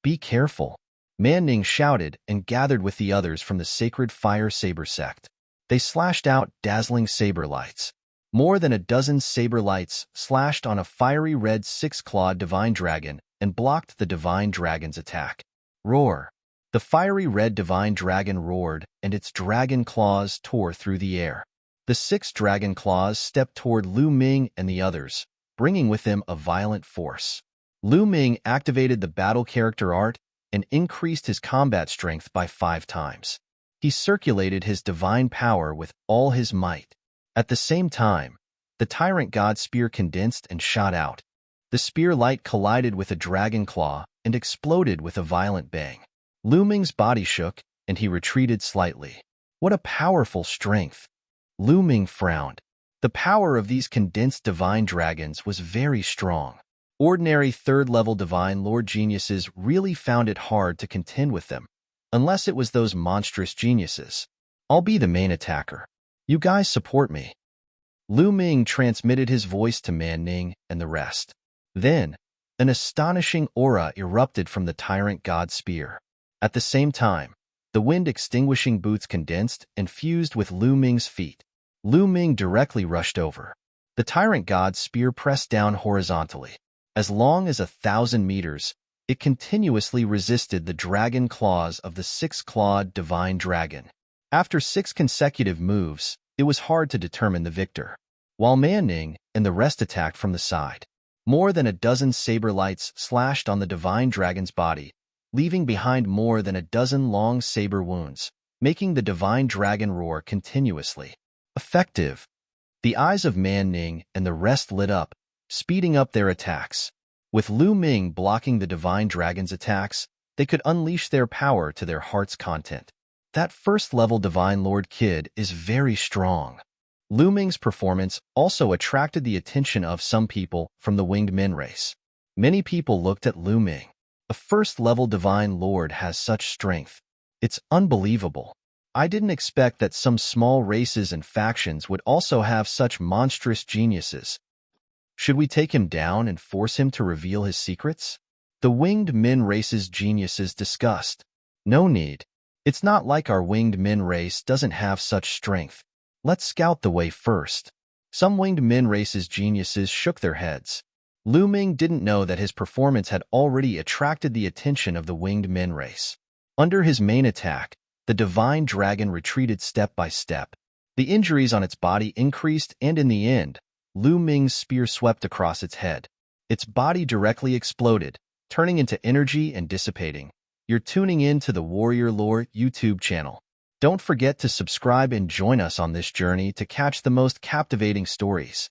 Be careful, Man Ning shouted and gathered with the others from the sacred fire saber sect. They slashed out dazzling saber lights. More than a dozen saber lights slashed on a fiery red six-clawed divine dragon and blocked the divine dragon's attack. Roar! The fiery red divine dragon roared, and its dragon claws tore through the air. The 6 dragon claws stepped toward Lu Ming and the others, bringing with them a violent force. Lu Ming activated the battle character art and increased his combat strength by 5 times. He circulated his divine power with all his might. At the same time, the tyrant god spear condensed and shot out. The spear light collided with a dragon claw and exploded with a violent bang. Lu Ming's body shook, and he retreated slightly. What a powerful strength! Lu Ming frowned. The power of these condensed divine dragons was very strong. Ordinary third-level divine lord geniuses really found it hard to contend with them, unless it was those monstrous geniuses. I'll be the main attacker. You guys support me. Lu Ming transmitted his voice to Man Ning and the rest. Then, an astonishing aura erupted from the tyrant god spear. At the same time, the wind-extinguishing boots condensed and fused with Lu Ming's feet. Lu Ming directly rushed over. The tyrant god's spear pressed down horizontally. As long as 1,000 meters, it continuously resisted the dragon claws of the 6-clawed divine dragon. After 6 consecutive moves, it was hard to determine the victor. While Man Ning and the rest attacked from the side, more than a dozen saber lights slashed on the divine dragon's body, leaving behind more than a dozen long saber wounds, making the divine dragon roar continuously. Effective. The eyes of Man Ning and the rest lit up, speeding up their attacks. With Lu Ming blocking the divine dragon's attacks, they could unleash their power to their heart's content. That first-level Divine Lord kid is very strong. Lu Ming's performance also attracted the attention of some people from the winged men race. Many people looked at Lu Ming. A first-level Divine Lord has such strength. It's unbelievable. I didn't expect that some small races and factions would also have such monstrous geniuses. Should we take him down and force him to reveal his secrets? The winged men race's geniuses discussed. No need. It's not like our winged men race doesn't have such strength. Let's scout the way first. Some winged men race's geniuses shook their heads. Lu Ming didn't know that his performance had already attracted the attention of the winged men race. Under his main attack, the divine dragon retreated step by step. The injuries on its body increased, and in the end, Lu Ming's spear swept across its head. Its body directly exploded, turning into energy and dissipating. You're tuning in to the Warrior Lore YouTube channel. Don't forget to subscribe and join us on this journey to catch the most captivating stories.